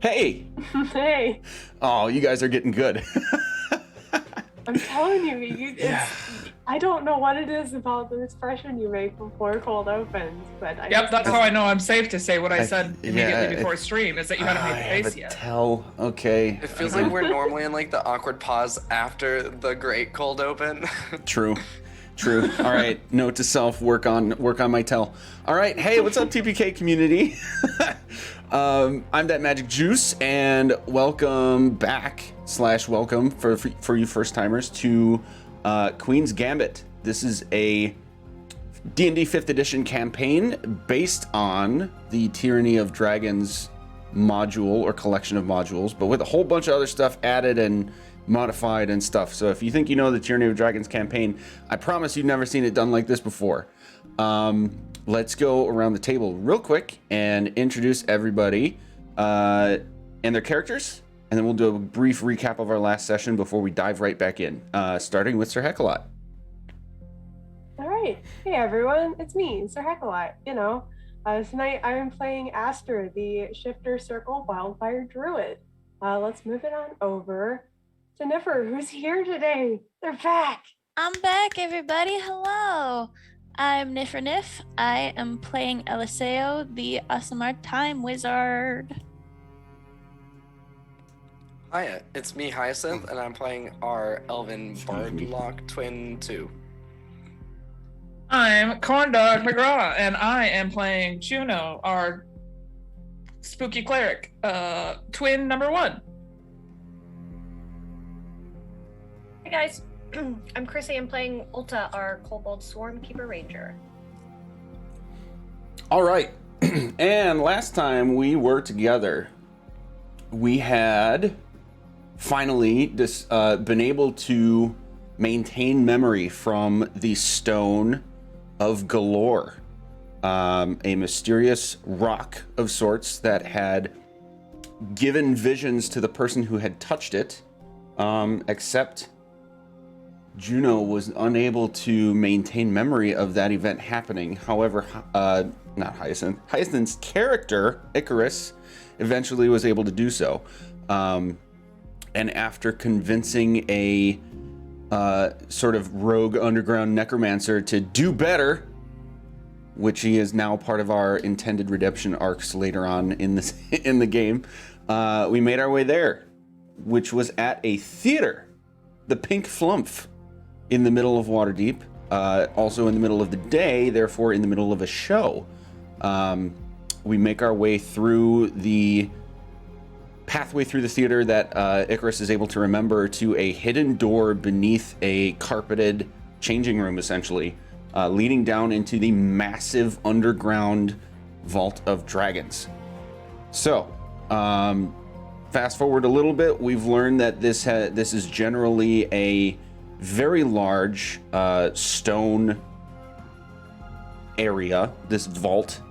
Hey! Hey, Oh, you guys are getting good. I'm telling you, I don't know what it is about the expression you make before cold opens, but Yep, that's how I know I'm safe to say what I said immediately before I stream, is that you haven't made the face yet. Tell. Okay. It feels like we're normally in like the awkward pause after the great cold open. True. All right. Note to self: work on my tell. All right. Hey, what's up, TPK community? I'm that Magic Juice, and welcome back / welcome for you first timers to Queen's Gambit. This is a D&D 5th edition campaign based on the Tyranny of Dragons module or collection of modules, but with a whole bunch of other stuff added and modified and stuff. So if you think you know the Tyranny of Dragons campaign, I promise you've never seen it done like this before. Let's go around the table real quick and introduce everybody and their characters, and then we'll do a brief recap of our last session before we dive right back in, starting with Sir Heckalot. All right. Hey, everyone. It's me, Sir Heckalot. Tonight I'm playing Aster, the Shifter Circle Wildfire Druid. Let's move it on over to Niffer, who's here today. They're back. I'm back, everybody. Hello. I'm Nif. I am playing Eliseo, the Asamar Time Wizard. Hiya, it's me, Hyacinth, and I'm playing our Elven Bardlock Twin 2. I'm Corndog McGraw, and I am playing Juno, our spooky cleric, twin number 1. Hey guys, I'm Chrissy. I'm playing Ulta, our Kobold Swarmkeeper Ranger. All right. And last time we were together, we had finally been able to maintain memory from the Stone of Galore, a mysterious rock of sorts that had given visions to the person who had touched it, except Juno was unable to maintain memory of that event happening. However, not Hyacinth. Hyacinth's character, Icarus, eventually was able to do so. And after convincing a sort of rogue underground necromancer to do better, which he is now part of our intended redemption arcs later on in the game, we made our way there, which was at a theater, the Pink Flumph, in the middle of Waterdeep, also in the middle of the day, therefore in the middle of a show. We make our way through the pathway through the theater that Icarus is able to remember to a hidden door beneath a carpeted changing room, essentially, leading down into the massive underground vault of dragons. So, fast forward a little bit, we've learned that this is generally a very large stone area, this vault,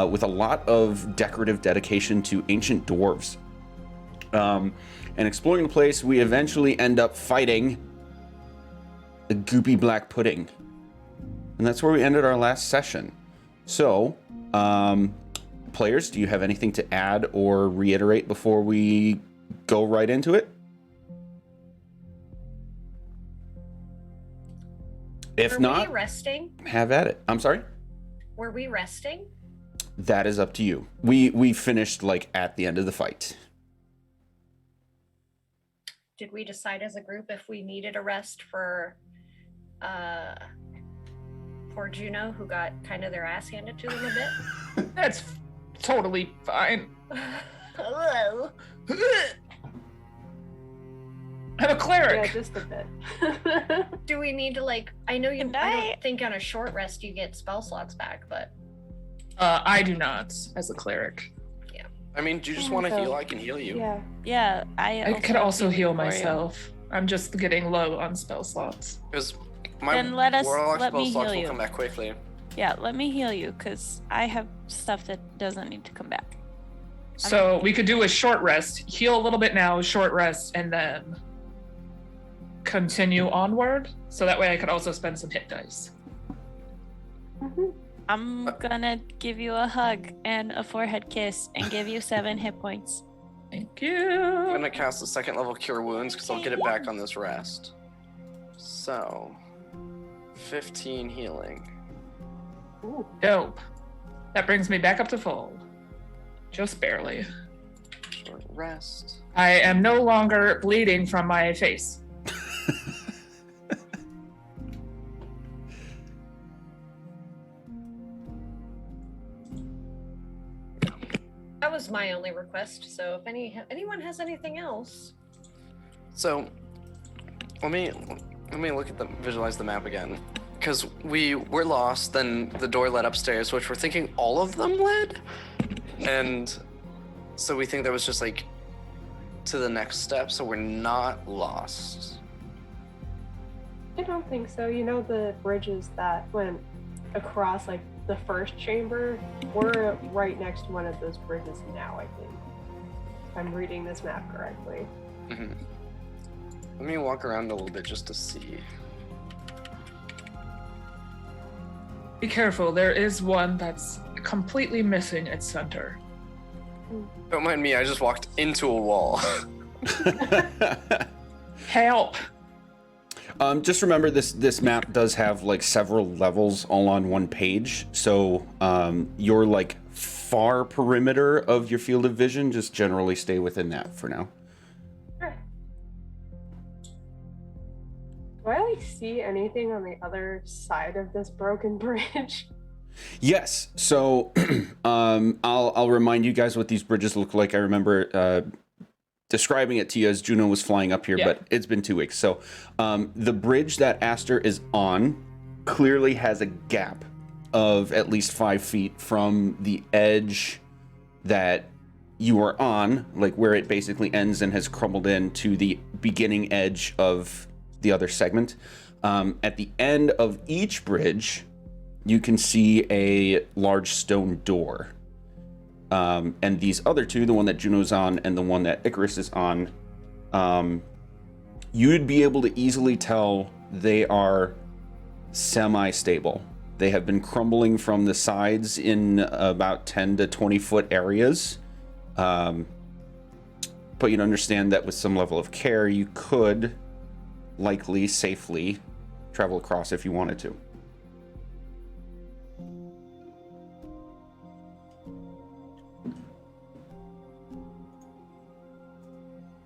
with a lot of decorative dedication to ancient dwarves. And exploring the place, we eventually end up fighting the goopy black pudding. And that's where we ended our last session. So, players, do you have anything to add or reiterate before we go right into it? If not, were we resting? Have at it. I'm sorry? Were we resting? That is up to you. We finished like at the end of the fight. Did we decide as a group if we needed a rest for poor Juno, who got kind of their ass handed to them a bit? That's totally fine. Hello. I'm a cleric. Yeah, just a bit. Do we need to I know you. Good I night. don't think on a short rest you get spell slots back, but I do not, as a cleric. I mean, do you just want to heal? I can heal you. Yeah. Yeah, I could also heal for you. myself. I'm just getting low on spell slots. Because my Then let warlock me spell slots heal will you. come back quickly. Yeah, let me heal you, because I have stuff that doesn't need to come back. So we could do a short rest, heal a little bit now, short rest, and then continue onward. So that way I could also spend some hit dice. Mm-hmm. I'm gonna give you a hug and a forehead kiss and give you 7 hit points. Thank I'm you. gonna cast a second level Cure Wounds because I'll get it back on this rest. So, 15 healing. Ooh. Dope. That brings me back up to full. Just barely. Short rest. I am no longer bleeding from my face. That was my only request. So if anyone has anything else, So, let me look at visualize the map again. Because we were lost, then the door led upstairs, which we're thinking all of them led. And so we think that was just like to the next step, so we're not lost. I don't think so. You know, the bridges that went across like the first chamber, we're right next to one of those bridges now, I think. If I'm reading this map correctly. Mm-hmm. Let me walk around a little bit just to see. Be careful, there is one that's completely missing its center. Don't mind me, I just walked into a wall. Help! Just remember this map does have like several levels all on one page, so your like far perimeter of your field of vision, just generally stay within that for now. Sure. Do I like see anything on the other side of this broken bridge? Yes. So I'll remind you guys what these bridges look like. I remember describing it to you as Juno was flying up here, but it's been 2 weeks. So the bridge that Aster is on clearly has a gap of at least 5 feet from the edge that you are on, like where it basically ends and has crumbled in to the beginning edge of the other segment. At the end of each bridge, you can see a large stone door. And these other two, the one that Juno's on and the one that Icarus is on, you'd be able to easily tell they are semi-stable. They have been crumbling from the sides in about 10 to 20 foot areas. But you'd understand that with some level of care, you could likely safely travel across if you wanted to.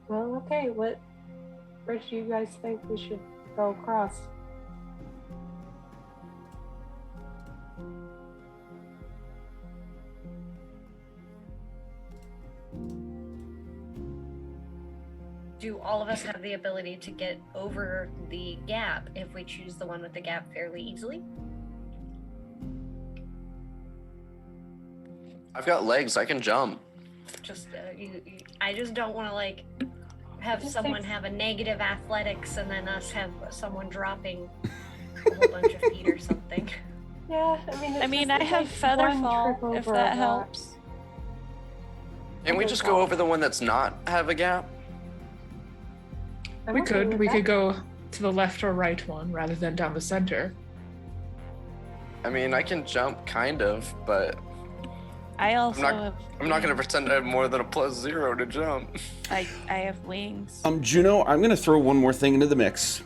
Well, okay, what bridge do you guys think we should go across? do all of us have the ability to get over the gap if we choose the one with the gap fairly easily? I've got legs, I can jump. Just I just don't want to like have someone have a negative athletics and then us have someone dropping a whole bunch of feet or something. Yeah, I mean, I have Featherfall, if that helps. Can we just go over the one that's not have a gap? We could go to the left or right one rather than down the center. I mean, I can jump kind of, but I also I'm not gonna pretend I have more than a +0 to jump. I have wings. Juno, I'm gonna throw one more thing into the mix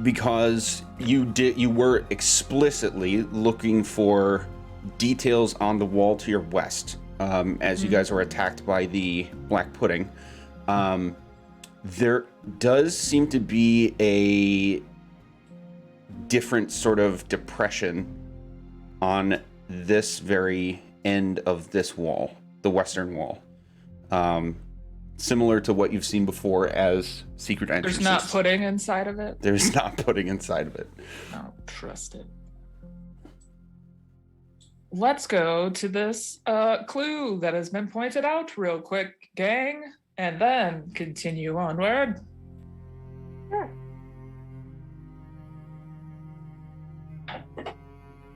because you were explicitly looking for details on the wall to your west as you guys were attacked by the black pudding. There does seem to be a different sort of depression on this very end of this wall, the western wall. Similar to what you've seen before as secret entrances. There's not pudding inside of it? There's not pudding inside of it. I don't trust it. Let's go to this clue that has been pointed out real quick, gang, and then continue onward. Sure.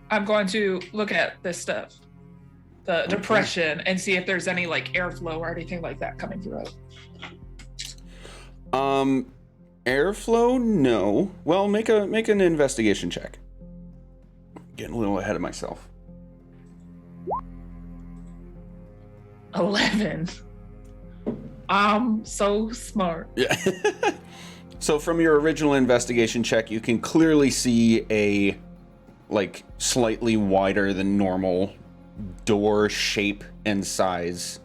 I'm going to look at this stuff, the depression, and see if there's any like airflow or anything like that coming through it. Airflow, no. Well, make an investigation check. Getting a little ahead of myself. 11. I'm so smart. Yeah. So from your original investigation check, you can clearly see a like slightly wider than normal door shape and size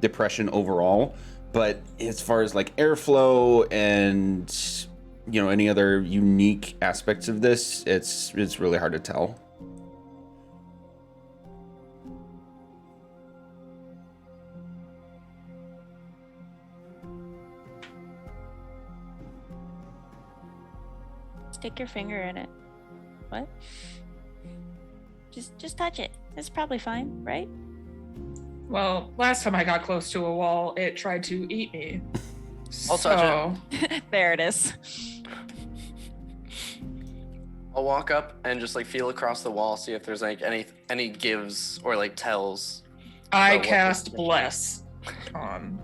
depression overall, but as far as like airflow and any other unique aspects of this, it's really hard to tell. Stick your finger in it. What? Just touch it. It's probably fine, right? Well, last time I got close to a wall, it tried to eat me. I'll touch There it is. I'll walk up and just like feel across the wall, see if there's like any gives or like tells. I about what cast this- Bless on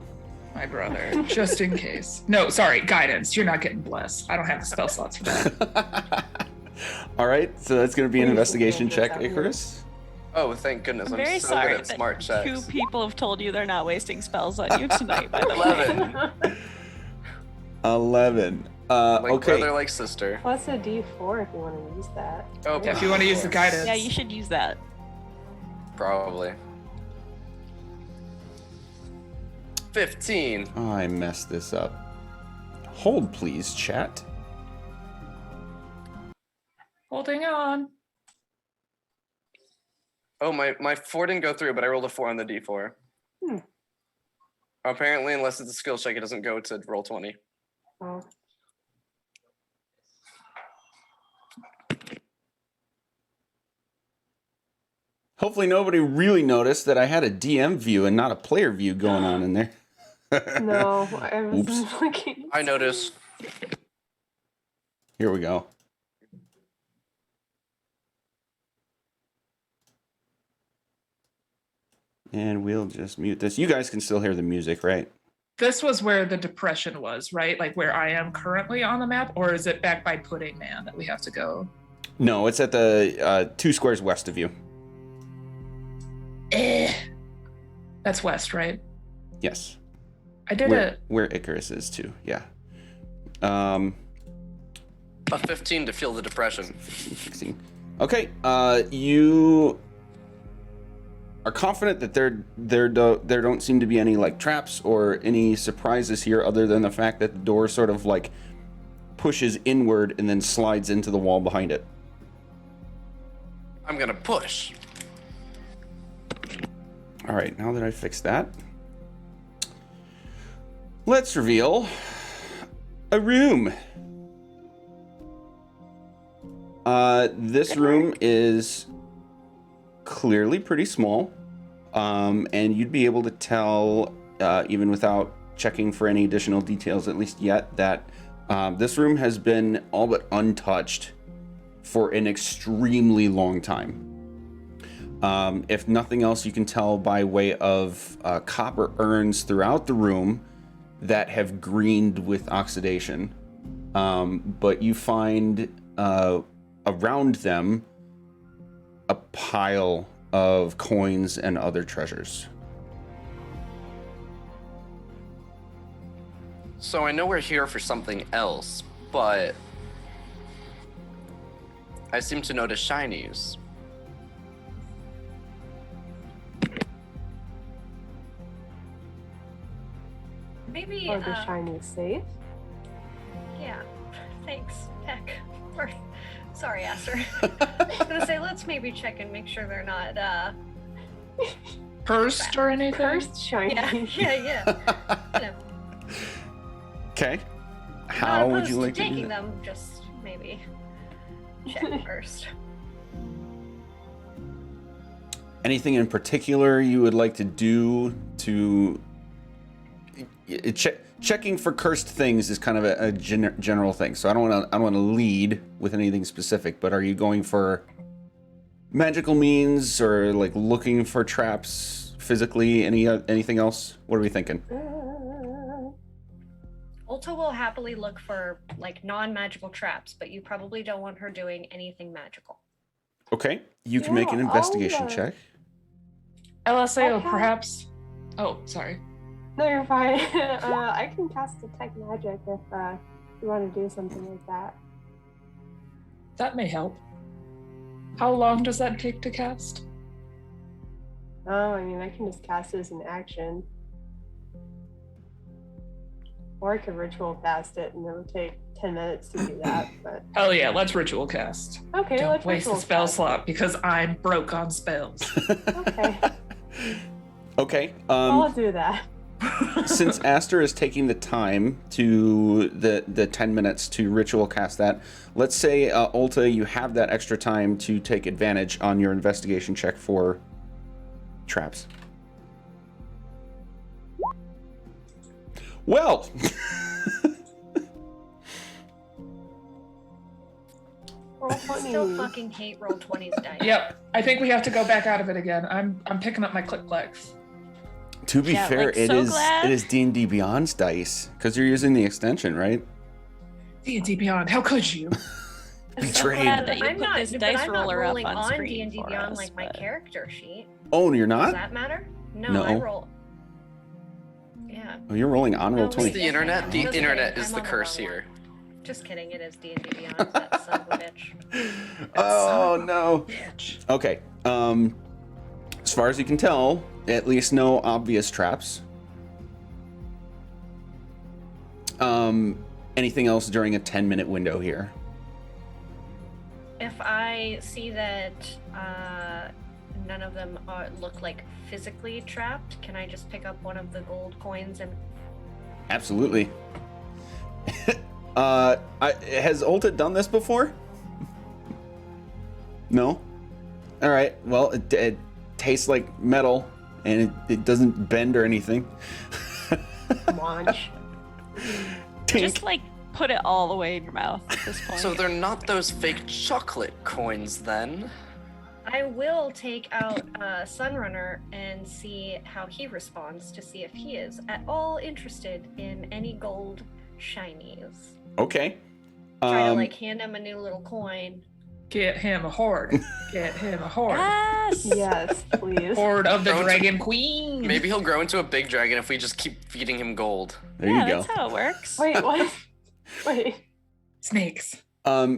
my brother, just in case. No, sorry, Guidance. You're not getting Bless. I don't have the spell slots for that. All right, so that's going to be an Please investigation don't do check, that. Icarus. Oh, thank goodness! I'm I'm very so sorry good at that smart checks. 2 people have told you they're not wasting spells on you tonight, by the way. 11. Like Okay. brother, like sister. Plus a D4 if you want to use that. Oh, Yeah, if you want to use the Guidance. Yeah, you should use that. Probably. 15. Oh, I messed this up. Hold, please, chat. Holding on. Oh, my 4 didn't go through, but I rolled a 4 on the D4. Hmm. Apparently, unless it's a skill check, it doesn't go to roll 20. Oh. Hopefully nobody really noticed that I had a DM view and not a player view going on in there. No, I was Oops. looking. I noticed. Here we go. And we'll just mute this. You guys can still hear the music, right? This was where the depression was, right? Like where I am currently on the map, or is it back by Pudding Man that we have to go? No, it's at the 2 squares west of you. That's west, right? Yes. I did Where, it. where Icarus is too, yeah. A 15 to feel the depression. 16. Okay, you are confident that there don't seem to be any like traps or any surprises here, other than the fact that the door sort of like pushes inward and then slides into the wall behind it. I'm gonna push. All right, now that I fixed that, let's reveal a room. This room is clearly pretty small, and you'd be able to tell, even without checking for any additional details, at least yet, that this room has been all but untouched for an extremely long time. If nothing else, you can tell by way of copper urns throughout the room that have greened with oxidation. But you find around them a pile of coins and other treasures. So I know we're here for something else, but I seem to notice shinies. Maybe. Or the shiny safe. Yeah. Thanks, Heck. Or, sorry, Aster. I was gonna say let's maybe check and make sure they're not. Cursed or anything? Cursed shiny. Yeah. You know, Okay. not How would you opposed like to do taking that? them? Just maybe check first. Anything in particular you would like to do to checking for cursed things is kind of a general thing, so I don't want to lead with anything specific. But are you going for magical means or like looking for traps physically? Anything else? What are we thinking? Ulta will happily look for like non-magical traps, but you probably don't want her doing anything magical. Okay, you can make an Yeah, investigation I'll, check. LSAO, I have- perhaps. Oh, sorry. No, you're fine. I can cast detect magic if you want to do something like that. That may help. How long does that take to cast? Oh, I mean, I can just cast it as an action. Or I could ritual cast it, and it would take 10 minutes to do that. But Hell yeah, let's ritual cast. okay, Don't let's waste a ritual spell cast. slot because I'm broke on spells. Okay, Okay. I'll do that. Since Aster is taking the time to the 10 minutes to ritual cast that, let's say Ulta, you have that extra time to take advantage on your investigation check for traps. Well, Roll I 20. still fucking hate roll 20s dice. Yep, I think we have to go back out of it again. I'm picking up my click clacks. to be Yeah, fair, like, it so is glad. it is D&D Beyond's dice because you're using the extension, right? D&D Beyond, how could you? Betrayed. glad that you I'm put not, this but dice I'm not roller up rolling on on screen D&D for Beyond us, like my but- character sheet. Oh, you're Does not? that matter? No, No. I roll. Yeah. Oh, you're rolling on roll No, 20. wait. The internet. The Just internet kidding, is I'm the on the curse wrong here. Just kidding, it is D&D Beyond, that son of a bitch. Oh no. Bitch. Okay. As far as you can tell, at least no obvious traps. Anything else during a 10-minute window here? If I see that none of them look like physically trapped, can I just pick up one of the gold coins and... Absolutely. Has Ulta done this before? No? All right. Well, it tastes like metal, and it doesn't bend or anything. Launch. Just like put it all the way in your mouth at this point. So they're not those fake chocolate coins then? I will take out Sunrunner and see how he responds to see if he is at all interested in any gold shinies. Okay. Try to like hand him a new little coin. Get him a horde. Get him a horde. Yes. Yes, please. Horde of the Don't- Dragon Queen. Maybe he'll grow into a big dragon if we just keep feeding him gold. There yeah, you go. that's how it works. Wait, what? Wait. Snakes.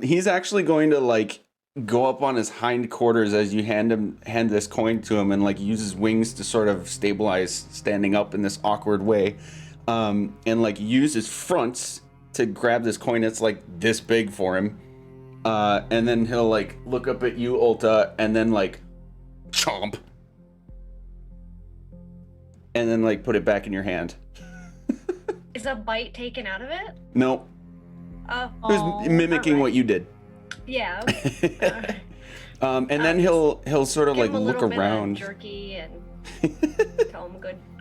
He's actually going to like go up on his hind quarters as you hand this coin to him, and like use his wings to sort of stabilize standing up in this awkward way, and like use his fronts to grab this coin that's like this big for him, and then he'll like look up at you, Ulta, and then like chomp, and then like put it back in your hand. Is a bite taken out of it? No, Oh, he was mimicking alright. what you did. yeah. And then he'll sort of Give like him a look little bit of around. jerky and tell him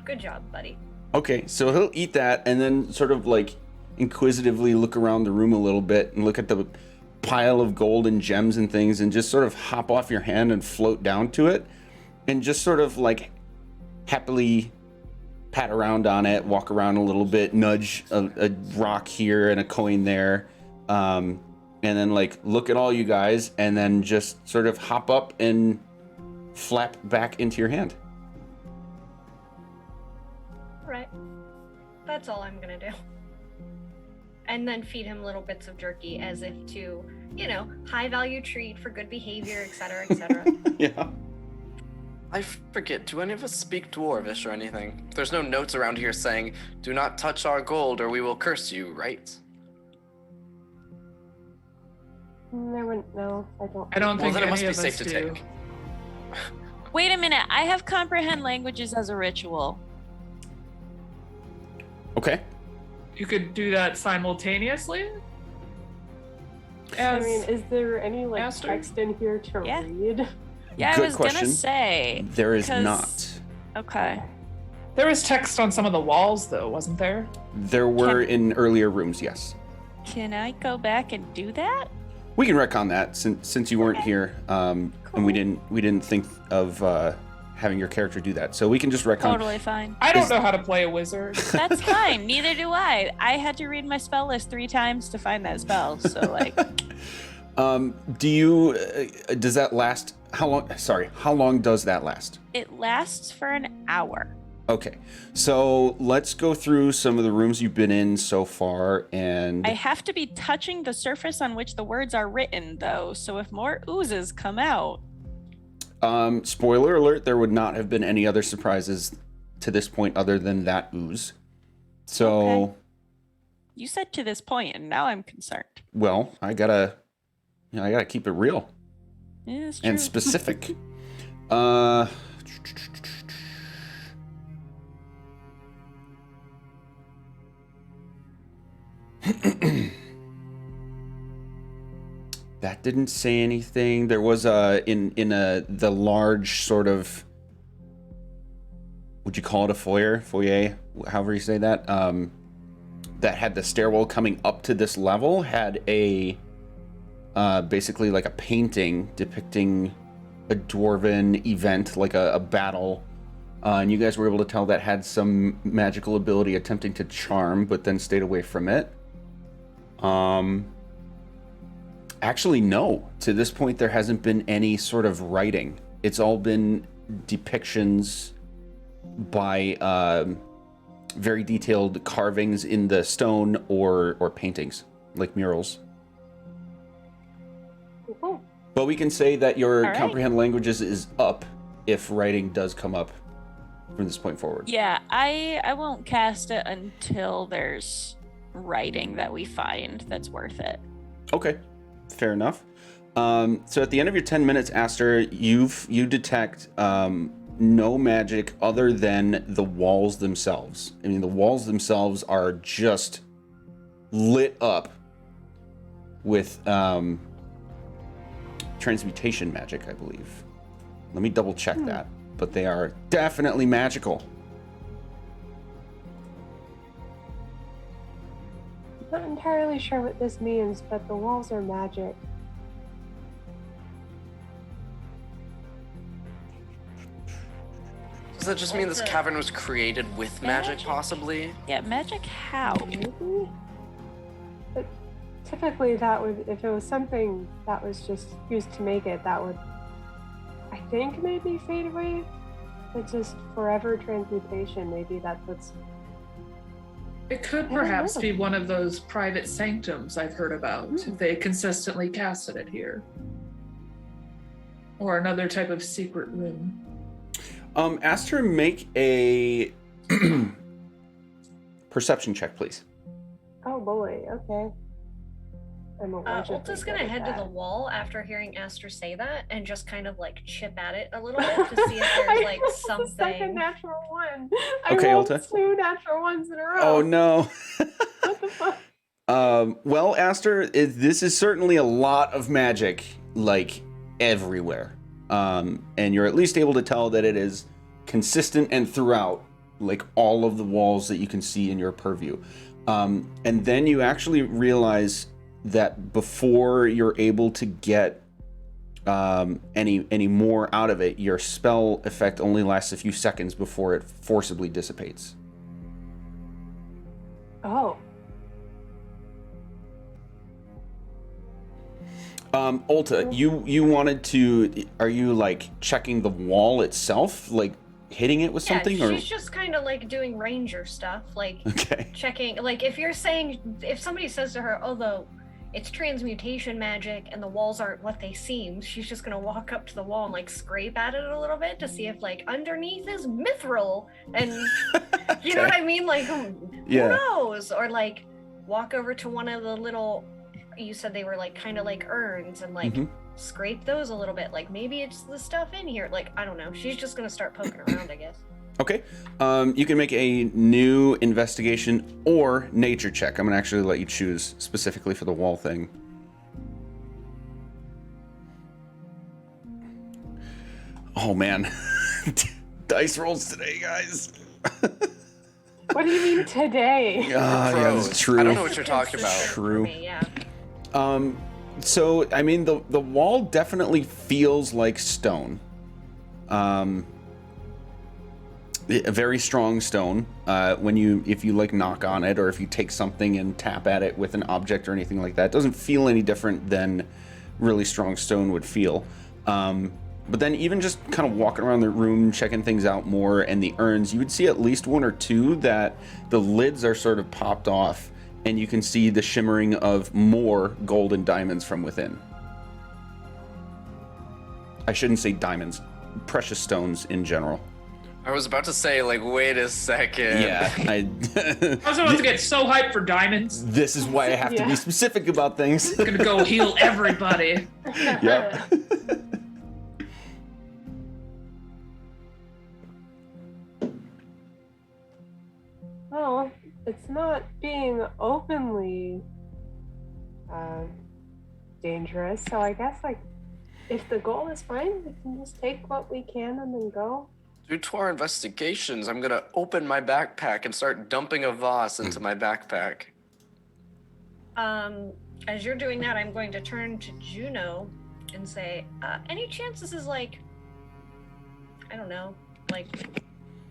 good job, buddy. Okay, so he'll eat that and then sort of like inquisitively look around the room a little bit and look at the pile of gold and gems and things and just sort of hop off your hand and float down to it and just sort of like happily pat around on it, walk around a little bit, nudge a rock here and a coin there, and then like look at all you guys and then just sort of hop up and flap back into your hand. Right. That's all I'm gonna do. And then feed him little bits of jerky as if to, high value treat for good behavior, etc., etc. Yeah. I forget, do any of us speak Dwarvish or anything? There's no notes around here saying, do not touch our gold or we will curse you, right? I wouldn't know. I don't. I don't Well, think then it any must be of safe us to do. take. Wait a minute. I have comprehend languages as a ritual. Okay. You could do that simultaneously? I As, mean, is there any like Master? text in here to Yeah. read? Yeah, Good I was question. gonna say. There is 'cause- not. Okay. there was text on some of the walls, though, wasn't there? There were in earlier rooms, yes. Can I go back and do that? We can retcon that since you weren't here, and we didn't think of having your character do that. So we can just retcon. Totally fine. I don't Is- know how to play a wizard. That's fine. Neither do I. I had to read my spell list 3 times to find that spell. So like, Do you? Does that last? How long? Sorry. How long does that last? it lasts for an hour. Okay, so let's go through some of the rooms you've been in so far, and I have to be touching the surface on which the words are written, though, so if more oozes come out... spoiler alert, there would not have been any other surprises to this point other than that ooze. So, Okay. You said to this point, and now I'm concerned. well, I gotta keep it real Yeah, it's true. and specific. That didn't say anything. There was the large sort of, would you call it a foyer, however you say that, that had the stairwell coming up to this level, had a basically like a painting depicting a dwarven event, like a battle, and you guys were able to tell that had some magical ability attempting to charm, but then stayed away from it. Actually, no. To this point, there hasn't been any sort of writing. It's all been depictions by very detailed carvings in the stone or paintings, like murals. Cool. But we can say that your All right. comprehend languages is up if writing does come up from this point forward. Yeah, I won't cast it until there's writing that we find that's worth it. Okay, fair enough. So at the end of your 10 minutes, Aster, you detect no magic other than the walls themselves. I mean, the walls themselves are just lit up with transmutation magic, I believe. Let me double check that, but they are definitely magical. Not entirely sure what this means, but the walls are magic. Does that just mean this cavern was created with magic, possibly? Yeah, magic how? Maybe? But typically that would, if it was something that was just used to make it, that would, I think, maybe fade away. But just forever transmutation, maybe that's what's... It could perhaps be one of those private sanctums I've heard about, if they consistently casted it here. Or another type of secret room. Aster, make a perception check, please. Oh boy, okay. I'm Ulta's gonna head to the wall after hearing Aster say that and just kind of like chip at it a little bit to see if there's like The second something. natural one. Okay, I rolled Ulta. 2 natural ones in a row. Oh no. What the fuck? Well, Aster, this is certainly a lot of magic, like everywhere. And you're at least able to tell that it is consistent and throughout, like all of the walls that you can see in your purview. And then you actually realize that before you're able to get any more out of it, your spell effect only lasts a few seconds before it forcibly dissipates. Oh. Ulta, you wanted to, are you like checking the wall itself, like hitting it with something, Yeah, or she's just kind of like doing ranger stuff, like okay, checking. Like if you're saying, if somebody says to her, although it's transmutation magic and the walls aren't what they seem, she's just gonna walk up to the wall and like scrape at it a little bit to see if like underneath is mithril, and you know what I mean, like Yeah. who knows, or like walk over to one of the little, you said they were like kind of like urns, and like scrape those a little bit, like maybe it's the stuff in here, like I don't know, she's just gonna start poking around, I guess. Okay. You can make a new investigation or nature check. I'm gonna actually let you choose specifically for the wall thing. Oh man, dice rolls today, guys. What do you mean today? Yeah, Pros. that's true. I don't know what you're talking about. Consistent for True. me, yeah. So I mean, the wall definitely feels like stone. A very strong stone. If you like knock on it, or if you take something and tap at it with an object or anything like that, it doesn't feel any different than really strong stone would feel. But then even just kind of walking around the room, checking things out more, and the urns, you would see at least one or two that the lids are sort of popped off, and you can see the shimmering of more gold and diamonds from within. I shouldn't say diamonds, precious stones in general. I was about to say, like, wait a second. Yeah, I was about to get so hyped for diamonds. This is why I have to be specific about things. I'm gonna go heal everybody. Yep. Well, it's not being openly dangerous, so I guess, like, if the goal is fine, we can just take what we can and then go. Due to our investigations, I'm gonna open my backpack and start dumping a vase into my backpack. As you're doing that, I'm going to turn to Juno and say, any chance this is like, I don't know, like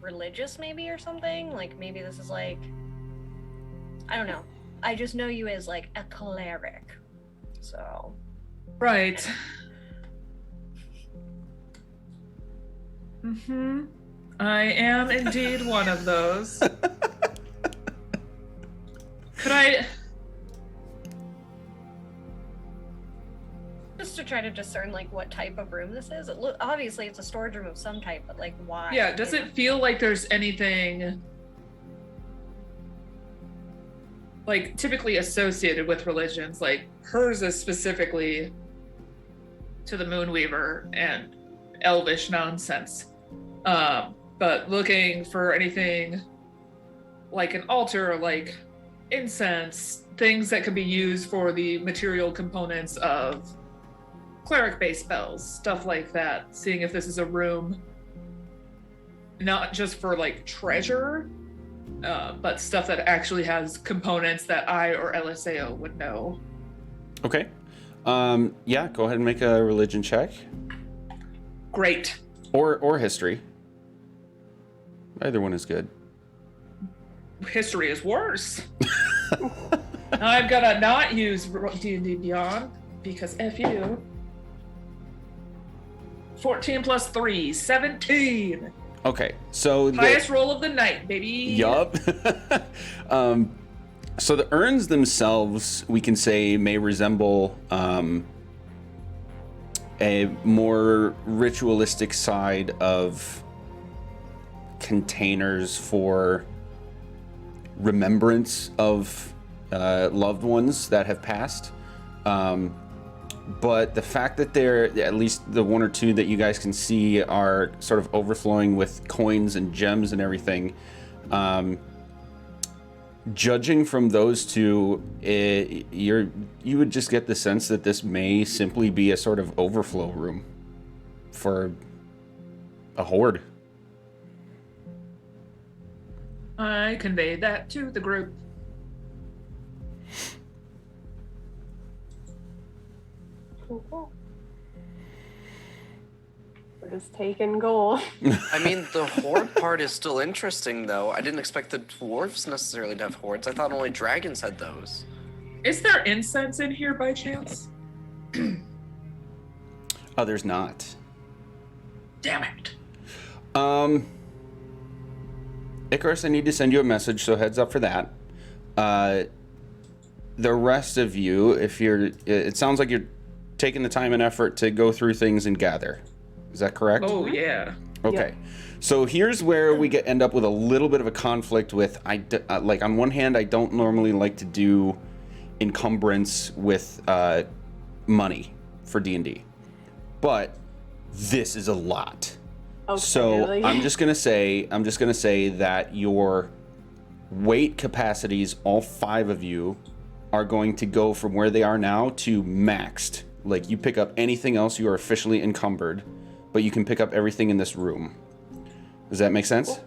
religious maybe or something? Like maybe this is like, I don't know. I just know you as like a cleric. So. Right. Mm-hmm. I am indeed one of those. Could I... Just to try to discern like what type of room this is. Obviously it's a storage room of some type, but like why? Yeah, does it feel like there's anything like typically associated with religions? Like hers is specifically to the Moonweaver and elvish nonsense. But looking for anything like an altar, like incense, things that could be used for the material components of cleric-based spells, stuff like that. Seeing if this is a room not just for like treasure, but stuff that actually has components that I or LSAO would know. Okay. Yeah, go ahead and make a religion check. Great. Or history. Either one is good. History is worse. I'm gonna not use D&D Beyond because F you. 14 plus 3, 17. Okay, so Highest roll of the night, baby. Yup. So the urns themselves, we can say, may resemble a more ritualistic side of containers for remembrance of loved ones that have passed. But the fact that they're, at least the one or two that you guys can see, are sort of overflowing with coins and gems and everything, judging from those two, you would just get the sense that this may simply be a sort of overflow room for a horde. I conveyed that to the group. Cool. We're just taking gold. I mean, the horde part is still interesting, though. I didn't expect the dwarves necessarily to have hordes. I thought only dragons had those. Is there incense in here by chance? Oh, there's not. Damn it. Icarus, I need to send you a message, so heads up for that. The rest of you, it sounds like you're taking the time and effort to go through things and gather. Is that correct? Oh, yeah. Okay. So here's where we end up with a little bit of a conflict with, like, on one hand, I don't normally like to do encumbrance with okay, for D&D. But this is a lot. Okay, So really? I'm just gonna say that your weight capacities, all 5 of you, are going to go from where they are now to maxed. Like, you pick up anything else, you are officially encumbered, but you can pick up everything in this room. Does that make sense?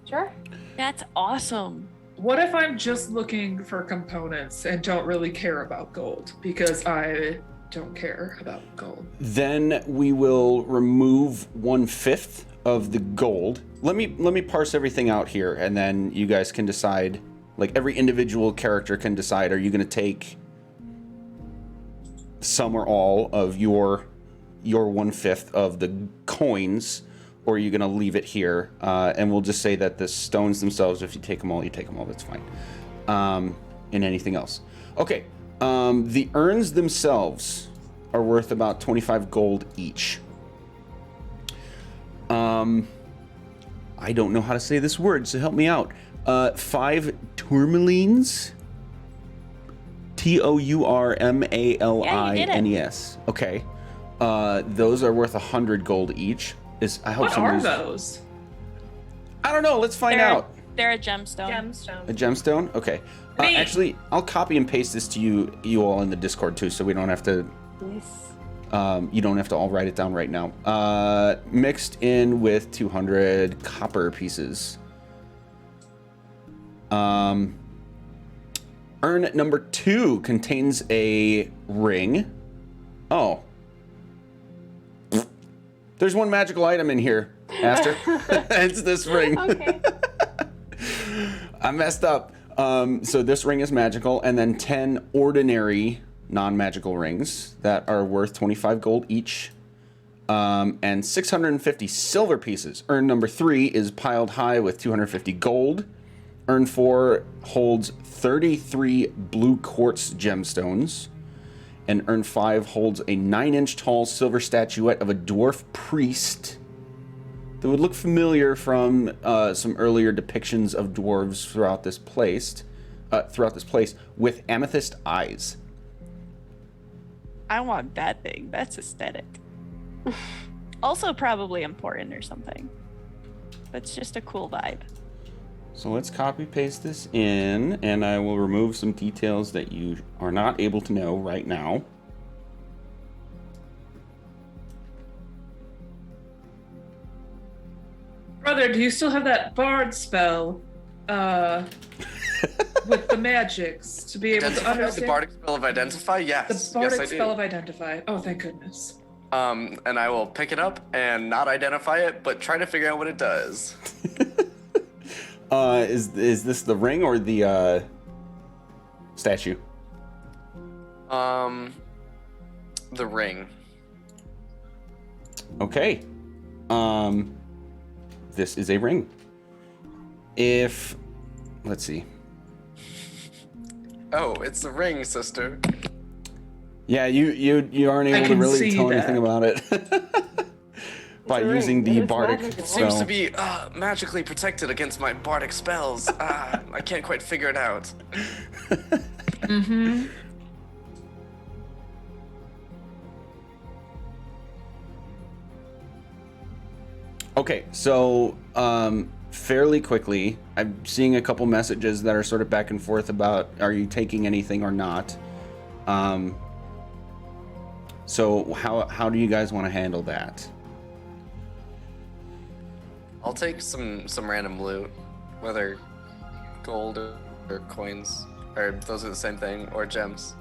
Sure. That's awesome. What if I'm just looking for components and don't really care about gold? Because I don't care about gold. Then we will remove 1/5 of the gold. Let me parse everything out here, and then you guys can decide. Like, every individual character can decide: are you going to take some or all of your your 1/5 of the coins, or are you going to leave it here? And we'll just say that the stones themselves, if you take them all, you take them all. That's fine. And anything else. Okay. The urns themselves are worth about 25 gold each. I don't know how to say this word, so help me out. 5 tourmalines. Tourmalines. Okay. Those are worth 100 gold each. I hope What are those? I don't know. Let's find out. They're a gemstone. A gemstone? Okay. Actually, I'll copy and paste this to you all in the Discord too, so we don't have to. Nice. You don't have to all write it down right now. Mixed in with 200 copper pieces. Urn number 2 contains a ring. Oh. There's one magical item in here, Aster. It's this ring. Okay. I messed up. So this ring is magical, and then 10 ordinary non-magical rings that are worth 25 gold each, and 650 silver pieces. Urn number 3 is piled high with 250 gold. Urn 4 holds 33 blue quartz gemstones, and Urn 5 holds a 9-inch tall silver statuette of a dwarf priest that would look familiar from some earlier depictions of dwarves throughout this place, with amethyst eyes. I want that thing. That's aesthetic. Also probably important or something. That's just a cool vibe. So let's copy paste this in, and I will remove some details that you are not able to know right now. Brother, do you still have that bard spell with the magics to be able to understand? The bardic spell of identify? Yes. The bardic yes, I spell do. of identify. Oh, thank goodness. And I will pick it up and not identify it, but try to figure out what it does. Is this the ring or the statue? The ring. Okay. This is a ring. Let's see. Oh, it's the ring, sister. Yeah, you aren't able to can really see tell that. anything about it by It's a using ring, the but it's bardic magical. It seems spell. to be magically protected against my bardic spells. I can't quite figure it out. Mm-hmm. Okay, so fairly quickly, I'm seeing a couple messages that are sort of back and forth about are you taking anything or not. So how do you guys want to handle that? I'll take some random loot, whether gold or coins, or those are the same thing, or gems.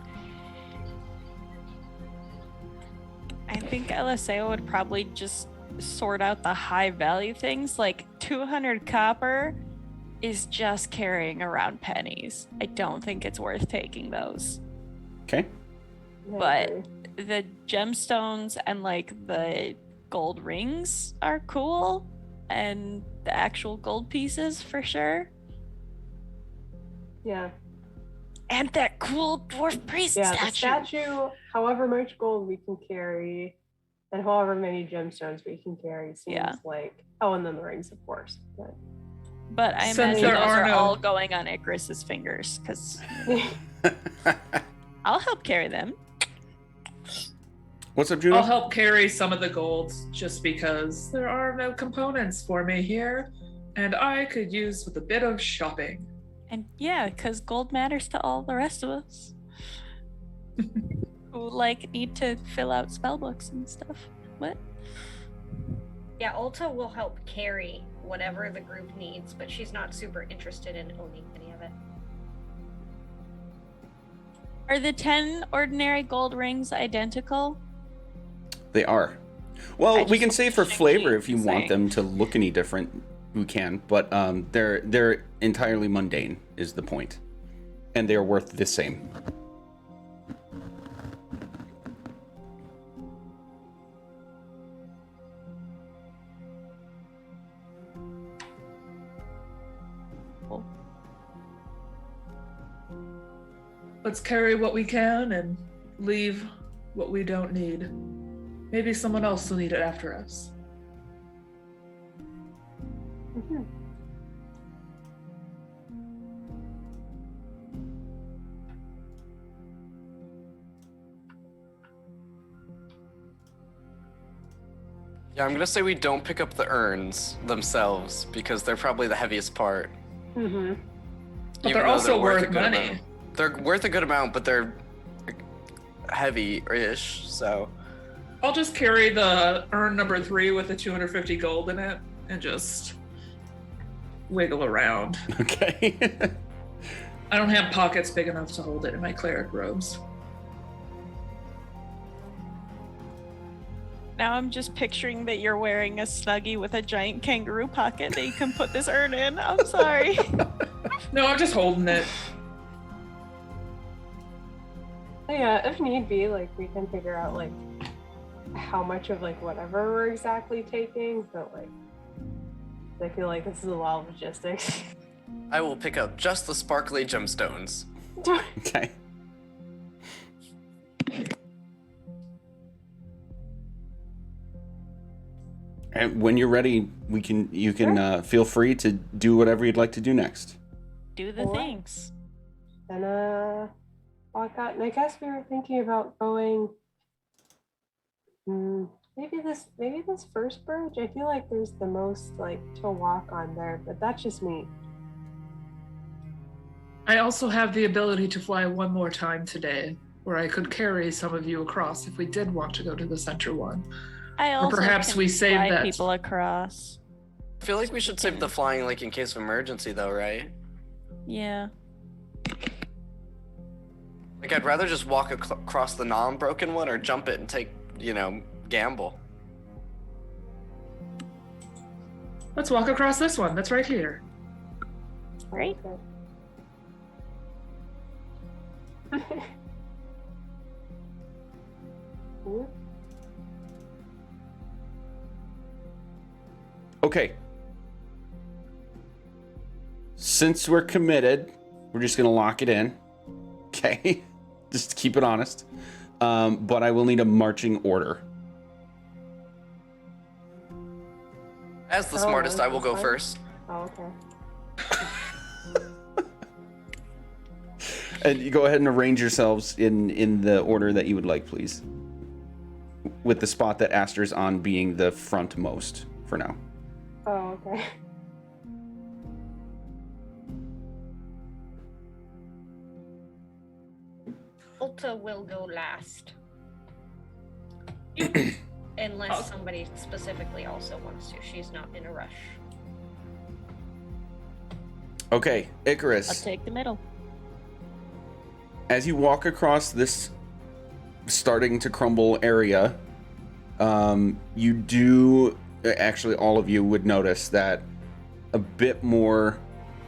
I think LSAO would probably just sort out the high value things. Like 200 copper is just carrying around pennies. I don't think it's worth taking those. Okay. I But agree. the gemstones and like the gold rings are cool, and the actual gold pieces for sure. Yeah. And that cool dwarf priest Yeah, the statue. statue, however much gold we can carry, and however many gemstones we can carry seems Yeah. like... Oh, and then the rings, of course. But I Since imagine there those are are no- all going on Icarus's fingers, because I'll help carry them. What's up, Juno? I'll help carry some of the gold just because there are no components for me here, and I could use with a bit of shopping. And yeah, because gold matters to all the rest of us who like need to fill out spell books and stuff. What? Yeah, Ulta will help carry whatever the group needs, but she's not super interested in owning any of it. Are the 10 ordinary gold rings identical? They are. Well, I we just can say for checked flavor you if you want saying. them to look any different, we can. But they're entirely mundane is the point, and they are worth the same. helpful. Let's carry what we can and leave what we don't need. Maybe someone else will need it after us. Mhm. Yeah, I'm gonna say we don't pick up the urns themselves because they're probably the heaviest part. Mm-hmm. But Even they're though also worth a worth good money. amount. They're worth a good amount, but they're heavy-ish, so. I'll just carry the urn number 3 with the 250 gold in it and just wiggle around. Okay. I don't have pockets big enough to hold it in my cleric robes. Now I'm just picturing that you're wearing a Snuggie with a giant kangaroo pocket that you can put this urn in. I'm sorry. No, I'm just holding it. Yeah, if need be, like we can figure out like how much of like whatever we're exactly taking, but like I feel like this is a lot of logistics. I will pick up just the sparkly gemstones. Okay. And when you're ready, you can feel free to do whatever you'd like to do next. Do the Alright. things. And walk out. And I guess we were thinking about going. Maybe this first bridge. I feel like there's the most like to walk on there, but that's just me. I also have the ability to fly one more time today, where I could carry some of you across if we did want to go to the center one. I also perhaps can we save fly that. people across. I feel like we should save the flying like in case of emergency though, right? Yeah. Like I'd rather just walk across the non-broken one or jump it and take, gamble. Let's walk across this one. That's right here. Right. Okay. Okay. Since we're committed, we're just gonna lock it in. Okay. Just to keep it honest. But I will need a marching order. As the smartest, I will go fine. first. Oh, okay. And you go ahead and arrange yourselves in the order that you would like, please. With the spot that Aster's on being the frontmost for now. Oh, okay. Ulta will go last. Unless somebody specifically also wants to. She's not in a rush. Okay, I'll Icarus. take the middle. As you walk across this starting to crumble area, you do, actually all of you would notice that a bit more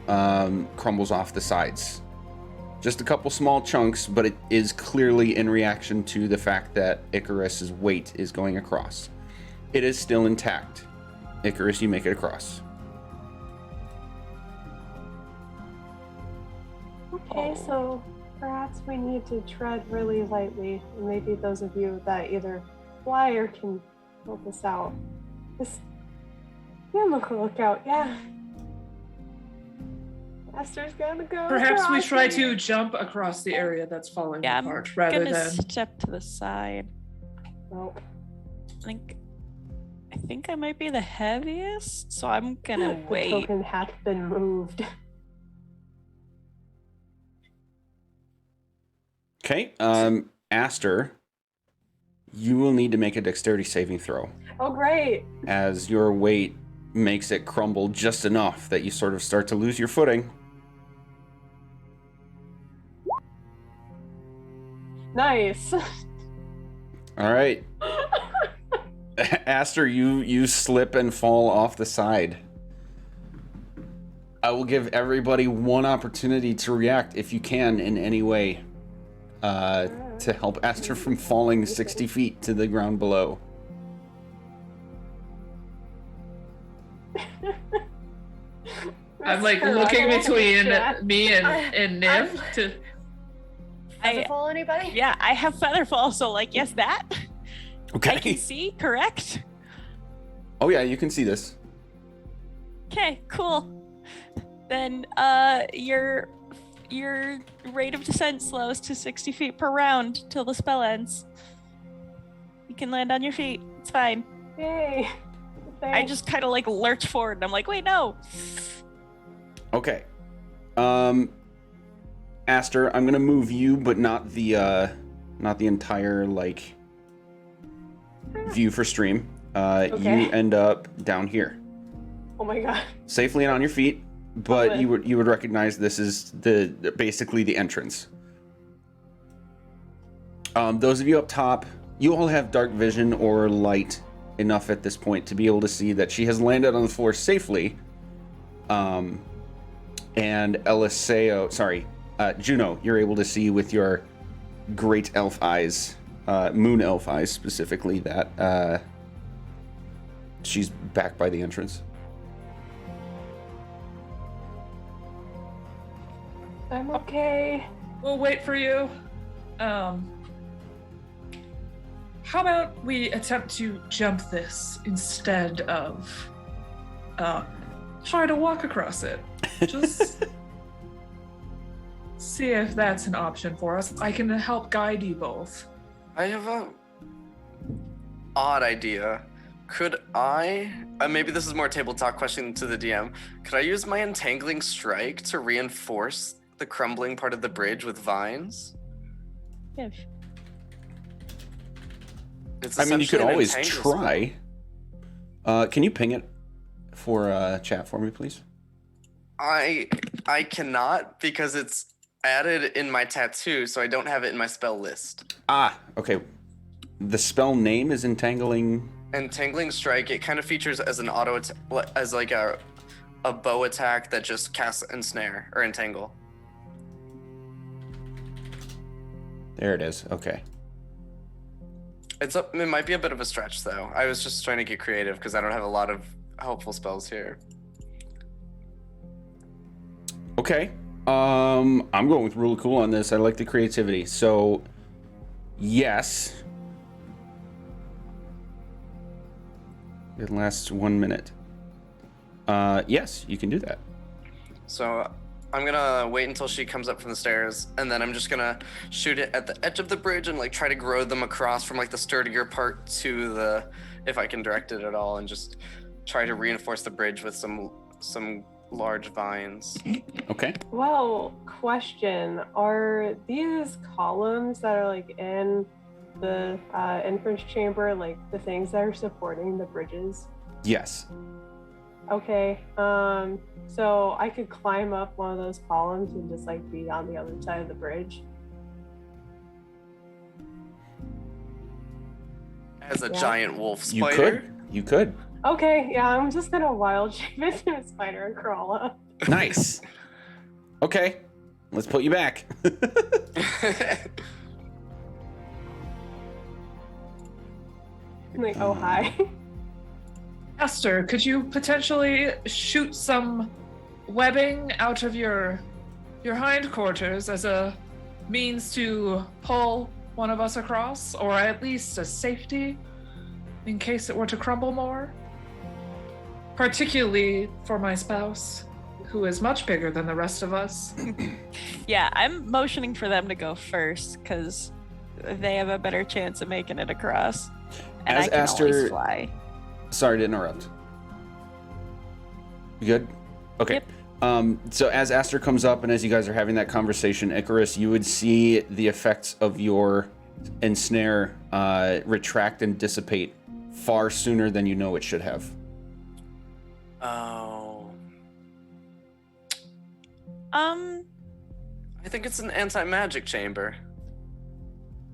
crumbles off the sides. Just a couple small chunks, but it is clearly in reaction to the fact that Icarus's weight is going across. It is still intact. Icarus, you make it across. Okay, so perhaps we need to tread really lightly. And maybe those of you that either fly or can help us out. Just look out, yeah. Aster's gonna go. Perhaps we across try it. to jump across the area that's falling Yeah, I'm apart rather gonna than. step to the side. Nope. I think I might be the heaviest, so I'm gonna The wait. token hath been moved. Okay, Aster, you will need to make a dexterity saving throw, Oh, great. as your weight makes it crumble just enough that you sort of start to lose your footing. Nice. All right. Aster, you slip and fall off the side. I will give everybody one opportunity to react if you can in any way to help Aster from falling 60 feet to the ground below. I'm like That's looking correct. between Yeah. me and Nif to. Featherfall, anybody? Yeah, I have Featherfall, so like, yes, that. Okay. I can see, correct? Oh yeah, you can see this. Okay, cool. Then your rate of descent slows to 60 feet per round till the spell ends. You can land on your feet. It's fine. Yay. I Thanks. just kind of like lurch forward and I'm like, wait, no. Okay. Aster, I'm gonna move you, but not the entire like view for stream. Okay. You end up down here, Oh my god. safely and on your feet. But Okay. you would recognize this is basically the entrance. Those of you up top, you all have dark vision or light enough at this point to be able to see that she has landed on the floor safely. And Juno, you're able to see with your great elf eyes, moon elf eyes specifically, that she's back by the entrance. I'm okay. We'll wait for you. How about we attempt to jump this instead of try to walk across it? Just see if that's an option for us. I can help guide you both. I have a odd idea. Could I, maybe this is more table talk question to the DM, could I use my entangling strike to reinforce the crumbling part of the bridge with vines? Yeah. It's I mean, you could essentially an always entangle try. Can you ping it for chat for me, please? I cannot because it's added in my tattoo, so I don't have it in my spell list. Ah, okay. The spell name is entangling. Entangling strike, it kind of features as an as like a bow attack that just casts ensnare or entangle. There it is. Okay. It might be a bit of a stretch though. I was just trying to get creative because I don't have a lot of helpful spells here. Okay. I'm going with really cool on this. I like the creativity. So, yes. It lasts 1 minute. Yes, you can do that. So I'm gonna wait until she comes up from the stairs, and then I'm just gonna shoot it at the edge of the bridge and like try to grow them across from like the sturdier part to the, if I can direct it at all, and just try to reinforce the bridge with some large vines. Okay. Well, question. Are these columns that are like in the entrance chamber like the things that are supporting the bridges? Yes. Okay. So I could climb up one of those columns and just like be on the other side of the bridge. As a Yeah. giant wolf You spider. could. You could. Okay, yeah, I'm just gonna wild shape into a spider and crawl up. Nice. Okay. Let's put you back. I'm like, oh hi. Aster, could you potentially shoot some webbing out of your hindquarters as a means to pull one of us across, or at least a safety in case it were to crumble more? Particularly for my spouse, who is much bigger than the rest of us. Yeah, I'm motioning for them to go first because they have a better chance of making it across. And As I can Aster- always fly. Sorry to interrupt. You good? Okay. Yep. So as Aster comes up and as you guys are having that conversation, Icarus, you would see the effects of your ensnare retract and dissipate far sooner than you know it should have. Oh. I I think it's an anti-magic chamber.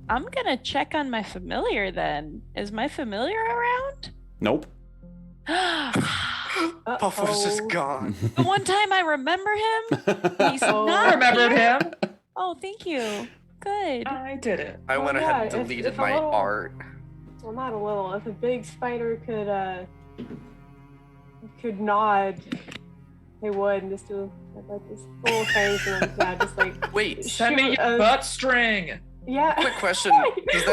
I'm gonna check on my familiar then. Is my familiar around? Nope. Puff was just Uh-oh. gone. The one time I remember him, he's Oh. not I remembered here? him. Oh, thank you. Good. I did it. I went yeah, ahead and if- deleted if a my little- art. Well, not a little. If a big spider could nod they would and just do like this little things and then, yeah, just like Wait, Send me shoot your butt string. Yeah. quick question. Does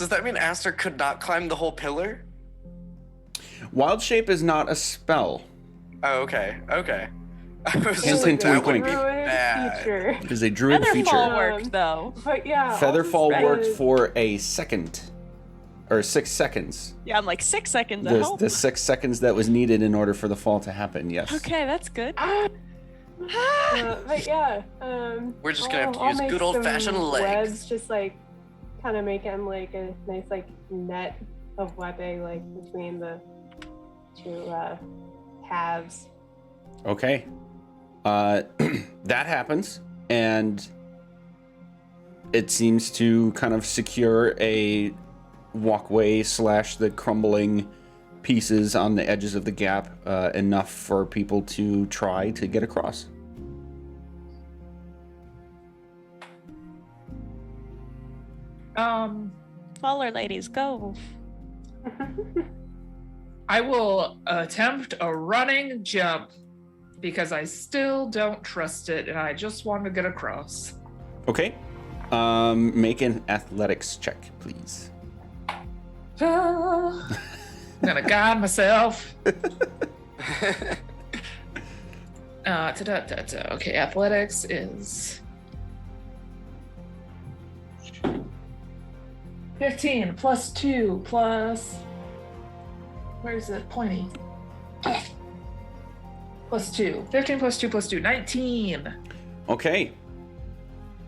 that mean Aster could not climb the whole pillar? Wild shape is not a spell. Oh, okay. I was Hint, just hint, like, wink, that would wink. be Druid bad. feature. It is a druid Featherfall feature. worked though. But yeah. Featherfall all worked this for a second. Or 6 seconds. Yeah, I'm like 6 seconds. I hope. The 6 seconds that was needed in order for the fall to happen, yes. Okay, that's good. but yeah, We're just gonna have to I'll use make good old-fashioned some legs. Webs, just like kind of making like a nice like net of webbing like between the two halves. Okay. That happens, and it seems to kind of secure a walkway / the crumbling pieces on the edges of the gap enough for people to try to get across. Smaller ladies, go. I will attempt a running jump because I still don't trust it and I just want to get across. Okay. Make an athletics check, please. I'm gonna guide myself. Okay, athletics is 15 plus 2 plus. Where's it? Pointy. Plus 2. 15 plus 2 plus 2. 19. Okay.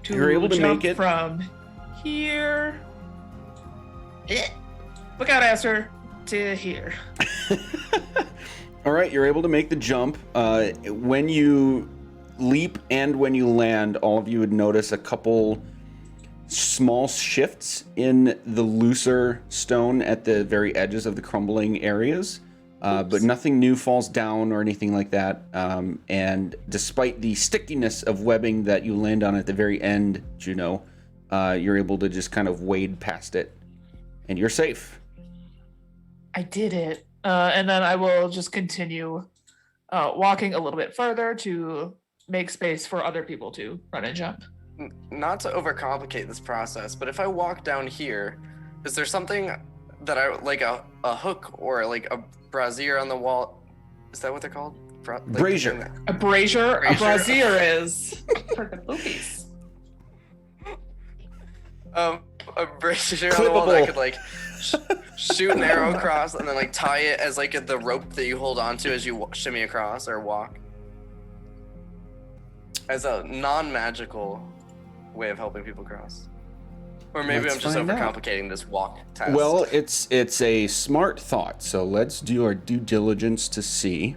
To You're able to jump make it. from here. Look out, Aster. To here. All right, you're able to make the jump. When you leap and when you land, all of you would notice a couple small shifts in the looser stone at the very edges of the crumbling areas. But nothing new falls down or anything like that. And despite the stickiness of webbing that you land on at the very end, Juno, you're able to just kind of wade past it. And you're safe. I did it. And then I will just continue walking a little bit further to make space for other people to run and jump. Not to overcomplicate this process, but if I walk down here, is there something that I like a hook or like a brazier on the wall? Is that what they're called? Brazier. A brazier? A Brazier. brazier is for the boobies. A brazier on the wall that I Clippable. could like shoot an arrow across and then like tie it as like the rope that you hold onto as you shimmy across or walk. As a non-magical way of helping people cross. Or maybe Let's I'm just find out. overcomplicating this walk test. Well, it's a smart thought, so let's do our due diligence to see.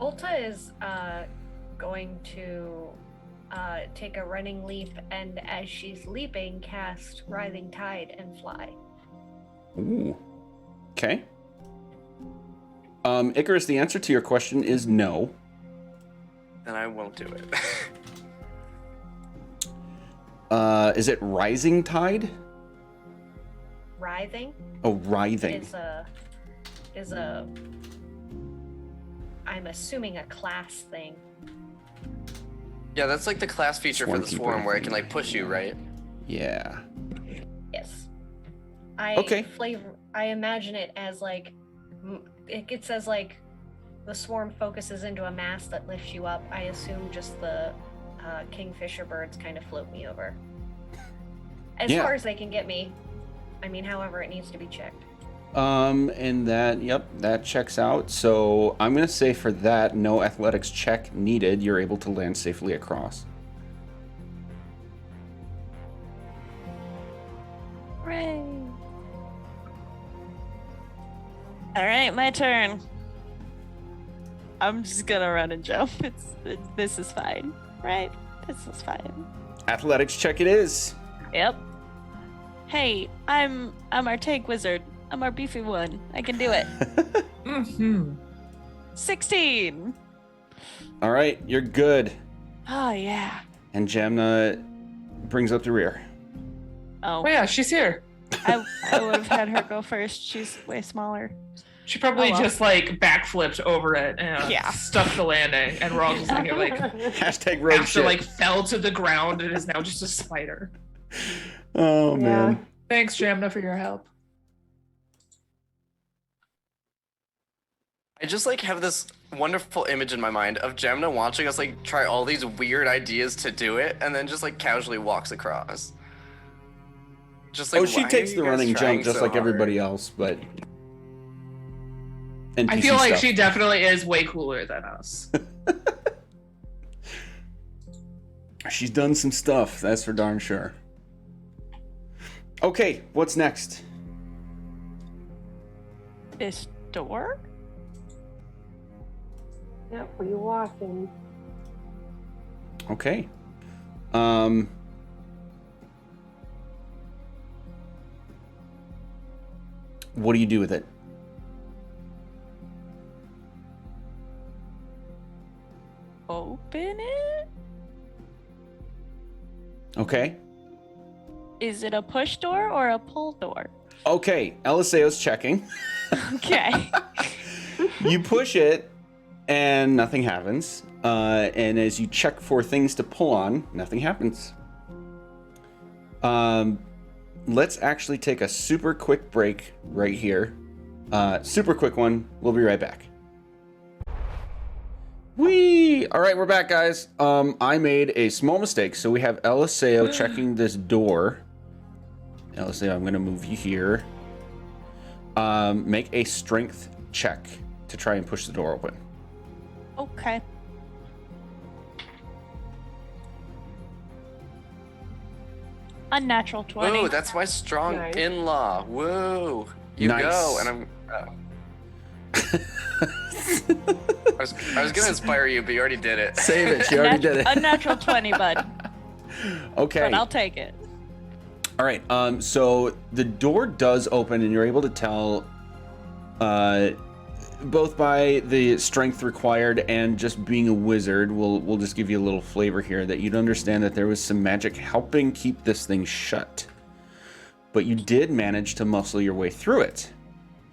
Ulta is going to take a running leap, and as she's leaping, cast Writhing Tide and fly. Ooh. Okay. Icarus, the answer to your question is no. then I won't do it. Is it Rising Tide? Writhing Oh, Writhing. is a I'm assuming a class thing. Yeah, that's like the class feature for the Swarm swarm keeper. where it can like push you, right? Yeah. Yes. I Okay. I imagine it as like it says like the swarm focuses into a mass that lifts you up. I assume just the kingfisher birds kind of float me over. As Yeah. far as they can get me. I mean, however, it needs to be checked. And that checks out. So I'm gonna say for that, no athletics check needed. You're able to land safely across. Hooray. All right, my turn. I'm just gonna run and jump. This is fine, right? This is fine. Athletics check it is. Yep. Hey, I'm our tank wizard. I'm our beefy one. I can do it. Mm-hmm. 16. All right, you're good. Oh yeah. And Jamna brings up the rear. Oh, Oh yeah, she's here. I would have had her go first. She's way smaller. She probably Oh, well. just like backflipped over it and stuck the landing, and we're all just thinking like Hashtag rogue after shit. like fell to the ground and is now just a spider. Oh Yeah. man. Thanks, Jamna, for your help. I just like have this wonderful image in my mind of Gemna watching us like try all these weird ideas to do it, and then just like casually walks across. Just like, Oh, she why takes are the you guys running trying jump just so like everybody hard? else, but I NPC feel like stuff. she definitely is way cooler than us. She's done some stuff, that's for darn sure. Okay, what's next? This door? Yep, we walk in. Okay. What do you do with it? Open it? Okay. Is it a push door or a pull door? Okay, Eliseo's checking. Okay. You push it, and nothing happens. And as you check for things to pull on, nothing happens. Let's actually take a super quick break right here. Super quick one. We'll be right back. Whee! All right, we're back, guys. I made a small mistake. So we have Eliseo checking this door. Eliseo, I'm going to move you here. Make a strength check to try and push the door open. Okay. Unnatural 20. Whoa, that's my strong Nice. in-law. Whoa. You Nice. go, and I'm... I was gonna inspire you, but you already did it. Save it. She already did it. Unnatural 20, bud. Okay. But I'll take it. All right. So the door does open, and you're able to tell, both by the strength required and just being a wizard. We'll just give you a little flavor here that you'd understand that there was some magic helping keep this thing shut, but you did manage to muscle your way through it.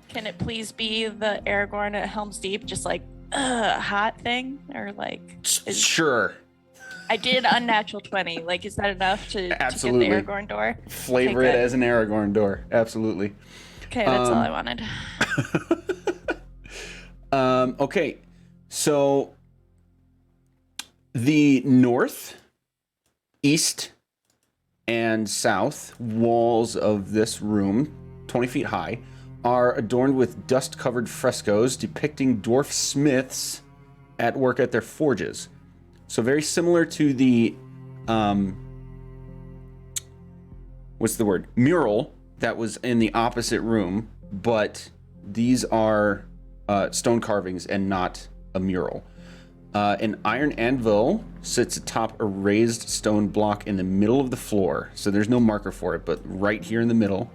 Can it please be the Aragorn at Helm's Deep, just like hot thing, or like? Sure. I did unnatural 20. Like, is that enough to Absolutely. get the Aragorn door? Flavor Okay, it good. as an Aragorn door. Absolutely. Okay, that's all I wanted. Okay, so the north, east, and south walls of this room, 20 feet high, are adorned with dust-covered frescoes depicting dwarf smiths at work at their forges. So very similar to the, mural that was in the opposite room, but these are stone carvings and not a mural. An iron anvil sits atop a raised stone block in the middle of the floor. So there's no marker for it, but right here in the middle.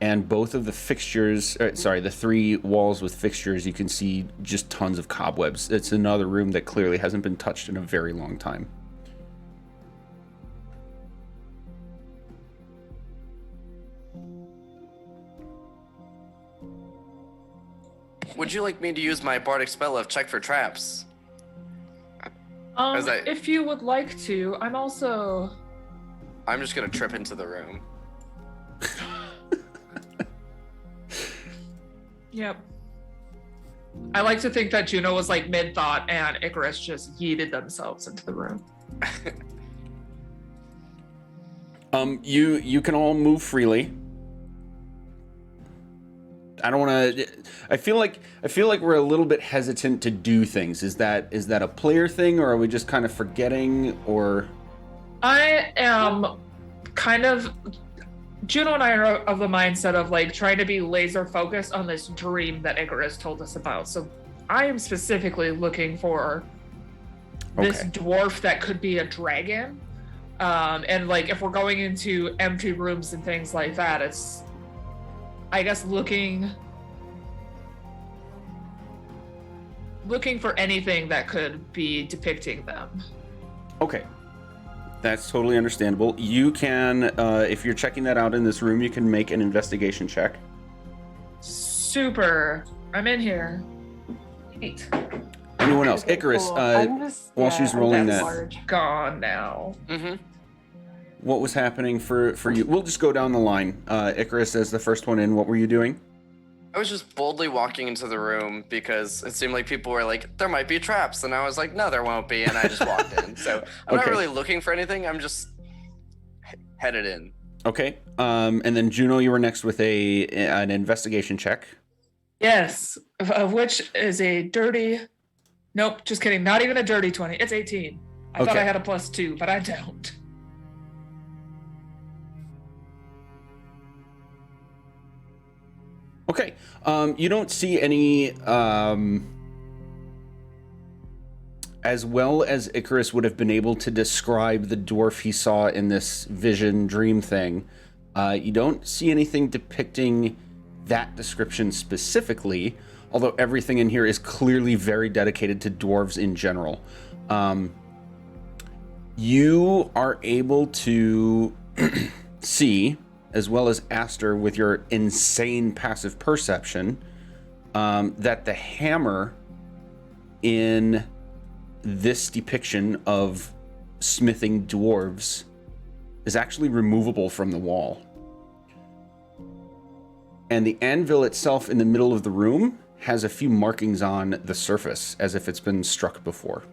And both of the fixtures, the three walls with fixtures, you can see just tons of cobwebs. It's another room that clearly hasn't been touched in a very long time. Would you like me to use my bardic spell of check for traps? As I- If you would like to, I'm also. I'm just gonna trip into the room. Yep. I like to think that Juno was like mid-thought and Icarus just yeeted themselves into the room. You can all move freely. I don't want to. I feel like we're a little bit hesitant to do things. Is that a player thing, or are we just kind of forgetting? Or I am kind of. Juno and I are of the mindset of like trying to be laser focused on this dream that Icarus told us about. So I am specifically looking for this Okay. dwarf that could be a dragon. And like if we're going into empty rooms and things like that, it's I guess looking for anything that could be depicting them. okay, That's totally understandable. You can, if you're checking that out in this room, you can make an investigation check. Super. I'm in here. 8. Anyone else? Okay, Icarus, cool. I'm just, while she's I'm rolling just that. large. Gone now. Mm-hmm. what was happening for you? We'll just go down the line. Icarus as the first one in. What were you doing? I was just boldly walking into the room because it seemed like people were like, there might be traps. And I was like, no, there won't be. And I just walked in. So I'm not Okay. really looking for anything. I'm just headed in. Okay. And then Juno, you were next with an investigation check. Yes, of which is a dirty. Nope, just kidding. Not even a dirty 20. It's 18. I thought Okay. I had a +2, but I don't. Okay. You don't see any, as well as Icarus would have been able to describe the dwarf he saw in this vision dream thing, you don't see anything depicting that description specifically, although everything in here is clearly very dedicated to dwarves in general. You are able to see, as well as Aster with your insane passive perception, that the hammer in this depiction of smithing dwarves is actually removable from the wall. And the anvil itself in the middle of the room has a few markings on the surface as if it's been struck before.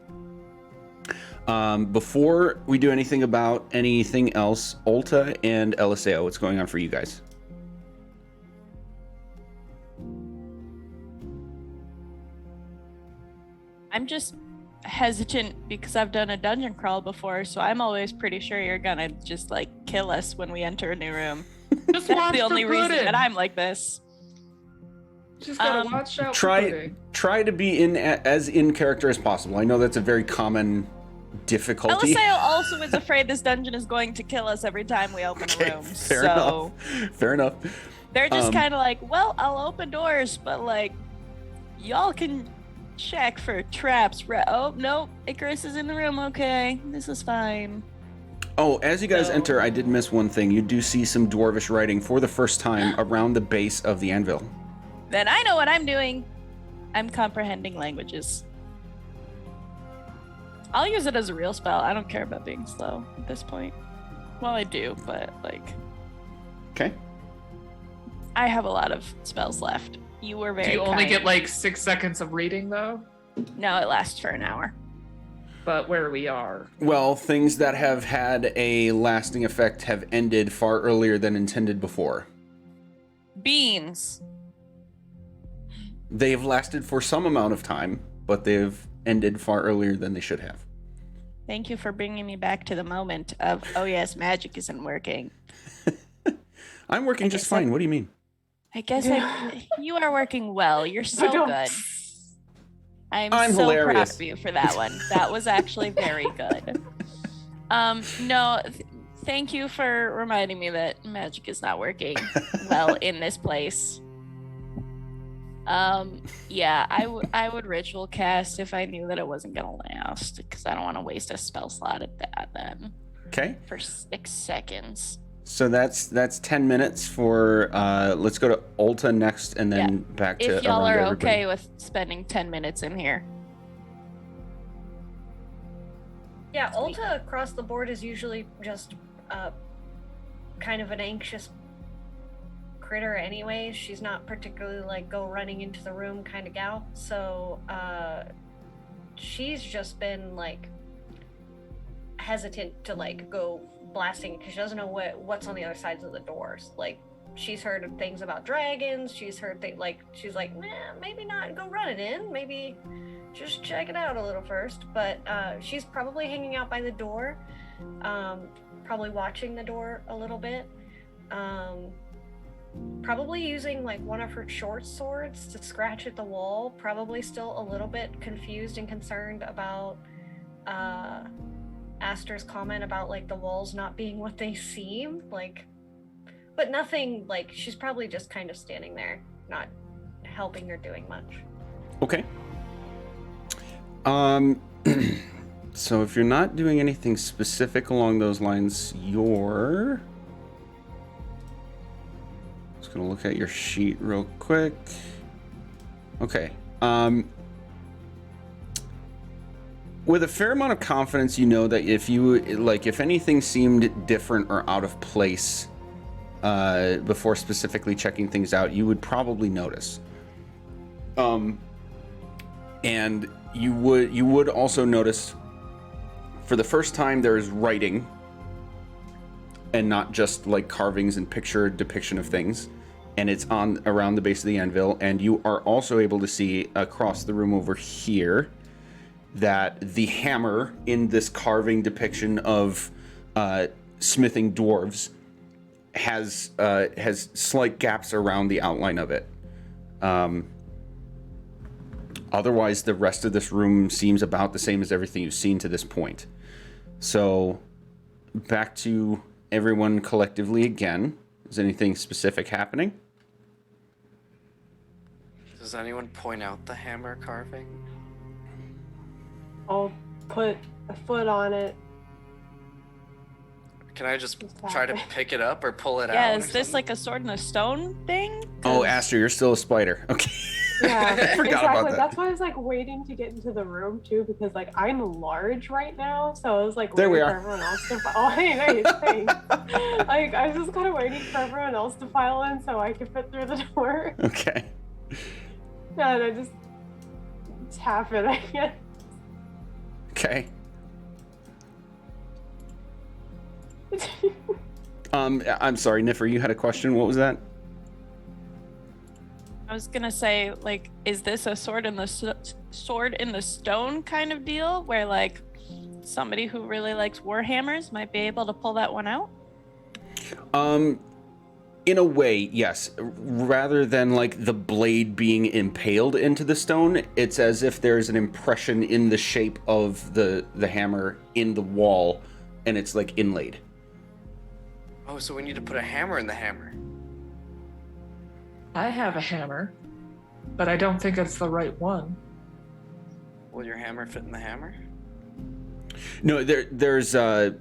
Before we do anything about anything else, Ulta and Eliseo, what's going on for you guys? I'm just hesitant because I've done a dungeon crawl before, so I'm always pretty sure you're gonna just like kill us when we enter a new room. Just That's watch the only reason pudding. that I'm like this. Just gotta watch out for Try pudding. to be as in character as possible. I know that's a very common difficulty. Eliseo also is afraid this dungeon is going to kill us every time we open a room. Fair So enough. Fair enough. they're just kind of like, well, I'll open doors, but like, y'all can check for traps. Oh, no, Icarus is in the room. Okay, this is fine. Oh, as you guys So- enter, I did miss one thing. You do see some dwarvish writing for the first time around the base of the anvil. Then I know what I'm doing. I'm comprehending languages. I'll use it as a real spell. I don't care about being slow at this point. Well, I do, but like, Okay. I have a lot of spells left. You were very Do you only kind. get like 6 seconds of reading though? No, it lasts for an hour. But where we are. Well, things that have had a lasting effect have ended far earlier than intended before. Beans. They've lasted for some amount of time, but they've ended far earlier than they should have. Thank you for bringing me back to the moment of, oh yes, magic isn't working. I'm working just guess I- fine. What do you mean? I guess you are working well. You're so Don't- good. I'm so hilarious. proud of you for that one. That was actually very good. No, thank you for reminding me that magic is not working well in this place. Yeah, I would ritual cast if I knew that it wasn't gonna last, because I don't want to waste a spell slot at that then Okay. for 6 seconds. So that's 10 minutes for let's go to Ulta next and then back to If y'all around are everybody. okay with spending 10 minutes in here. Yeah, Ulta across the board is usually just kind of an anxious critter anyways. She's not particularly like go running into the room kind of gal. So she's just been like hesitant to like go blasting because she doesn't know what's on the other sides of the doors. Like she's heard of things about dragons. She's heard she's like, nah, maybe not go running in. Maybe just check it out a little first. But she's probably hanging out by the door, probably watching the door a little bit. Probably using like one of her short swords to scratch at the wall. Probably still a little bit confused and concerned about Aster's comment about like the walls not being what they seem like, but nothing like she's probably just kind of standing there, not helping or doing much. Okay. So if you're not doing anything specific along those lines, you're... Just gonna look at your sheet real quick. Okay. With a fair amount of confidence, you know that if anything seemed different or out of place before specifically checking things out, you would probably notice. And you would also notice, for the first time, there is writing, and not just like carvings and picture depiction of things. And it's on around the base of the anvil, and you are also able to see across the room over here that the hammer in this carving depiction of smithing dwarves has slight gaps around the outline of it. Otherwise, the rest of this room seems about the same as everything you've seen to this point. So, back to everyone collectively again. Is anything specific happening? Does anyone point out the hammer carving? I'll put a foot on it. Can I just try to pick it up or pull it out? Yeah, or is this something? like a sword and a stone thing? Oh, Aster, you're still a spider. Okay. Yeah, I forgot exactly. about that. That's why I was like waiting to get into the room too, because like I'm large right now, so I was like There we waiting are. for everyone else to. Oh, hey, thanks. Like I was just kind of waiting for everyone else to file in so I could fit through the door. Okay. And I just tap it, I guess. Okay. I'm sorry, Niffer, you had a question. What was that? I was gonna say, like, is this a sword in the stone kind of deal, where like somebody who really likes warhammers might be able to pull that one out? In a way, yes. Rather than like the blade being impaled into the stone, it's as if there's an impression in the shape of the hammer in the wall, and it's like inlaid. Oh, so we need to put a hammer in the hammer. I have a hammer, but I don't think it's the right one. Will your hammer fit in the hammer? No, there's a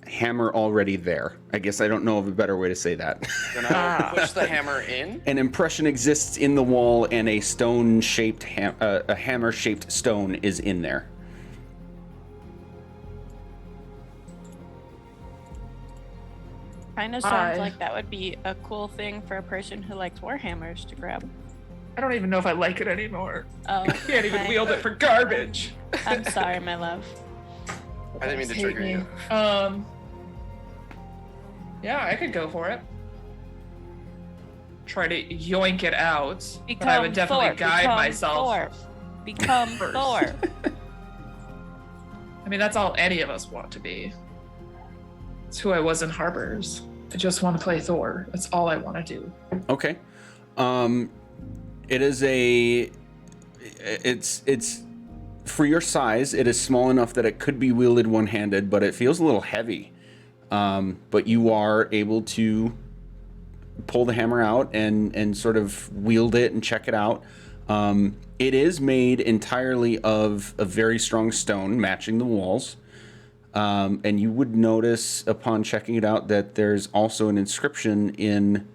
hammer already there. I guess I don't know of a better way to say that. Then I will push the hammer in. An impression exists in the wall, and a stone-shaped a hammer-shaped stone is in there. Kind of sounds like that would be a cool thing for a person who likes warhammers to grab. I don't even know if I like it anymore. Oh, I can't even okay. wield it for garbage. I'm sorry, my love. I didn't mean to Hate trigger me. you. Yeah, I could go for it. Try to yoink it out. But I would definitely guide myself. Become first. Thor. I mean, that's all any of us want to be. It's who I was in Harbors. I just want to play Thor. That's all I want to do. Okay. It is it's for your size, it is small enough that it could be wielded one-handed, but it feels a little heavy. But you are able to pull the hammer out and sort of wield it and check it out. It is made entirely of a very strong stone matching the walls. And you would notice upon checking it out that there's also an inscription in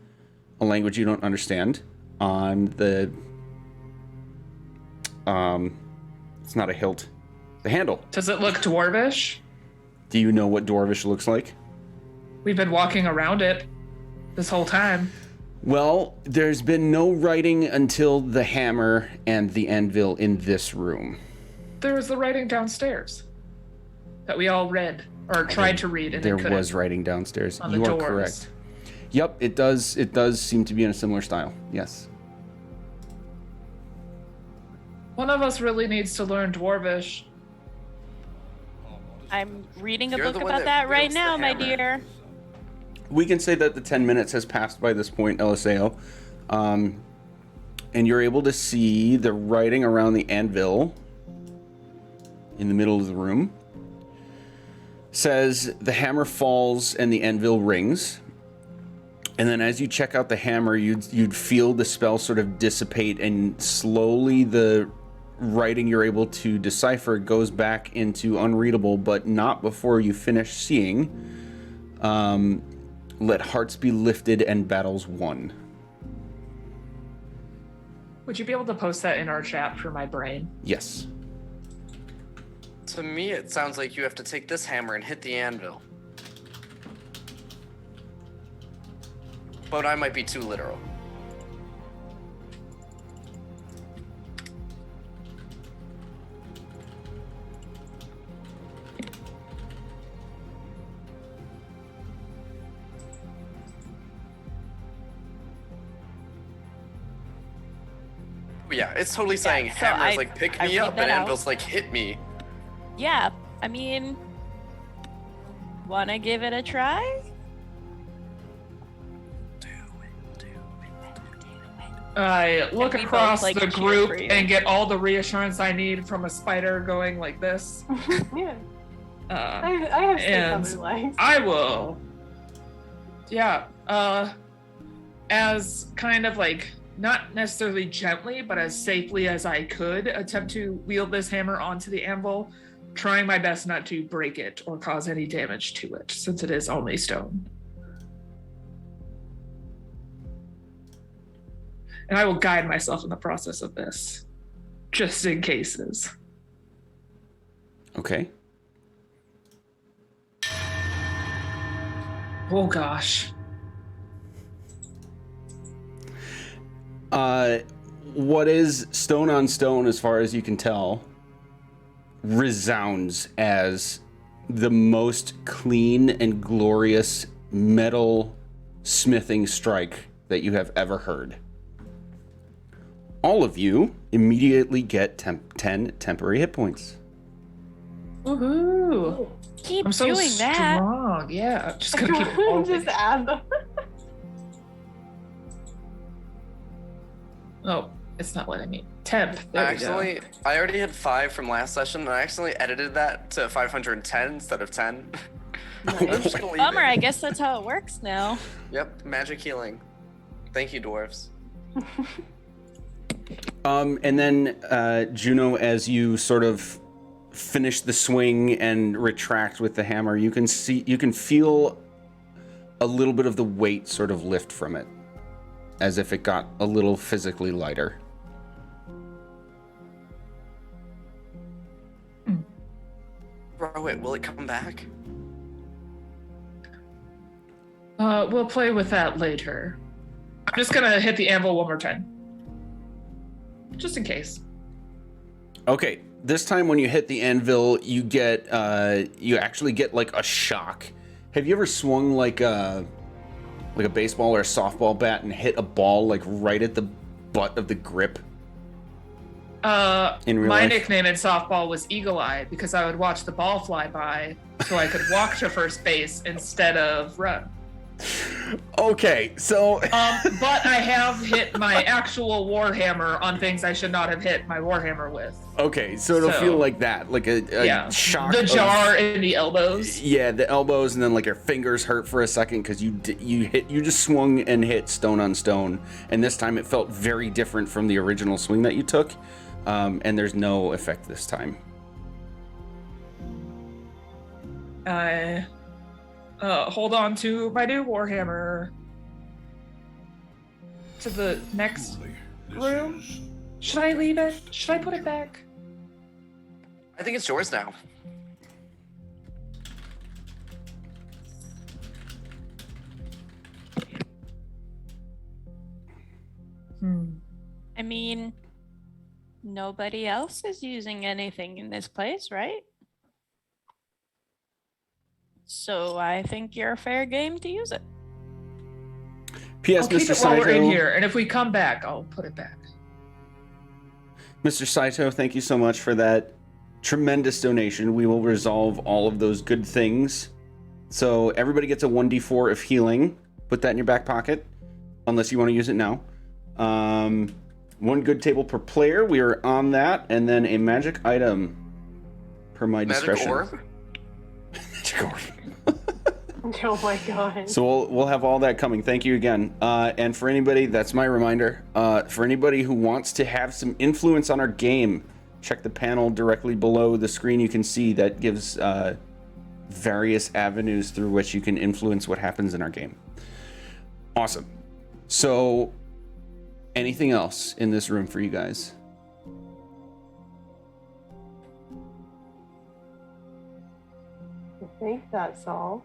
a language you don't understand on the it's not a hilt, the handle. Does it look dwarvish? Do you know what Dwarvish looks like? We've been walking around it this whole time. Well, there's been no writing until the hammer and the anvil in this room. There was the writing downstairs that we all read or tried to read, and There it couldn't. was writing downstairs. On the You are doors. correct. Yep, it does seem to be in a similar style. Yes. One of us really needs to learn dwarvish. I'm reading a You're book the one about that that right wields the now, my hammer. dear. We can say that the 10 minutes has passed by this point, LSAO. And you're able to see the writing around the anvil in the middle of the room. Says the hammer falls and the anvil rings. And then as you check out the hammer, you'd feel the spell sort of dissipate, and slowly the writing you're able to decipher goes back into unreadable, but not before you finish seeing. Let hearts be lifted and battles won. Would you be able to post that in our chat for my brain? Yes. To me, it sounds like you have to take this hammer and hit the anvil. But I might be too literal. Yeah, it's totally saying so hammer's I- like pick I me read up, that and out. anvil's like hit me. Yeah, I mean, wanna give it a try? I look And we both, across like, the cheer group for you. and get all the reassurance I need from a spider going like this. Yeah, Uh, I have stick on and my legs. I will. Yeah. As kind of like not necessarily gently, but as safely as I could, attempt to wield this hammer onto the anvil, trying my best not to break it or cause any damage to it, since it is only stone. And I will guide myself in the process of this, just in cases. Okay. Oh gosh. What is stone on stone, as far as you can tell, resounds as the most clean and glorious metal smithing strike that you have ever heard. All of you immediately get 10 temporary hit points. Woohoo! Keep I'm so doing that. strong. Yeah, I'm just gonna keep rolling. Just add them. Oh, it's not letting me. Temp. There we go. Actually, I already had 5 from last session, and I accidentally edited that to 510 instead of 10. I'm just gonna leave Bummer, it. I guess that's how it works now. Yep, magic healing. Thank you, dwarves. And then, Juno, as you sort of finish the swing and retract with the hammer, you can feel a little bit of the weight sort of lift from it, as if it got a little physically lighter. Throw it. Will it come back? We'll play with that later. I'm just gonna hit the anvil one more time. Just in case. Okay, this time when you hit the anvil, you actually get like a shock. Have you ever swung like a baseball or a softball bat and hit a ball like right at the butt of the grip? In real My life? nickname in softball was Eagle Eye because I would watch the ball fly by so I could walk to first base instead of run. Okay, so But I have hit my actual warhammer on things I should not have hit my warhammer with. okay, so it'll So- feel like that, like a shock. The of- jar in the elbows. Yeah, the elbows, and then like your fingers hurt for a second because you just swung and hit stone on stone, and this time it felt very different from the original swing that you took, and there's no effect this time. I hold on to my new warhammer to the next room. Should I leave it? Should I put it back? I think it's yours now. I mean, nobody else is using anything in this place, right? So I think you're fair game to use it. P.S. I'll keep Mr. it while we're in Saito, here, and if we come back, I'll put it back. Mr. Saito, thank you so much for that tremendous donation. We will resolve all of those good things. So everybody gets a 1d4 of healing. Put that in your back pocket, unless you want to use it now. One good table per player. We are on that, and then a magic item per my Magic discretion. orb? Magic orb. Oh my god. So we'll have all that coming. Thank you again. And for anybody, that's my reminder. For anybody who wants to have some influence on our game, check the panel directly below the screen. You can see that gives various avenues through which you can influence what happens in our game. Awesome. So, anything else in this room for you guys? I think that's all.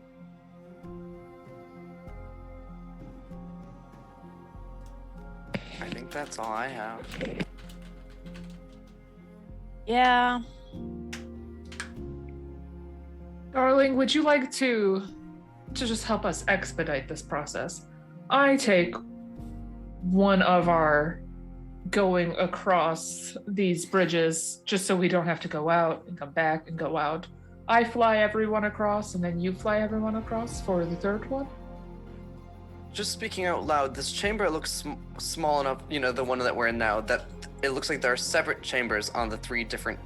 I think that's all I have. Yeah. Darling, would you like to just help us expedite this process? I take one of our going across these bridges just so we don't have to go out and come back and go out. I fly everyone across and then you fly everyone across for the third one. Just speaking out loud, this chamber looks small enough, you know, the one that we're in now, that it looks like there are separate chambers on the 3 different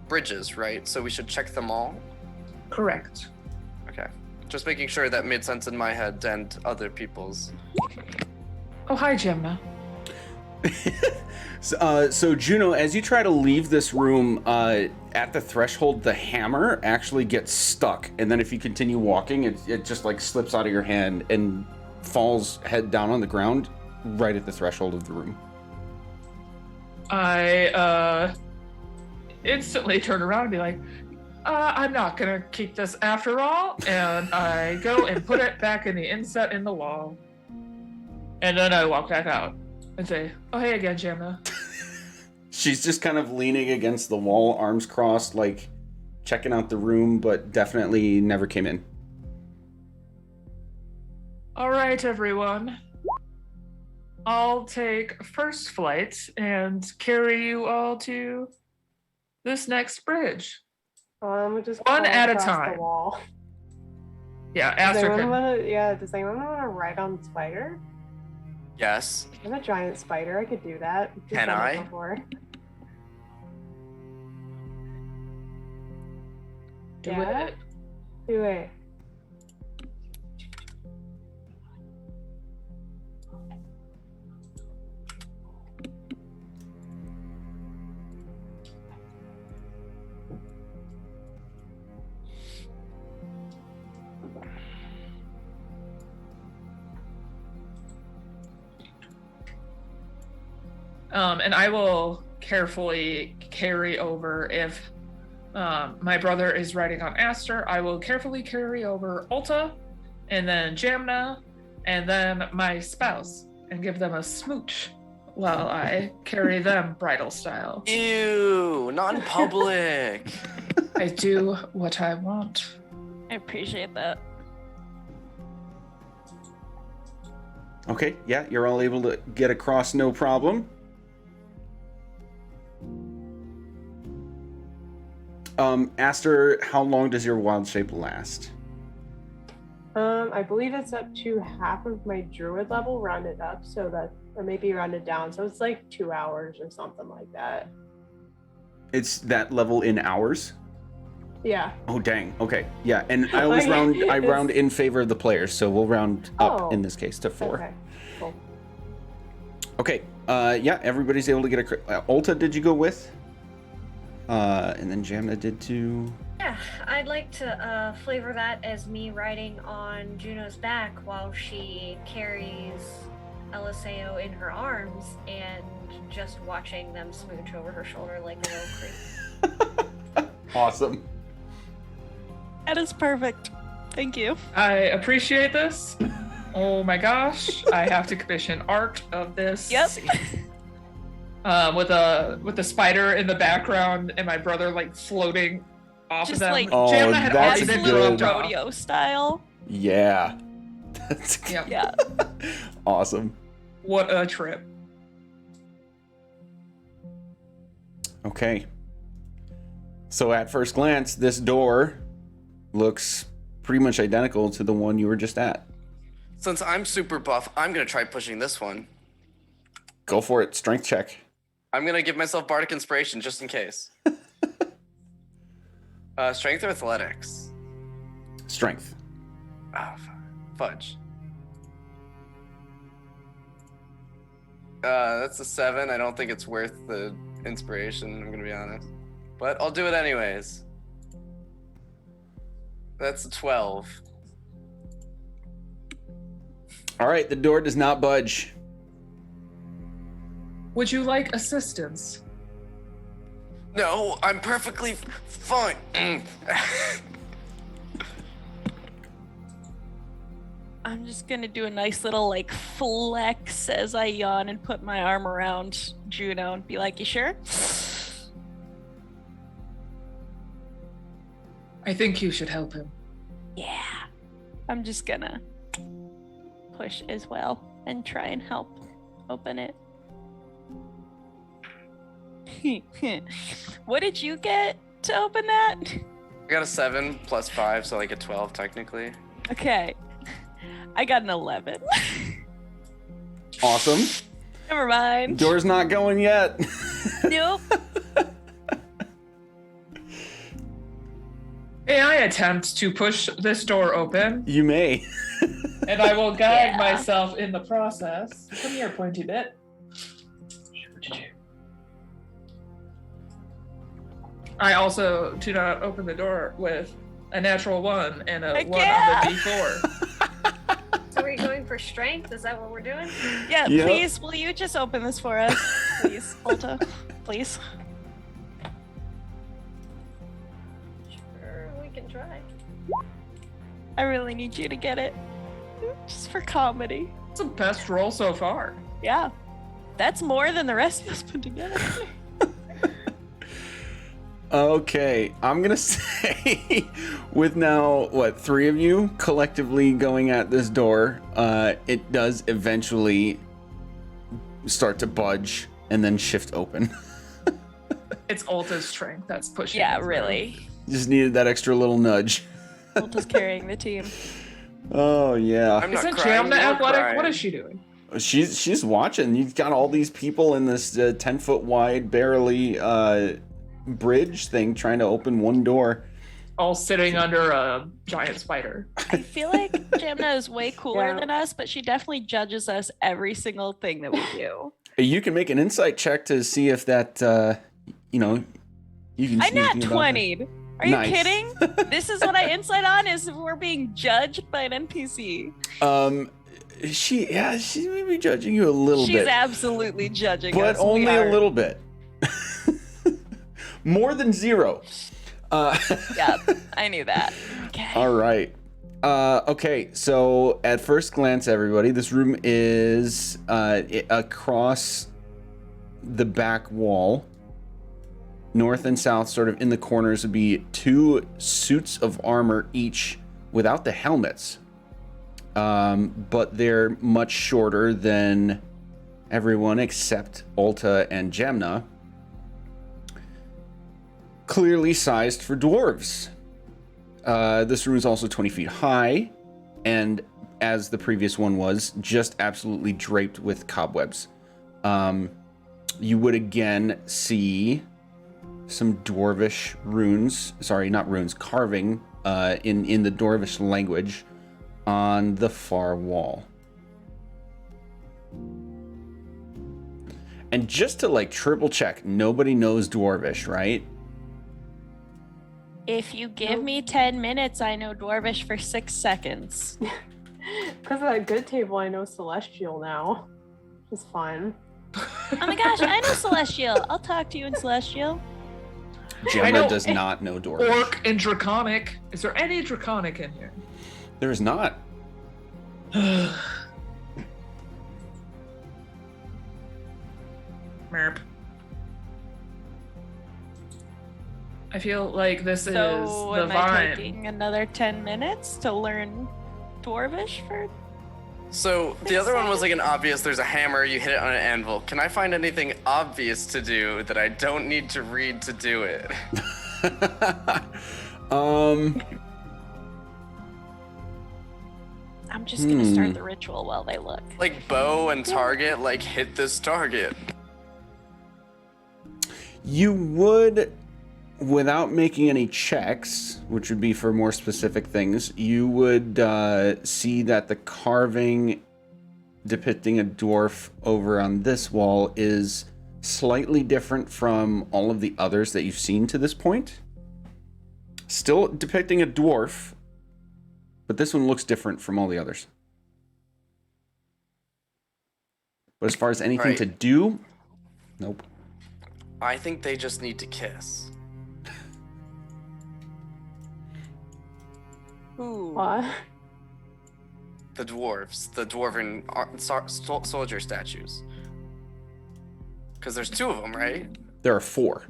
bridges, right? So we should check them all? Correct. Okay. Just making sure that made sense in my head and other people's. Oh, hi, Gemma. So Juno, as you try to leave this room, at the threshold, the hammer actually gets stuck. And then if you continue walking, it just like slips out of your hand and falls head down on the ground right at the threshold of the room. I instantly turn around and be like, I'm not gonna keep this after all. And I go and put it back in the inset in the wall. And then I walk back out and say, oh, hey again, Gemma. She's just kind of leaning against the wall, arms crossed, like checking out the room, but definitely never came in. All right, everyone. I'll take first flight and carry you all to this next bridge. Just One crawl at a across time. The wall. Yeah, Does Aster anyone can. does anyone want to ride on the spider? Yes. I'm a giant spider. I could do that. I've Can done it I? Before. Do Yeah. it. Do it. And I will carefully carry over if my brother is riding on Aster. I will carefully carry over Ulta, and then Jamna, and then my spouse, and give them a smooch while I carry them bridal style. Ew, not in public. I do what I want. I appreciate that. Okay, yeah, you're all able to get across no problem. Aster, how long does your wild shape last? I believe it's up to half of my druid level, rounded up, so that, or maybe rounded down, so it's like 2 hours or something like that. It's that level in hours? Yeah. Oh dang. Okay. Yeah, and I always round in favor of the players, so we'll round up in this case to 4. Okay. Cool. Okay. Yeah, everybody's able to get a Ulta, did you go with? And then Jamna did too. Yeah, I'd like to flavor that as me riding on Juno's back while she carries Eliseo in her arms and just watching them smooch over her shoulder like a little creep. Awesome. That is perfect. Thank you. I appreciate this. Oh my gosh, I have to commission art of this. Yep. With the spider in the background and my brother like floating off Just of them. like Jamna had that's already been good. dropped off. rodeo style. Yeah. That's Yep. Yeah. awesome. What a trip. Okay. So at first glance, this door looks pretty much identical to the one you were just at. Since I'm super buff, I'm gonna try pushing this one. Go for it. Strength check. I'm gonna give myself bardic inspiration just in case. Strength or athletics? Strength. Ah, fudge. That's a 7. I don't think it's worth the inspiration, I'm gonna be honest. But I'll do it anyways. That's a 12. All right, the door does not budge. Would you like assistance? No, I'm perfectly fine. I'm just gonna do a nice little like flex as I yawn and put my arm around Juno and be like, "You sure?" I think you should help him. Yeah. I'm just gonna push as well and try and help open it. What did you get to open that? I got a 7 plus 5, so like a 12 technically. Okay. I got an 11. Awesome. Never mind. Door's not going yet. Nope. May I attempt to push this door open? You may. And I will guide Yeah. myself in the process. Come here, pointy bit. I also do not open the door with a natural 1 and a 1 Yeah. on the D4. So are we going for strength? Is that what we're doing? Yeah, Yep. please, will you just open this for us? Please, Ulta. Please. Sure, we can try. I really need you to get it. Just for comedy. It's the best roll so far. Yeah. That's more than the rest of us put together. Okay, I'm gonna say, with now, 3 of you collectively going at this door, it does eventually start to budge and then shift open. It's Ulta's strength that's pushing. Yeah, it through. really. Just needed that extra little nudge. Ulta's carrying the team. Oh, yeah. I'm not Isn't crying. Jamna you're athletic? crying. What is she doing? She's watching. You've got all these people in this 10-foot wide, barely bridge thing trying to open one door. All sitting under a giant spider. I feel like Jamna is way cooler Yeah. than us, but she definitely judges us every single thing that we do. You can make an insight check to see if that, you can I see nat anything about that. 20'd. Are you Nice. kidding? This is what I insight on is if we're being judged by an NPC. She may be judging you a little She's bit, absolutely judging but us. only We a are- little bit. More than 0. Yeah, I knew that. Okay. All right. Okay, so at first glance, everybody, this room is across the back wall. North and south, sort of in the corners, would be 2 suits of armor each without the helmets. But they're much shorter than everyone except Ulta and Jamna. Clearly sized for dwarves. This room is also 20 feet high, and as the previous one was, just absolutely draped with cobwebs. You would again see some dwarvish runes, carving in the dwarvish language on the far wall. And just to triple check, nobody knows dwarvish, right? If you give me 10 minutes, I know Dwarvish for 6 seconds. Because of that good table, I know Celestial now. It's fun. Oh my gosh, I know Celestial. I'll talk to you in Celestial. Gemma know- does not know dwarvish. Orc and Draconic. Is there any Draconic in here? There is not. Merp. I feel like this is So the am I vine. taking another 10 minutes to learn Dwarvish for... So the other one was like an obvious, there's a hammer, you hit it on an anvil. Can I find anything obvious to do that I don't need to read to do it? I'm just gonna start the ritual while they look. Like bow and target, like hit this target. You would, without making any checks, which would be for more specific things, you would see that the carving depicting a dwarf over on this wall is slightly different from all of the others that you've seen to this point. Still depicting a dwarf, but this one looks different from all the others. But as far as anything Right. to do, nope. I think they just need to kiss. Ooh. What? The dwarves, the dwarven soldier statues. Because there's 2 of them, right? There are 4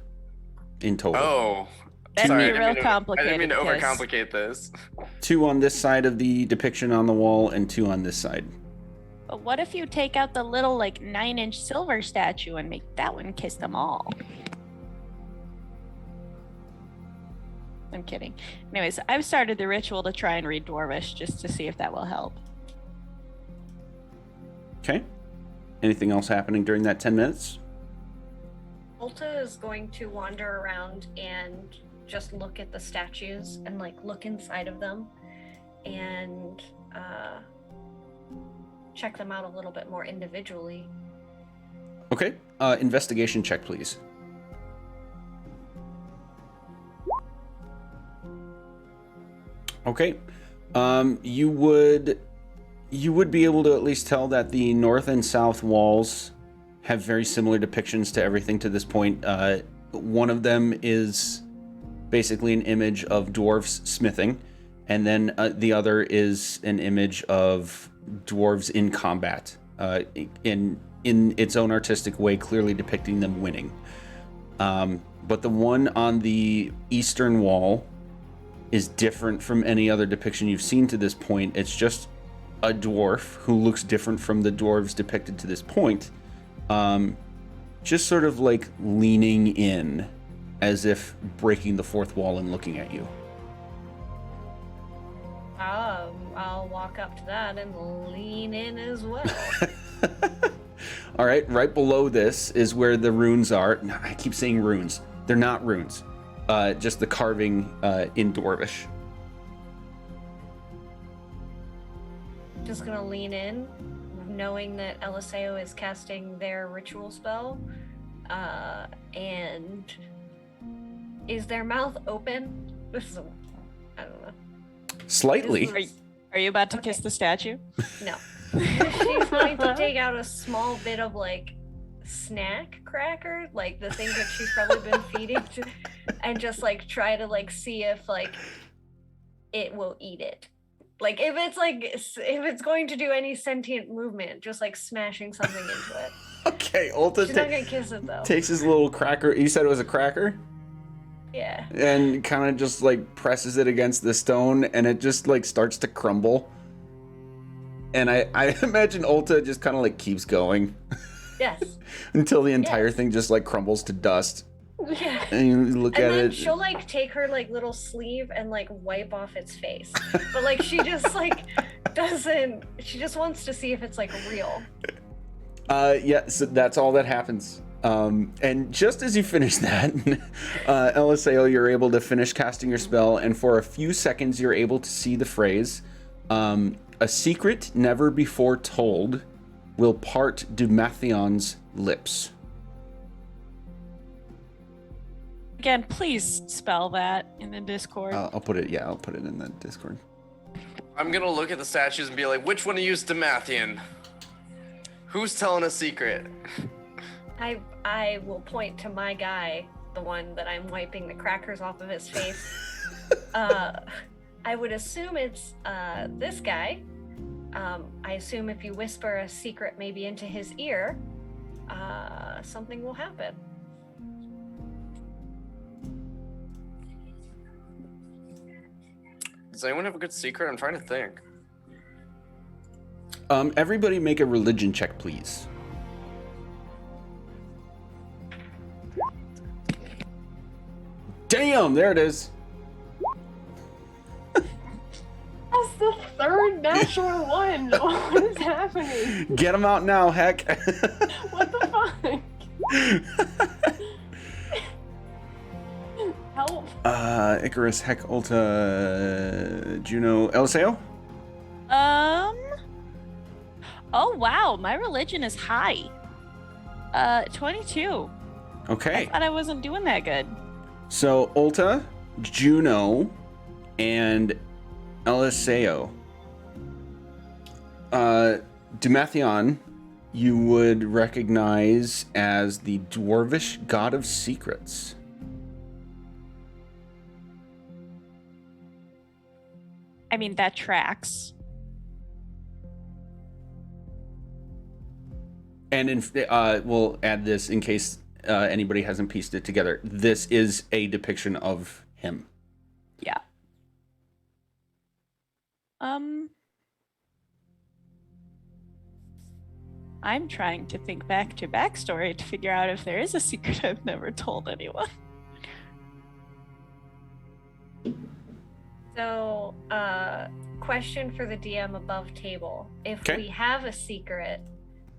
in total. Oh. That'd Sorry, be I didn't real mean to- complicated. I didn't mean to 'cause- overcomplicate this. 2 on this side of the depiction on the wall and 2 on this side. But what if you take out the little, like, 9-inch silver statue and make that one kiss them all? I'm kidding. Anyways, I've started the ritual to try and read Dwarvish just to see if that will help. Okay. Anything else happening during that 10 minutes? Ulta is going to wander around and just look at the statues and like look inside of them and check them out a little bit more individually. Okay. Investigation check, please. Okay. You would be able to at least tell that the north and south walls have very similar depictions to everything to this point. One of them is basically an image of dwarves smithing, and then the other is an image of dwarves in combat, in its own artistic way, clearly depicting them winning. But the one on the eastern wall is different from any other depiction you've seen to this point. It's just a dwarf who looks different from the dwarves depicted to this point. Just sort of like leaning in, as if breaking the fourth wall and looking at you. I'll walk up to that and lean in as well. All right, right below this is where the runes are. No, I keep saying runes. They're not runes. Just the carving in Dwarvish. Just gonna lean in, knowing that Eliseo is casting their ritual spell. And is their mouth open? This is I don't know. Slightly. Are you about to kiss Okay. the statue? No. She's going to take out a small bit of like snack cracker, like the thing that she's probably been feeding to, and just like try to like see if like it will eat it. Like if it's going to do any sentient movement, just like smashing something into it. Okay, Ulta She's not gonna kiss it though. takes his little cracker. You said it was a cracker? Yeah. And kind of just like presses it against the stone, and it just like starts to crumble. And I imagine Ulta just kind of like keeps going Yes. until the entire Yes. thing just like crumbles to dust. Yeah. And you look And at then it. she'll like take her like little sleeve and like wipe off its face. But like she just like doesn't, she just wants to see if it's like real. Yeah, so that's all that happens. And just as you finish that, Eliseo, you're able to finish casting your spell, and for a few seconds you're able to see the phrase, a secret never before told will part Dumathion's lips. Again, please spell that in the Discord. I'll put it in the Discord. I'm gonna look at the statues and be like, which one of you is Demathian? Who's telling a secret? I will point to my guy, the one that I'm wiping the crackers off of his face. I would assume it's this guy. I assume if you whisper a secret maybe into his ear, something will happen. Does anyone have a good secret? I'm trying to think. Everybody make a religion check, please. Damn, there it is. That's the third natural one. What is happening? Get him out now, heck. What the fuck? Help. Icarus, Heck, Ulta, Juno, Eliseo? Oh wow, my religion is high. 22. I Okay. thought I wasn't doing that good. So Ulta, Juno, and Eliseo. Dumathion, you would recognize as the dwarvish god of secrets. I mean, that tracks. And we'll add this in case anybody hasn't pieced it together. This is a depiction of him. Yeah. I'm trying to think back to backstory to figure out if there is a secret I've never told anyone. So, question for the DM above table. If Okay. we have a secret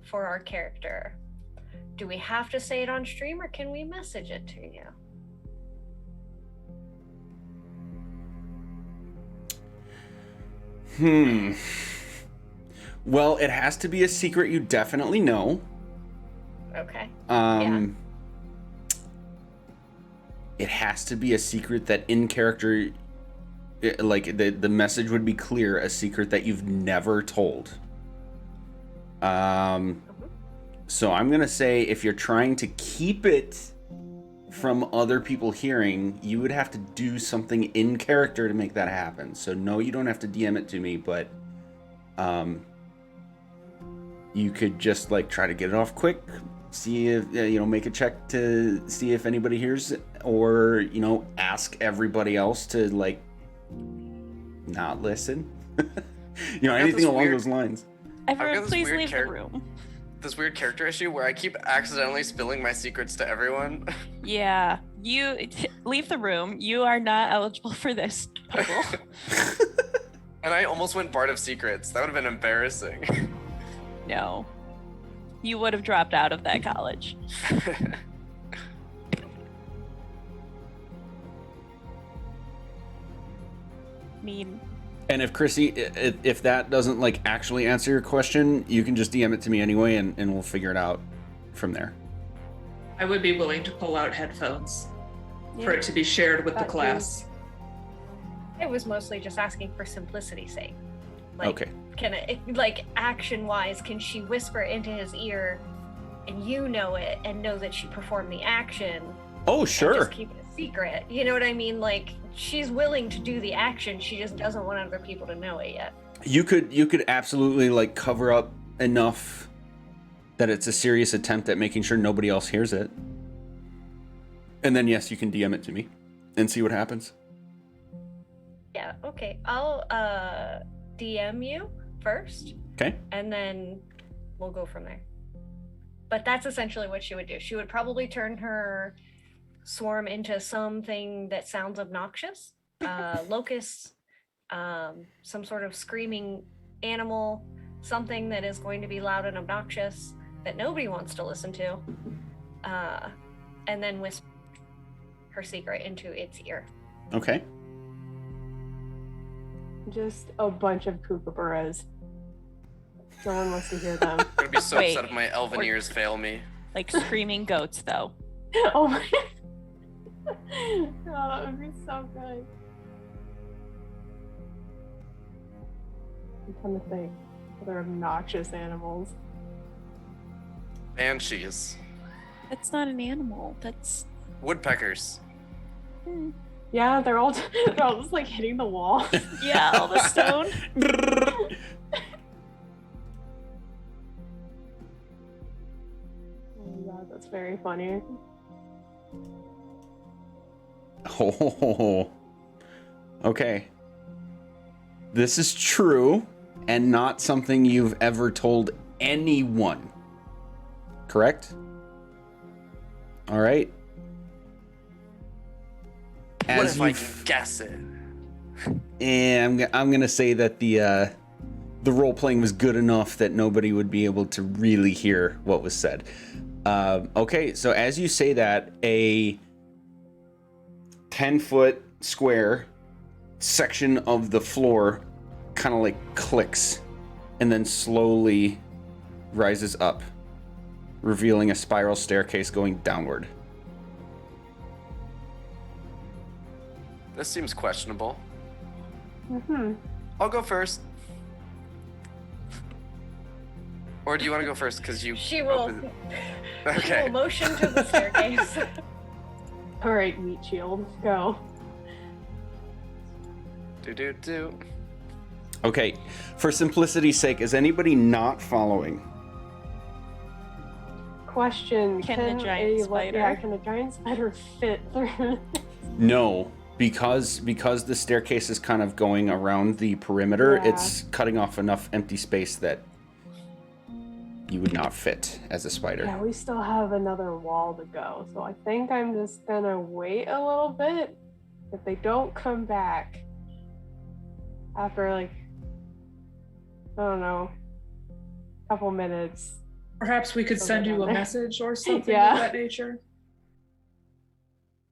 for our character, do we have to say it on stream or can we message it to you? Well, it has to be a secret you definitely know. Okay. It has to be a secret that in character, like the message would be clear, a secret that you've never told. So I'm gonna say if you're trying to keep it from other people hearing, you would have to do something in character to make that happen. So no, you don't have to DM it to me, but you could just like try to get it off quick, see if make a check to see if anybody hears it, or ask everybody else to like not listen. Anything along those lines. Everyone, this please weird leave the room. This weird character issue where I keep accidentally spilling my secrets to everyone. Yeah, leave the room. You are not eligible for this table. And I almost went Bard of Secrets. That would have been embarrassing. No. You would have dropped out of that college. Mean. And if Chrissy, if that doesn't like actually answer your question, you can just DM it to me anyway, and we'll figure it out from there. I would be willing to pull out headphones for Yeah. it to be shared with the That too. class. I was mostly just asking for simplicity's sake. Okay. Can it, like, action-wise, can she whisper into his ear and you know it and know that she performed the action? Oh, And sure. just keep it a secret. You know what I mean? Like, she's willing to do the action. She just doesn't want other people to know it yet. You could absolutely like cover up enough that it's a serious attempt at making sure nobody else hears it. And then yes, you can DM it to me and see what happens. Yeah, okay. I'll DM you first. Okay. And then we'll go from there. But that's essentially what she would do. She would probably turn her swarm into something that sounds obnoxious. Locusts, some sort of screaming animal, something that is going to be loud and obnoxious that nobody wants to listen to. And then whisper her secret into its ear. Okay. Just a bunch of kookaburras. No one wants to hear them. I'm gonna be so Wait. upset if my elven ears fail me. Like screaming goats, though. Oh my oh, that would be so good. I'm trying to think. Other obnoxious animals. Banshees. That's not an animal. That's. Woodpeckers. Yeah, they're all just like hitting the wall. Yeah, all the stone. Oh my god, that's very funny. Oh. Okay. This is true and not something you've ever told anyone. Correct? All right. What if I you've- can guess it? And I'm gonna say that the role playing was good enough that nobody would be able to really hear what was said. Okay, so as you say that, a 10-foot square section of the floor kind of like clicks and then slowly rises up. revealing a spiral staircase going downward. This seems questionable. Mm-hmm. I'll go first. Or do you want to go first? Because you. She will. opened- She will Okay. motion to the staircase. All right, meat shield, go. Do. Okay, for simplicity's sake, is anybody not following? Question: Can the giant spider? Can a giant spider fit through? No, because the staircase is kind of going around the perimeter. Yeah. It's cutting off enough empty space that you would not fit as a spider. Yeah, we still have another wall to go, so I think I'm just gonna wait a little bit. If they don't come back after like, I don't know, a couple minutes. Perhaps we could send you a message or something Yeah. of that nature.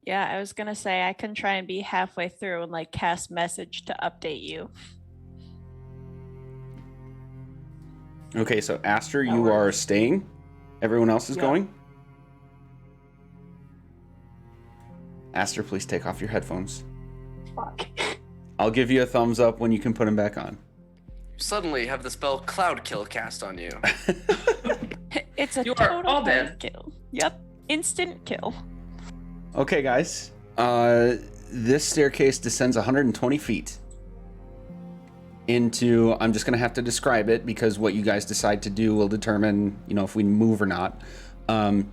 Yeah, I was gonna say I can try and be halfway through and like cast message to update you. Okay, so Aster, That you works. are staying. Everyone else is Yeah. going. Aster, please take off your headphones. Fuck. I'll give you a thumbs up when you can put them back on. You suddenly have the spell Cloud Kill cast on you. It's a You are total all dead. hard kill. Yep, instant kill. Okay, guys. This staircase descends 120 feet into. I'm just gonna have to describe it because what you guys decide to do will determine, if we move or not. I'm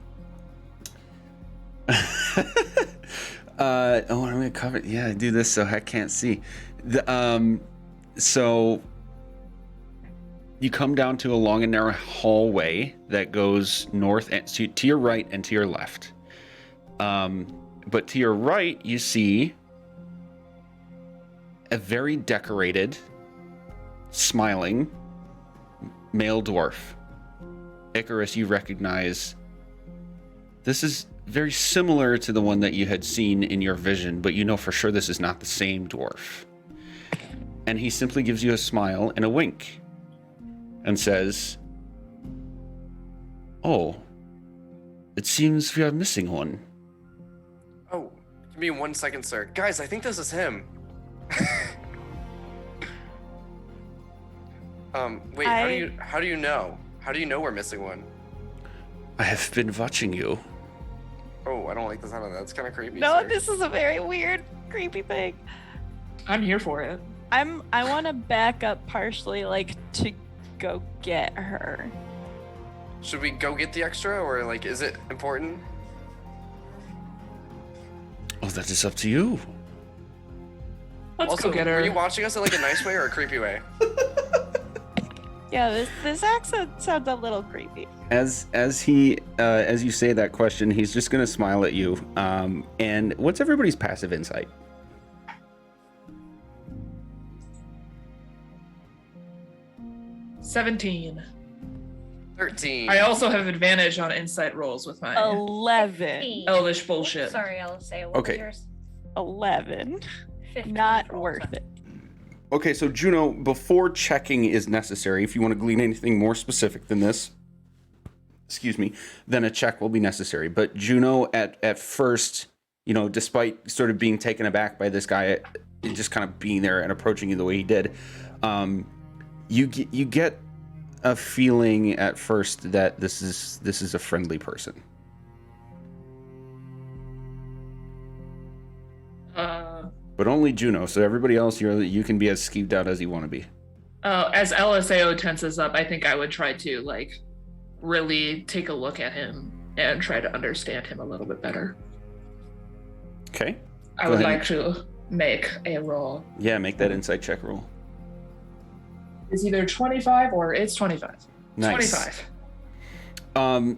gonna cover. Yeah, I do this so I can't see. So you come down to a long and narrow hallway that goes north and to your right and to your left. But to your right, you see a very decorated, smiling male dwarf. Icarus, you recognize this is very similar to the one that you had seen in your vision, but you know for sure this is not the same dwarf. And he simply gives you a smile and a wink and says, "Oh, it seems we are missing one." Oh, give me 1 second, sir. Guys, I think this is him. Wait, how do you know? How do you know we're missing one? I have been watching you. Oh, I don't like the sound of that. It's kind of creepy. No, sir. this is a very weird, creepy thing. I'm here for it. I want to back up partially, like to go get her. Should we go get the extra, or like, is it important? Oh, that is up to you. Let's Also, go get her. Are you watching us in like a nice way or a creepy way? Yeah, this accent sounds a little creepy. As you say that question, he's just gonna smile at you. And what's everybody's passive insight? – 17. 13. I also have advantage on insight rolls with my 11. elvish bullshit. Sorry, Alice. What Okay. was yours? 11. 15 Not rolls. worth it. Okay, so Juno, before checking is necessary, if you want to glean anything more specific than this, then a check will be necessary. But Juno, at first, despite sort of being taken aback by this guy, just kind of being there and approaching you the way he did, you get a feeling at first that this is a friendly person. But only Juno, so everybody else, you can be as skeeved out as you want to be. As LSAO tenses up, I think I would try to really take a look at him and try to understand him a little bit better. Okay. I Go would ahead. like to make a roll. Yeah, make that insight check roll. It's either 25 or it's 25. Nice. 25.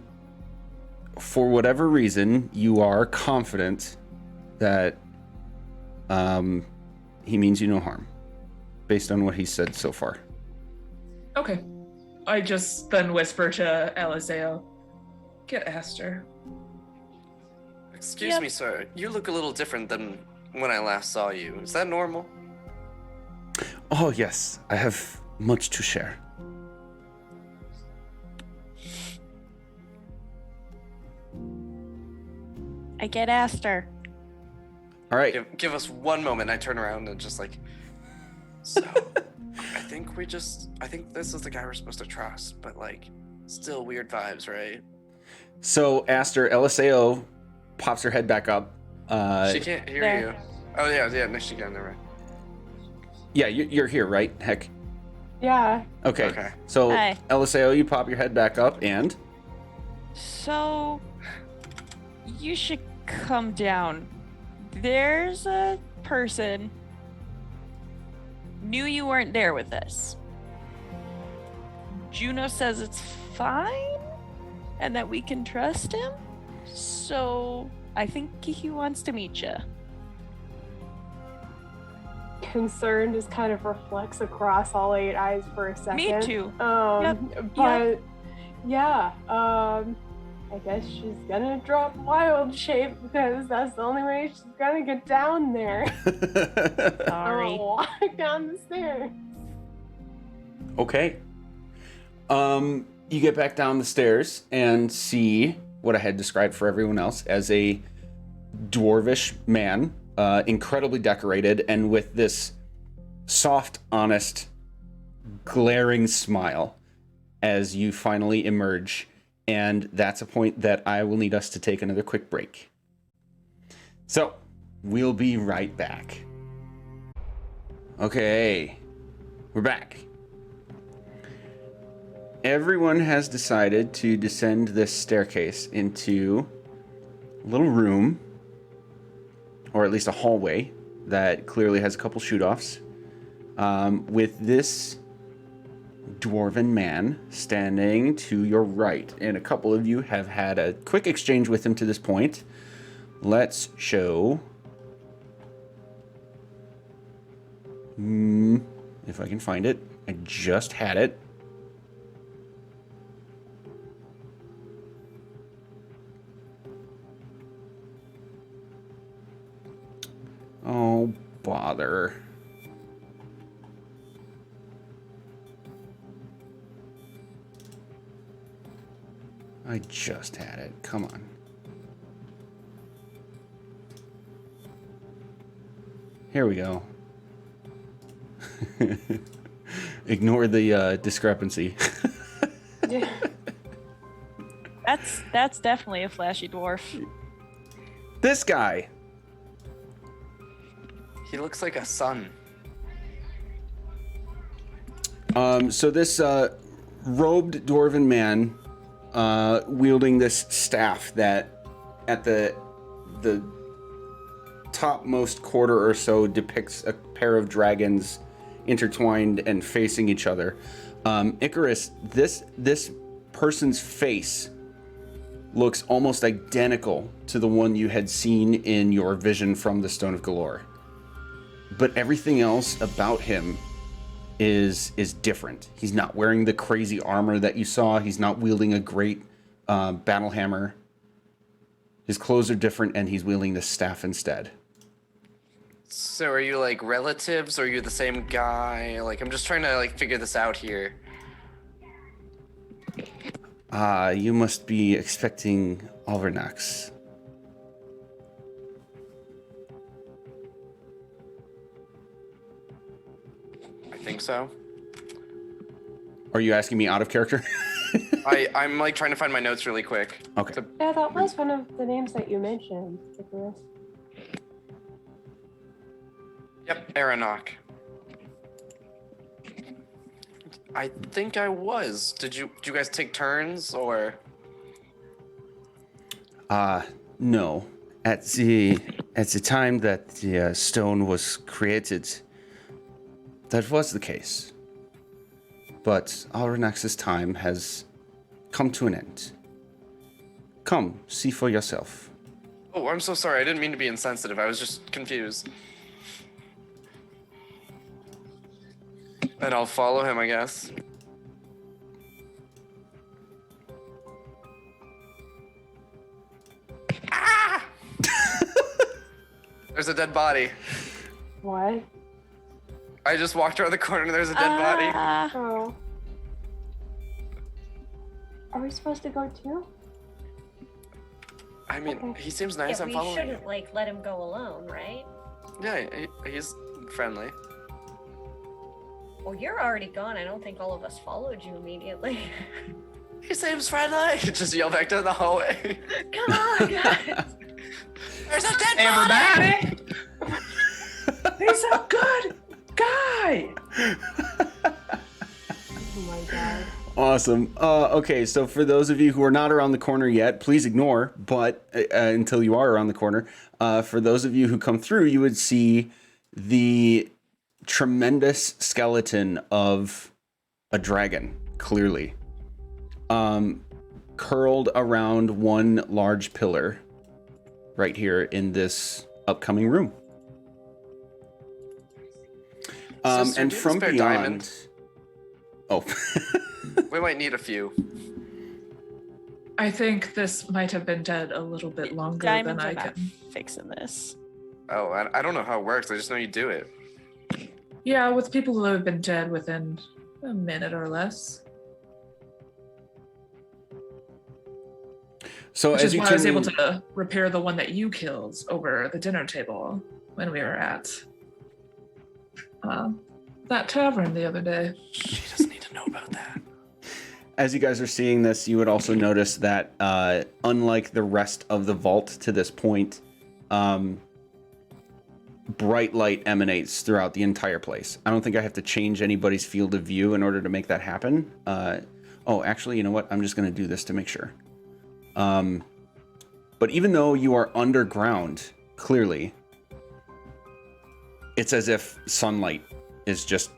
For whatever reason, you are confident that he means you no harm, based on what he said so far. Okay. I just then whisper to LSAO, get Aster. Excuse Yep. me, sir. You look a little different than when I last saw you. Is that normal? Oh yes, I have much to share. I get Aster. All right. Give us one moment. I turn around and just like, so I think this is the guy we're supposed to trust, but like, still weird vibes, right? So Aster, LSAO pops her head back up. She can't hear there. you. Oh yeah, no, she can. Never mind. Yeah, you're here, right? Heck. Yeah. Okay. So Hi. LSAO, you pop your head back up, and So, you should come down. There's a person. Knew you weren't there with us. Juno says it's fine and that we can trust him. So, I think he wants to meet you. Concern just kind of reflects across all 8 eyes for a second. Me too. But yeah, I guess she's gonna drop wild shape because that's the only way she's gonna get down there. Sorry. Walk down the stairs. okay. You get back down the stairs and see what I had described for everyone else as a dwarvish man, incredibly decorated and with this soft, honest, glaring smile as you finally emerge. And that's a point that I will need us to take another quick break. So, we'll be right back. Okay, we're back. Everyone has decided to descend this staircase into a little room, or at least a hallway, that clearly has a couple shoot-offs, with this dwarven man standing to your right. And a couple of you have had a quick exchange with him to this point. Let's show... if I can find it. I just had it. Oh, bother. I just had it. Come on. Here we go. Ignore the discrepancy. Yeah. That's definitely a flashy dwarf. This guy. He looks like a sun. So this robed dwarven man wielding this staff that at the topmost quarter or so depicts a pair of dragons intertwined and facing each other. Icarus, this person's face looks almost identical to the one you had seen in your vision from the Stone of Galore. But everything else about him is different. He's not wearing the crazy armor that you saw. He's not wielding a great battle hammer. His clothes are different, and he's wielding this staff instead. So are you like relatives, or are you the same guy? Like, I'm just trying to like figure this out here. You must be expecting Alvernax. I think so. Are you asking me out of character? I'm like trying to find my notes really quick. Okay. Yeah, that was one of the names that you mentioned, Icarus. Yep, Aranok. I think I was. Did you guys take turns or? No. At the time that the stone was created, that was the case. But Alvernax's time has come to an end. Come, see for yourself. Oh, I'm so sorry. I didn't mean to be insensitive. I was just confused. And I'll follow him, I guess. Ah! There's a dead body. What? I just walked around the corner and there's a dead body. Oh. Are we supposed to go too? I mean, he seems nice. Yeah, I'm we following shouldn't like let him go alone, right? him. Yeah, he's friendly. Well, you're already gone. I don't think all of us followed you immediately. He seems friendly. Just yell back down the hallway. Come on, guys. There's a dead body! Everybody! He's a good guy! Oh my god. Awesome. Okay, so for those of you who are not around the corner yet, please ignore, but until you are around the corner, for those of you who come through, you would see the tremendous skeleton of a dragon, clearly. Curled around one large pillar right here in this upcoming room. Sister, And do you from spare beyond... diamond? Oh. We might need a few. I think this might have been dead a little bit longer Diamonds than are I not can. fixing this. Oh, I don't know how it works. I just know you do it. Yeah, with people who have been dead within a minute or less. So Which as is you why I was turn- able to repair the one that you killed over the dinner table when we were at that tavern the other day. She doesn't need to know about that. As you guys are seeing this, you would also notice that unlike the rest of the vault to this point, bright light emanates throughout the entire place. I don't think I have to change anybody's field of view in order to make that happen. Oh, actually, you know what? I'm just going to do this to make sure. But even though you are underground, clearly, it's as if sunlight is just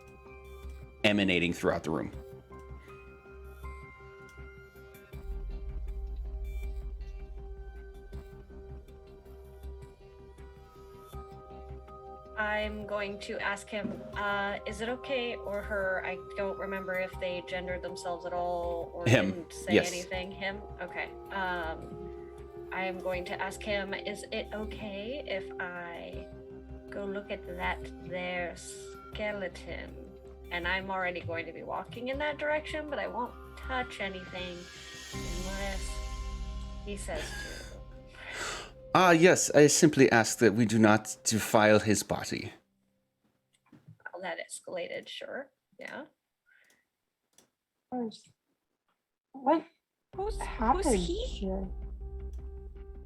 emanating throughout the room. I'm going to ask him, is it okay, or her? I don't remember if they gendered themselves at all or Him, didn't say yes. anything. Him? Okay. I am going to ask him, is it okay if I go look at that there skeleton? And I'm already going to be walking in that direction, but I won't touch anything unless he says to. Yes, I simply ask that we do not defile his body. Well, that escalated, sure. Yeah. What Who's happened he? here?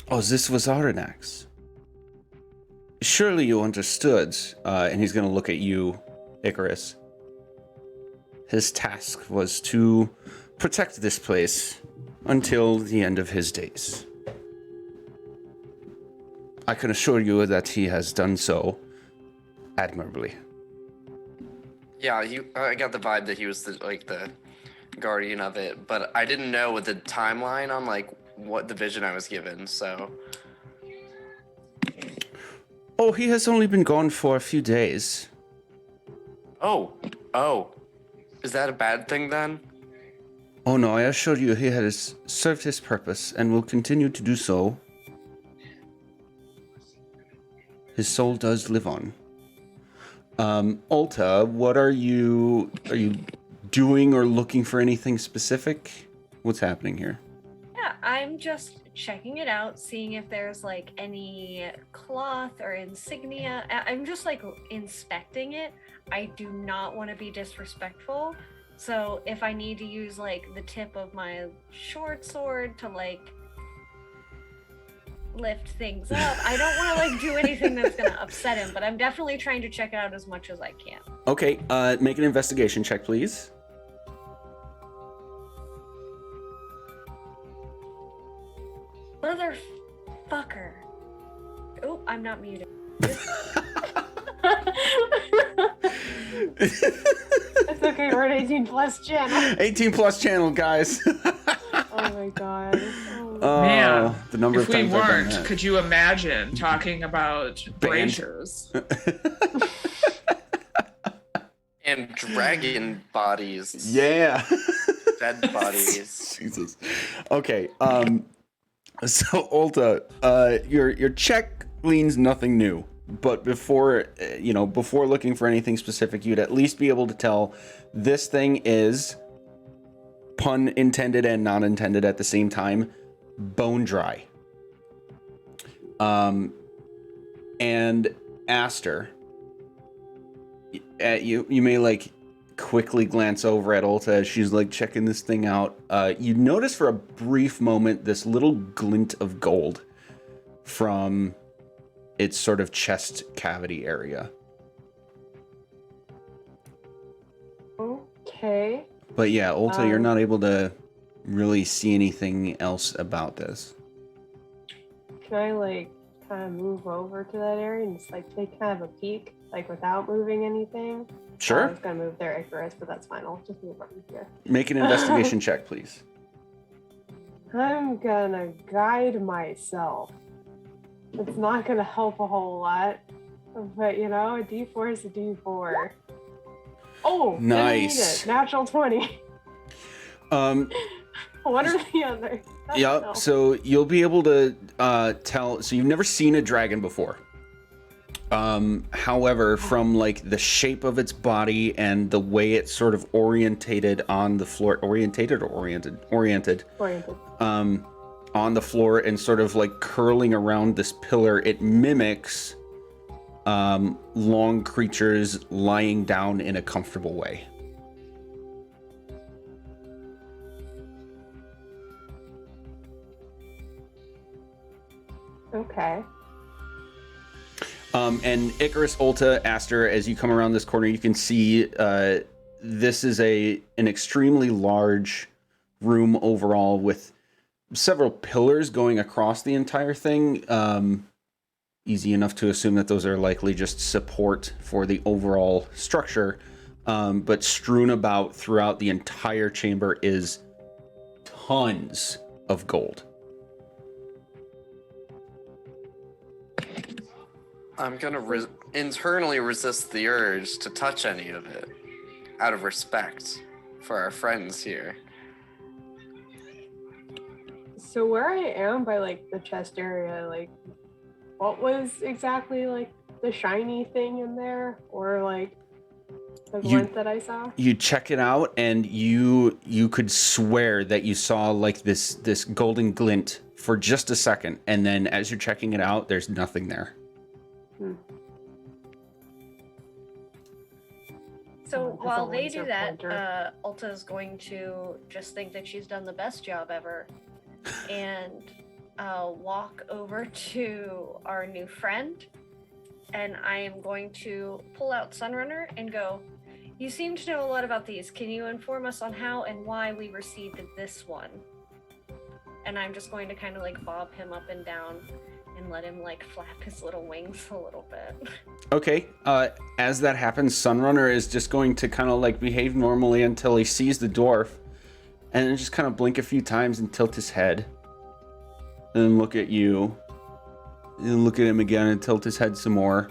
Oh, this was Aranax. Surely you understood. And he's going to look at you, Icarus. His task was to protect this place until the end of his days. I can assure you that he has done so admirably. Yeah, I got the vibe that he was the guardian of it, but I didn't know with the timeline on what the vision I was given. So. Oh, he has only been gone for a few days. Oh, is that a bad thing then? Oh no, I assure you he has served his purpose and will continue to do so. His soul does live on. Ulta, what are you doing or looking for anything specific? What's happening here? Yeah, I'm just checking it out, seeing if there's any cloth or insignia. I'm just inspecting it. I do not want to be disrespectful. So if I need to use the tip of my short sword to lift things up, I don't want to do anything that's going to upset him, but I'm definitely trying to check it out as much as I can. Okay, make an investigation check, please. Motherfucker. Oh, I'm not muted. It's okay, we're an 18 plus channel. 18 plus channel, guys. Oh my god. Oh, Man, the number if of we times I've done weren't, that. could you imagine talking about Band. braziers? And dragon bodies. Yeah. Dead bodies. Jesus. Okay. So Ulta, your check leans nothing new, but before looking for anything specific, you'd at least be able to tell this thing is, pun intended and non intended at the same time, bone dry. And Aster, you may like quickly glance over at Ulta as she's like checking this thing out. You notice for a brief moment this little glint of gold from its sort of chest cavity area. Okay. But yeah, Ulta, you're not able to really see anything else about this. Can I like kind of move over to that area and just like take kind of a peek, like without moving anything? I Sure. was gonna move there, Icarus, but that's fine. I'll just move over here. Make an investigation check, please. I'm gonna guide myself. It's not gonna help a whole lot, but you know, a D4 is a D4. Oh, Nice. Didn't need it. Natural 20. Um, One or the other. Yep. No. So you'll be able to tell. So you've never seen a dragon before. However, from like the shape of its body and the way it's sort of orientated on the floor, oriented on the floor and sort of like curling around this pillar, it mimics long creatures lying down in a comfortable way. Okay. And Icarus, Ulta, Aster, as you come around this corner, you can see this is an extremely large room overall with several pillars going across the entire thing. Easy enough to assume that those are likely just support for the overall structure. But strewn about throughout the entire chamber is tons of gold. I'm gonna internally resist the urge to touch any of it, out of respect for our friends here. So where I am by like the chest area, like what was exactly like the shiny thing in there, or like the glint that I saw? You check it out, and you could swear that you saw like this golden glint for just a second, and then as you're checking it out, there's nothing there. So Oh, while that's a they do laser that, pointer. Ulta is going to just think that she's done the best job ever and walk over to our new friend. And I am going to pull out Sunrunner and go, "You seem to know a lot about these. Can you inform us on how and why we received this one?" And I'm just going to kind of like bob him up and down and let him like flap his little wings a little bit. Okay, as that happens, Sunrunner is just going to kind of like behave normally until he sees the dwarf, and then just kind of blink a few times and tilt his head, and then look at you, and look at him again and tilt his head some more.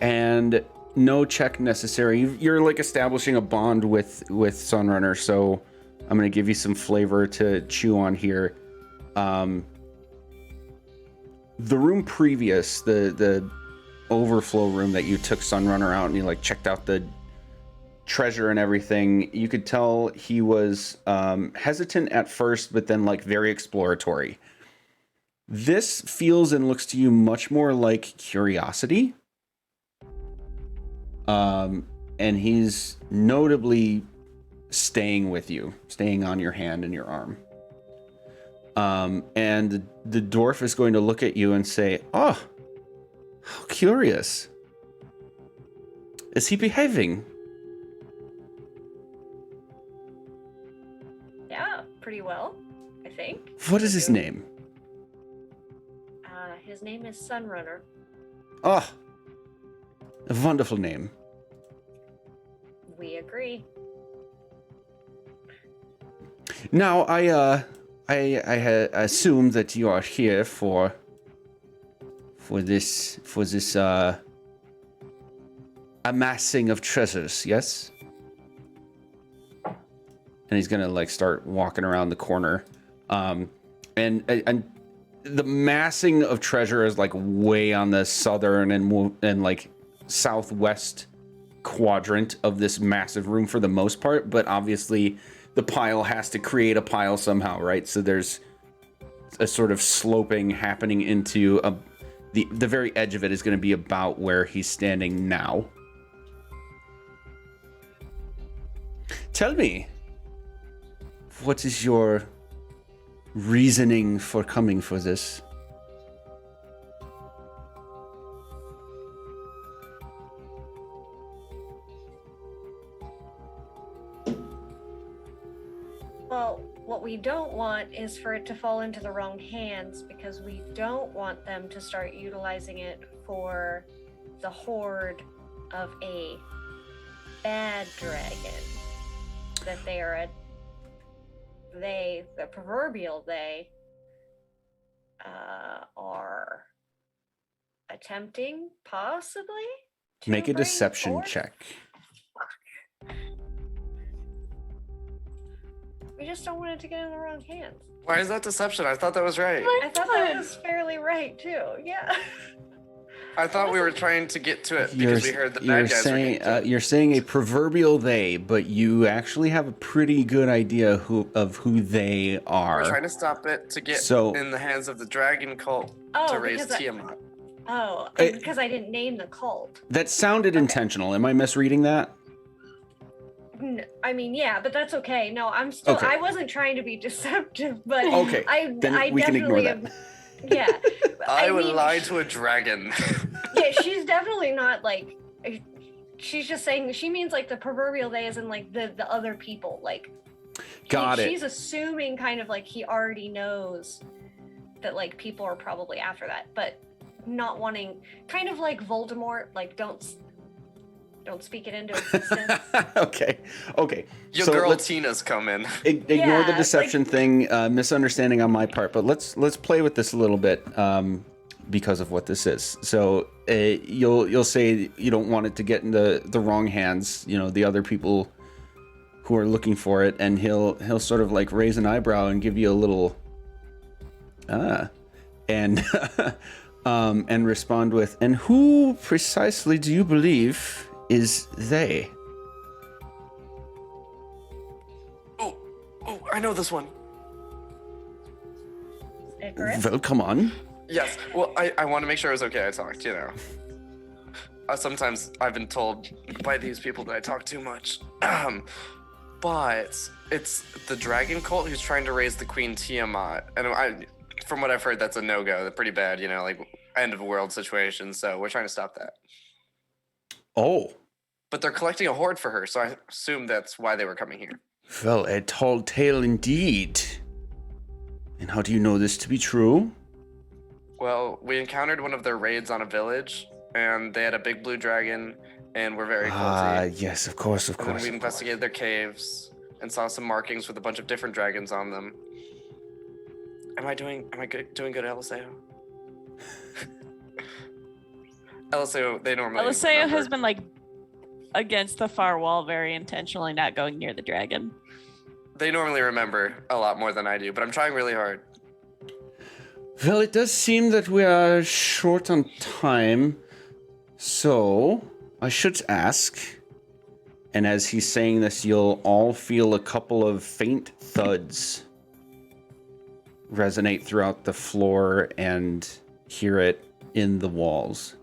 And no check necessary. You're like establishing a bond with Sunrunner, so I'm gonna give you some flavor to chew on here. The room previous, the overflow room that you took Sunrunner out and you like checked out the treasure and everything, you could tell he was hesitant at first, but then like very exploratory. This feels and looks to you much more like curiosity. And he's notably staying with you, staying on your hand and your arm. And the dwarf is going to look at you and say, "Oh, how curious. Is he behaving?" Yeah, pretty well, I think. What is his name? His name is Sunrunner. Oh, a wonderful name. We agree. Now, I assume that you are here for this amassing of treasures, yes? And he's gonna like start walking around the corner, and the massing of treasure is like way on the southern and like southwest quadrant of this massive room for the most part, but obviously the pile has to create a pile somehow, right? So there's just a sort of sloping happening into the very edge of it is going to be about where he's standing now. Tell me, what is your reasoning for coming for this? Well, what we don't want is for it to fall into the wrong hands, because we don't want them to start utilizing it for the horde of a bad dragon. That they are the proverbial they, are attempting, possibly, to Make a bring deception forth? check. We just don't want it to get in the wrong hands. Why is that deception? I thought that was right. I thought that was fairly right too. Yeah. I thought we were trying to get to it because we heard the bad guys were getting to it. You're saying a proverbial they, but you actually have a pretty good idea of who they are. We're trying to stop it to get in the hands of the dragon cult to raise Tiamat. Because I didn't name the cult. That sounded intentional. Am I misreading that? I mean, yeah, but that's okay. No, I'm still. Okay. I wasn't trying to be deceptive, but Okay, then I we can ignore definitely that. Yeah. I would lie to a dragon. Yeah, she's definitely not like. She's just saying she means like the proverbial they, as in like the other people. Like, Got it. She's assuming kind of like he already knows that like people are probably after that, but not wanting, kind of like Voldemort, like don't speak it into existence. Okay. Your so girl Tina's coming. Ignore the deception thing, misunderstanding on my part, but let's play with this a little bit because of what this is. So you'll say you don't want it to get in the wrong hands, the other people who are looking for it, and he'll sort of like raise an eyebrow and give you a little and and respond with, and who precisely do you believe is they? Oh, I know this one. Well, come on. Yes. Well, I want to make sure it was okay I talked, Sometimes I've been told by these people that I talk too much. But it's the dragon cult who's trying to raise the Queen Tiamat. And from what I've heard, that's a no-go. They're pretty bad, like end of the world situation. So we're trying to stop that. Oh. But they're collecting a horde for her, so I assume that's why they were coming here. Well, a tall tale indeed. And how do you know this to be true? Well, we encountered one of their raids on a village, and they had a big blue dragon, and we're very culty. Yes, of course. And then we investigated their caves and saw some markings with a bunch of different dragons on them. Am I doing good, LSAO? LSAO, they normally. LSAO has been like against the far wall, very intentionally not going near the dragon. They normally remember a lot more than I do, but I'm trying really hard. Well, it does seem that we are short on time, so I should ask. And as he's saying this, you'll all feel a couple of faint thuds resonate throughout the floor and hear it in the walls.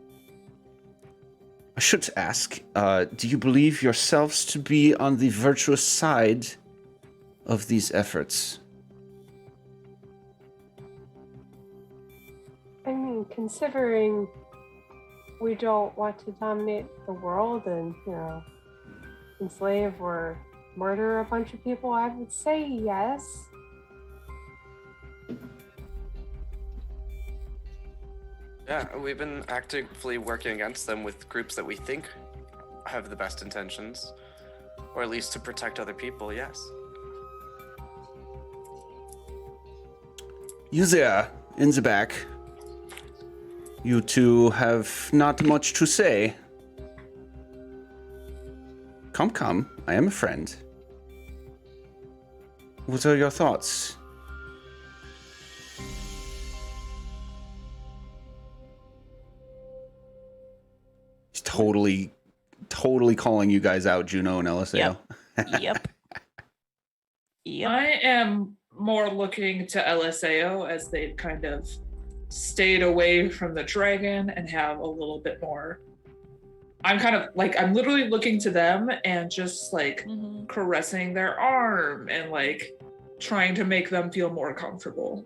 I should ask, do you believe yourselves to be on the virtuous side of these efforts? I mean, considering we don't want to dominate the world and, enslave or murder a bunch of people, I would say yes. Yeah, we've been actively working against them with groups that we think have the best intentions, or at least to protect other people, yes. You there, in the back. You two have not much to say. Come, I am a friend. What are your thoughts? He's totally calling you guys out, Juno and LSAO. Yep. I am more looking to LSAO as they've kind of stayed away from the dragon and have a little bit more. I'm kind of like, I'm literally looking to them and just like caressing their arm and like trying to make them feel more comfortable.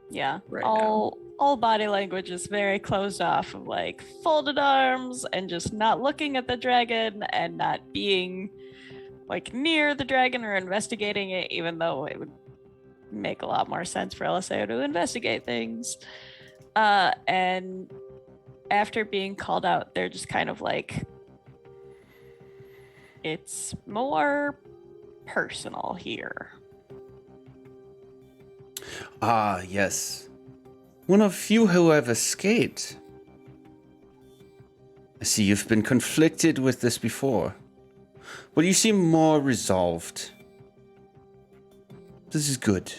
Yeah. Right all body language is very closed off of like folded arms and just not looking at the dragon and not being like near the dragon or investigating it, even though it would make a lot more sense for LSAO to investigate things. And after being called out, they're just kind of like, it's more personal here. Ah, yes. One of few who have escaped. I see you've been conflicted with this before, but you seem more resolved. This is good.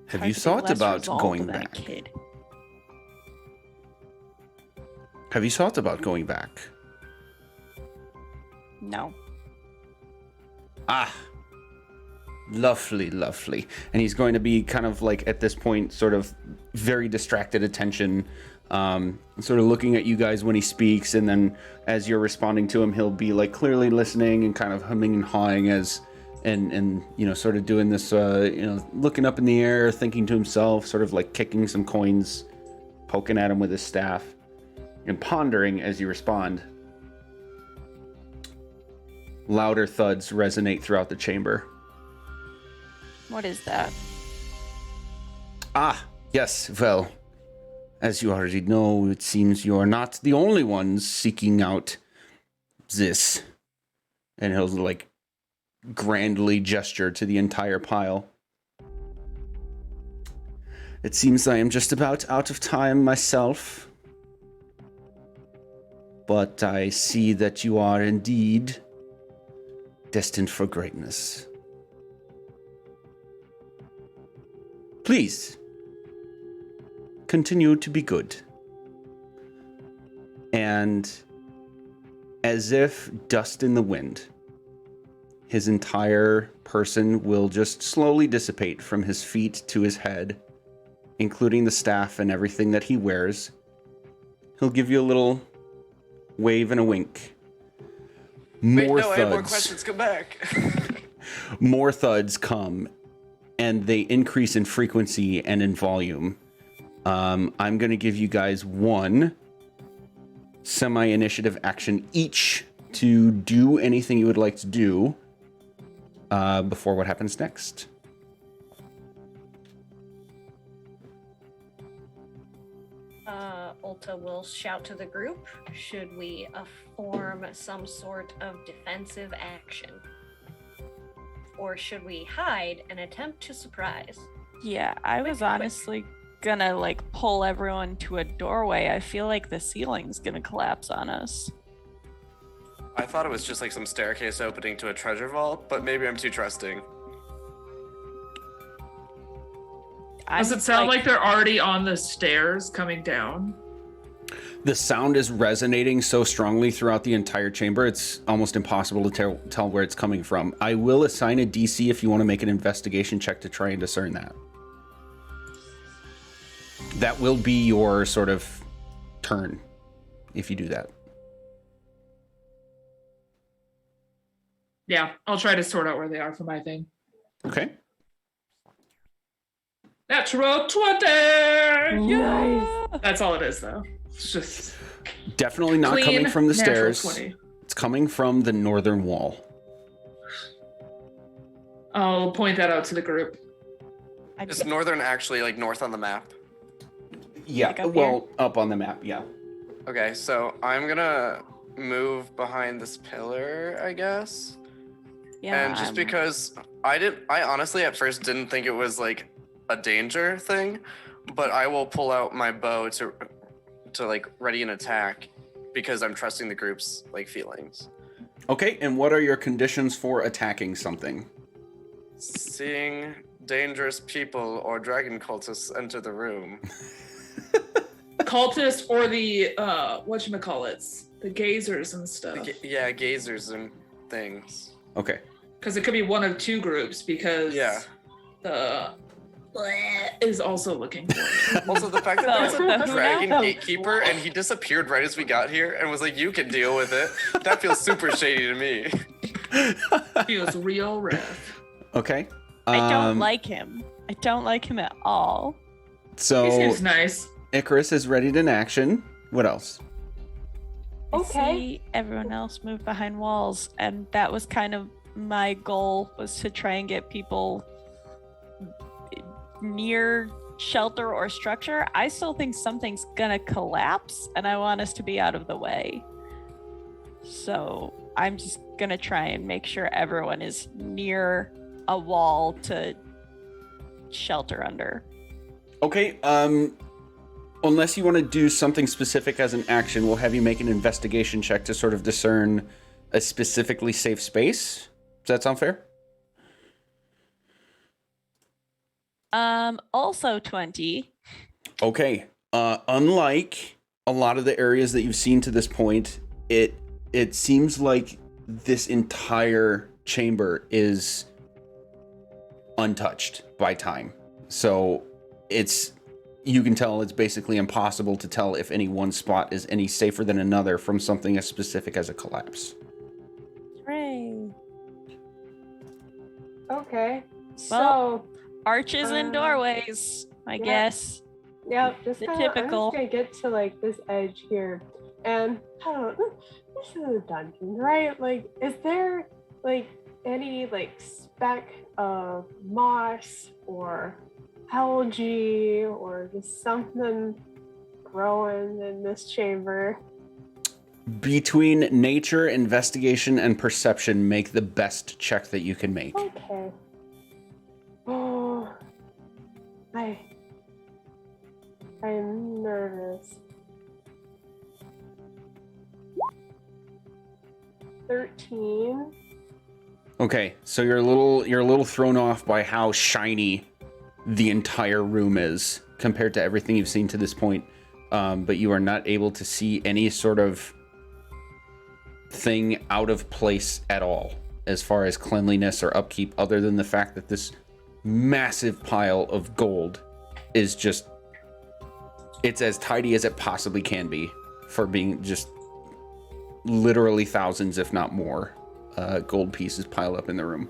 Have you thought about going back? Have you thought about going back? No. Ah, lovely, lovely. And he's going to be kind of like at this point, sort of very distracted attention, sort of looking at you guys when he speaks. And then as you're responding to him, he'll be like clearly listening and kind of humming and hawing as, and you know, sort of doing this, you know, looking up in the air, thinking to himself, sort of like kicking some coins, poking at him with his staff, and pondering as you respond. Louder thuds resonate throughout the chamber. What is that? Ah, yes, well, as you already know, it seems you are not the only ones seeking out this. And he'll, like, grandly gesture to the entire pile. It seems I am just about out of time myself. But I see that you are indeed destined for greatness. Please, continue to be good. And as if dust in the wind, his entire person will just slowly dissipate from his feet to his head, including the staff and everything that he wears. He'll give you a little wave and a wink. More thuds. I have more questions. Come back. More thuds come, and they increase in frequency and in volume. I'm going to give you guys one semi-initiative action each to do anything you would like to do before what happens next. Ulta will shout to the group, should we form some sort of defensive action? Or should we hide and attempt to surprise? Yeah, I was honestly gonna like pull everyone to a doorway. I feel like the ceiling's gonna collapse on us. I thought it was just like some staircase opening to a treasure vault, but maybe I'm too trusting. Does it sound like they're already on the stairs coming down? The sound is resonating so strongly throughout the entire chamber, it's almost impossible to tell where it's coming from. I will assign a DC if you want to make an investigation check to try and discern that. That will be your sort of turn if you do that. Yeah, I'll try to sort out where they are for my thing. Okay. Natural 20! Nice. That's all it is, though. It's just definitely not clean, coming from the natural stairs. 20. It's coming from the northern wall. I'll point that out to the group. Is northern actually like north on the map? Yeah, Like up well, up on the map, yeah. Okay, so I'm gonna move behind this pillar, I guess. Yeah, And just because I honestly at first didn't think it was like a danger thing, but I will pull out my bow to like ready an attack because I'm trusting the group's like feelings. Okay, and what are your conditions for attacking something? Seeing dangerous people or dragon cultists enter the room. Cultists or the whatchamacallits? The gazers and stuff. Yeah, gazers and things. Okay. Because it could be one of two groups, because the is also looking for it. Also, the fact that there's The a who dragon now? gatekeeper and he disappeared right as we got here and was like, "You can deal with it." That feels super shady to me. Feels real rough. Okay. I don't like him. I don't like him at all. So He seems nice. Icarus is ready to action. What else? I Okay. see everyone else move behind walls, and that was kind of my goal, was to try and get people near shelter or structure. I still think something's gonna collapse, and I want us to be out of the way. So I'm just gonna try and make sure everyone is near a wall to shelter under. Okay. Unless you want to do something specific as an action, we'll have you make an investigation check to sort of discern a specifically safe space. Does that sound fair? Also 20. Okay. Unlike a lot of the areas that you've seen to this point, it seems like this entire chamber is untouched by time. So you can tell it's basically impossible to tell if any one spot is any safer than another from something as specific as a collapse. Hooray. Okay. Well, So, Arches and doorways, I yeah. guess. yeah, just The kinda, I'm typical. just gonna get to like this edge here, and I don't know. This is a dungeon, right? Like, is there like any like speck of moss or algae or just something growing in this chamber? Between nature, investigation, and perception, make the best check that you can make. Okay. Oh, I'm nervous. 13. Okay, so you're a little thrown off by how shiny the entire room is compared to everything you've seen to this point, but you are not able to see any sort of thing out of place at all as far as cleanliness or upkeep, other than the fact that this massive pile of gold is just, it's as tidy as it possibly can be for being just literally thousands, if not more, gold pieces piled up in the room.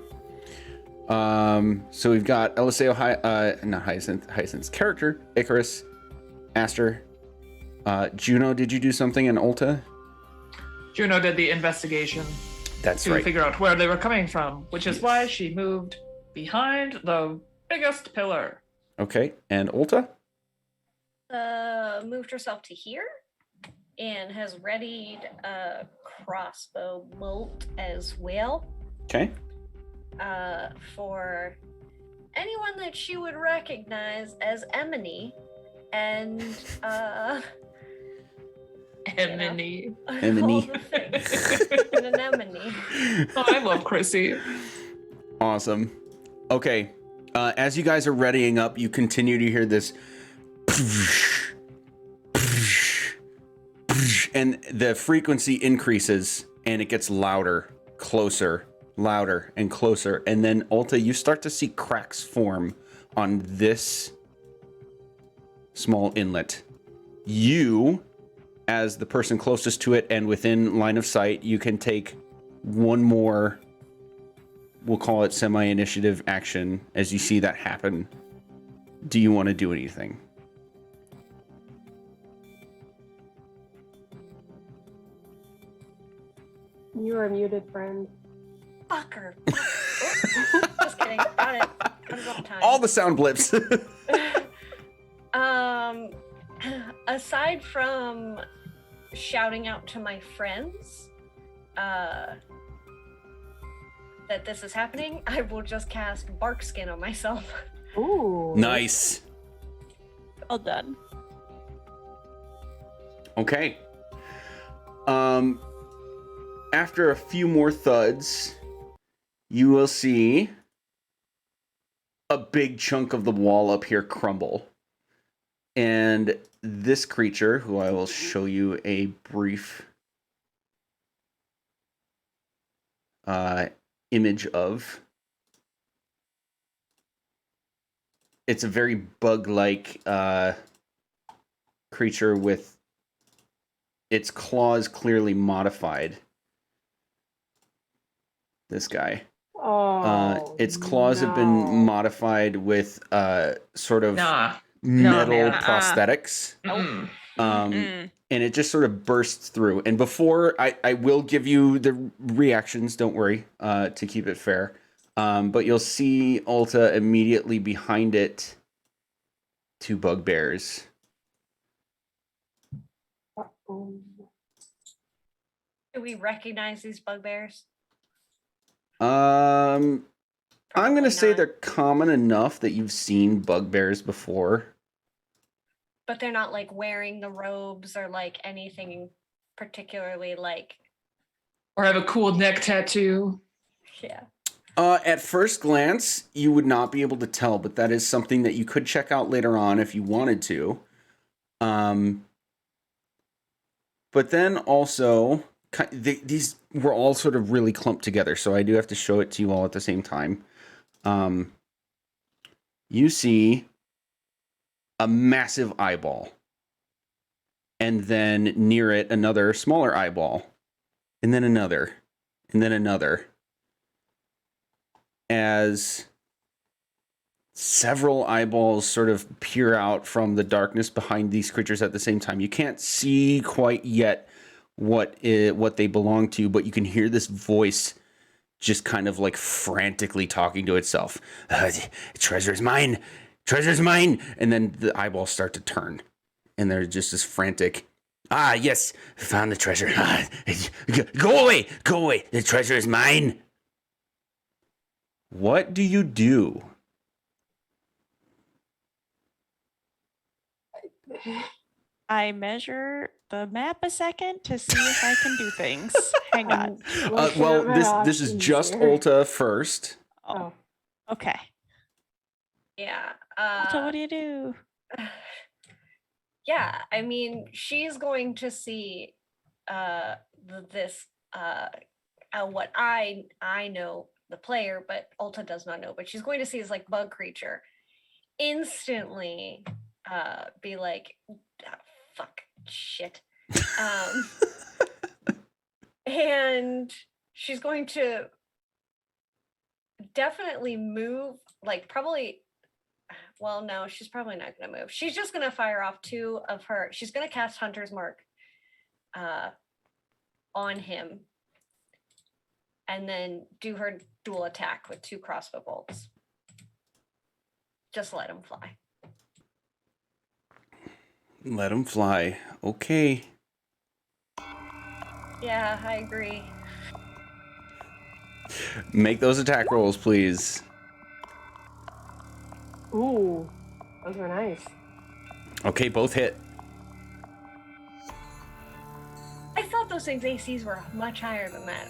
So we've got Eliseo, not Hyacinth's character, Icarus, Aster, Juno. Did you do something in Ulta? Juno did the investigation That's to right. figure out where they were coming from, which is why she moved behind the biggest pillar. Okay, and Ulta? Moved herself to here and has readied a crossbow bolt as well. Okay. For anyone that she would recognize as Emily, and Emily. Emily. An anemone. Oh, I love Chrissy. Awesome. Okay. As you guys are readying up, you continue to hear this, and the frequency increases, and it gets louder, closer, louder, and closer. And then, Ulta, you start to see cracks form on this small inlet. You, as the person closest to it and within line of sight, you can take one more, we'll call it semi-initiative action as you see that happen. Do you want to do anything? You are muted, friend. Fucker. Oh, just kidding. Got it. Comes up time. All the sound blips. Aside from shouting out to my friends that this is happening, I will just cast bark skin on myself. Ooh. Nice. Well done. Okay. After a few more thuds, you will see a big chunk of the wall up here crumble. And this creature, who I will show you a brief image of. It's a very bug-like creature with its claws clearly modified. This guy. Oh, Its claws have been modified with sort of metal man. prosthetics. Mm-mm. And it just sort of bursts through. And before I will give you the reactions, don't worry, to keep it fair. But you'll see Ulta immediately behind it, 2 bugbears. Do we recognize these bugbears? I'm gonna say not. they're common enough that you've seen bugbears before. But they're not like wearing the robes or like anything particularly like. Or have a cool neck tattoo. Yeah. At first glance, you would not be able to tell, but that is something that you could check out later on if you wanted to. But then also, these were all sort of really clumped together, so I do have to show it to you all at the same time. You see a massive eyeball, and then near it, another smaller eyeball, and then another, and then another. As several eyeballs sort of peer out from the darkness behind these creatures at the same time. You can't see quite yet what they belong to, but you can hear this voice just kind of like frantically talking to itself. Treasure's mine! Treasure's mine! And then the eyeballs start to turn. And they're just this frantic, yes, found the treasure. Go away! Go away! The treasure is mine! What do you do? I measure the map a second to see if I can do things. Hang on. Well, this is just Ulta first. Oh. Okay. Yeah. So what do you do? Yeah, I mean, she's going to see this what I know the player, but Ulta does not know. But she's going to see this like bug creature, instantly be like, fuck, shit, and she's going to definitely move, like probably. Well, no, she's probably not going to move. She's just going to fire off 2 of her. She's going to cast Hunter's Mark on him. And then do her dual attack with 2 crossbow bolts. Just let him fly. Let him fly. Okay. Yeah, I agree. Make those attack rolls, please. Ooh, those were nice. Okay, both hit. I thought those things ACs were much higher than that.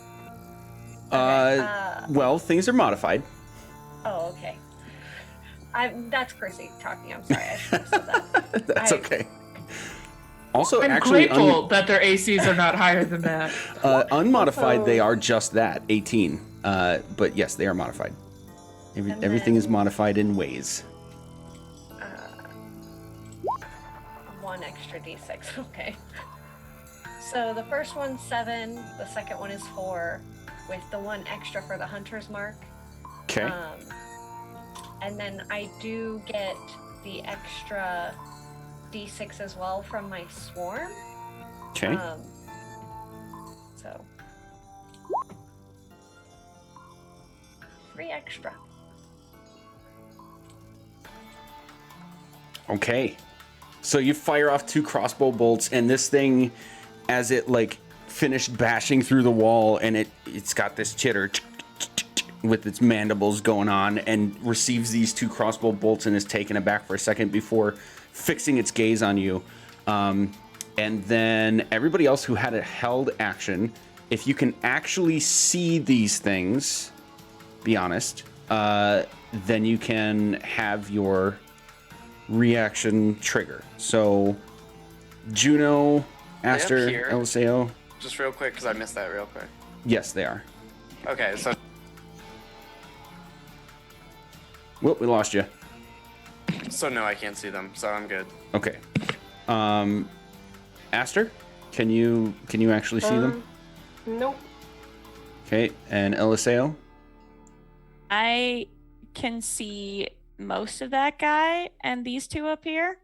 Well, things are modified. Oh, okay. That's Chrissy talking. I'm sorry. I should have said that. That's okay. Also, I'm actually, grateful that their ACs are not higher than that. unmodified, they are just that, 18. But yes, they are modified. Everything is modified in ways. 1 extra d6. Okay. So the first one's 7. The second one is 4, with the 1 extra for the Hunter's Mark. Okay. And then I do get the extra d6 as well from my swarm. Okay. So 3 extra. Okay. So you fire off 2 crossbow bolts, and this thing, as it like finished bashing through the wall, and it's got this chitter with its mandibles going on, and receives these 2 crossbow bolts and is taken aback for a second before fixing its gaze on you. And then everybody else who had a held action, if you can actually see these things, be honest, then you can have your reaction trigger. So Juno, Aster, here? Eliseo. Just real quick, because I missed that real quick. Yes, they are. Okay, so Whoop, we lost you. no, I can't see them, so I'm good. Okay. Aster, can you actually see them? Nope. Okay, and Eliseo? I can see most of that guy and these two up here.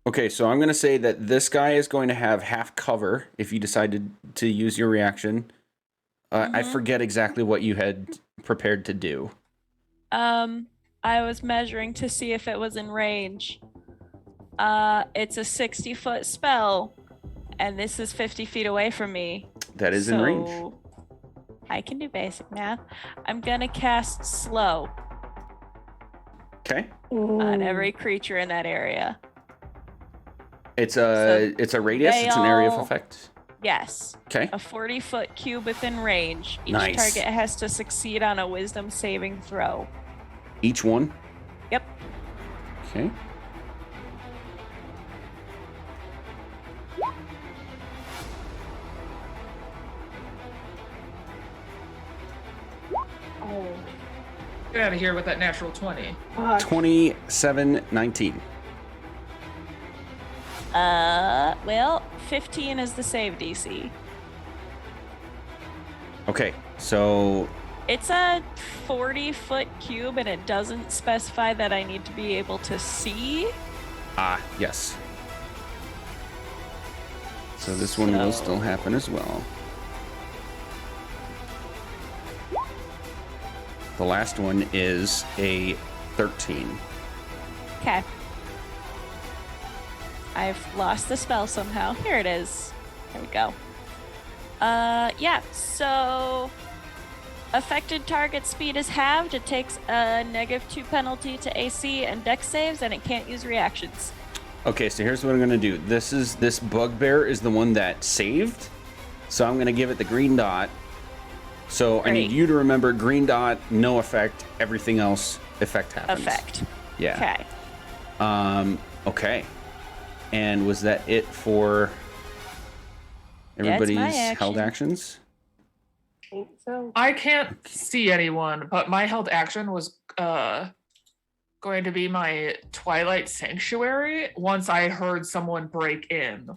Okay, so I'm going to say that this guy is going to have half cover if you decided to use your reaction. I forget exactly what you had prepared to do. I was measuring to see if it was in range. It's a 60-foot spell, and this is 50 feet away from me. That is in range. So I can do basic math. I'm gonna cast slow Okay. on every creature in that area. It's a radius. they It's an area of all- effect. Yes. Okay. A 40-foot cube within range. Each Nice. target has to succeed on a wisdom saving throw. Each one. Yep. Okay. Oh. Get out of here with that natural 20. Fuck. 27, 19. Well, 15 is the save DC. Okay, so It's a 40-foot cube, and it doesn't specify that I need to be able to see. yes. So this one will So- still happen as well. The last one is a 13. Okay. I've lost the spell somehow. Here it is. There we go. Yeah, so affected target speed is halved. It takes a -2 penalty to AC and dex saves, and it can't use reactions. Okay, so here's what I'm gonna do. This bugbear is the one that saved, so I'm gonna give it the green dot. So I need Great. you to remember green dot, no effect. Everything else effect happens. Effect. Yeah. Okay. Okay. And was that it for everybody's held action. actions? I think so. I can't see anyone, but my held action was going to be my Twilight Sanctuary once I heard someone break in.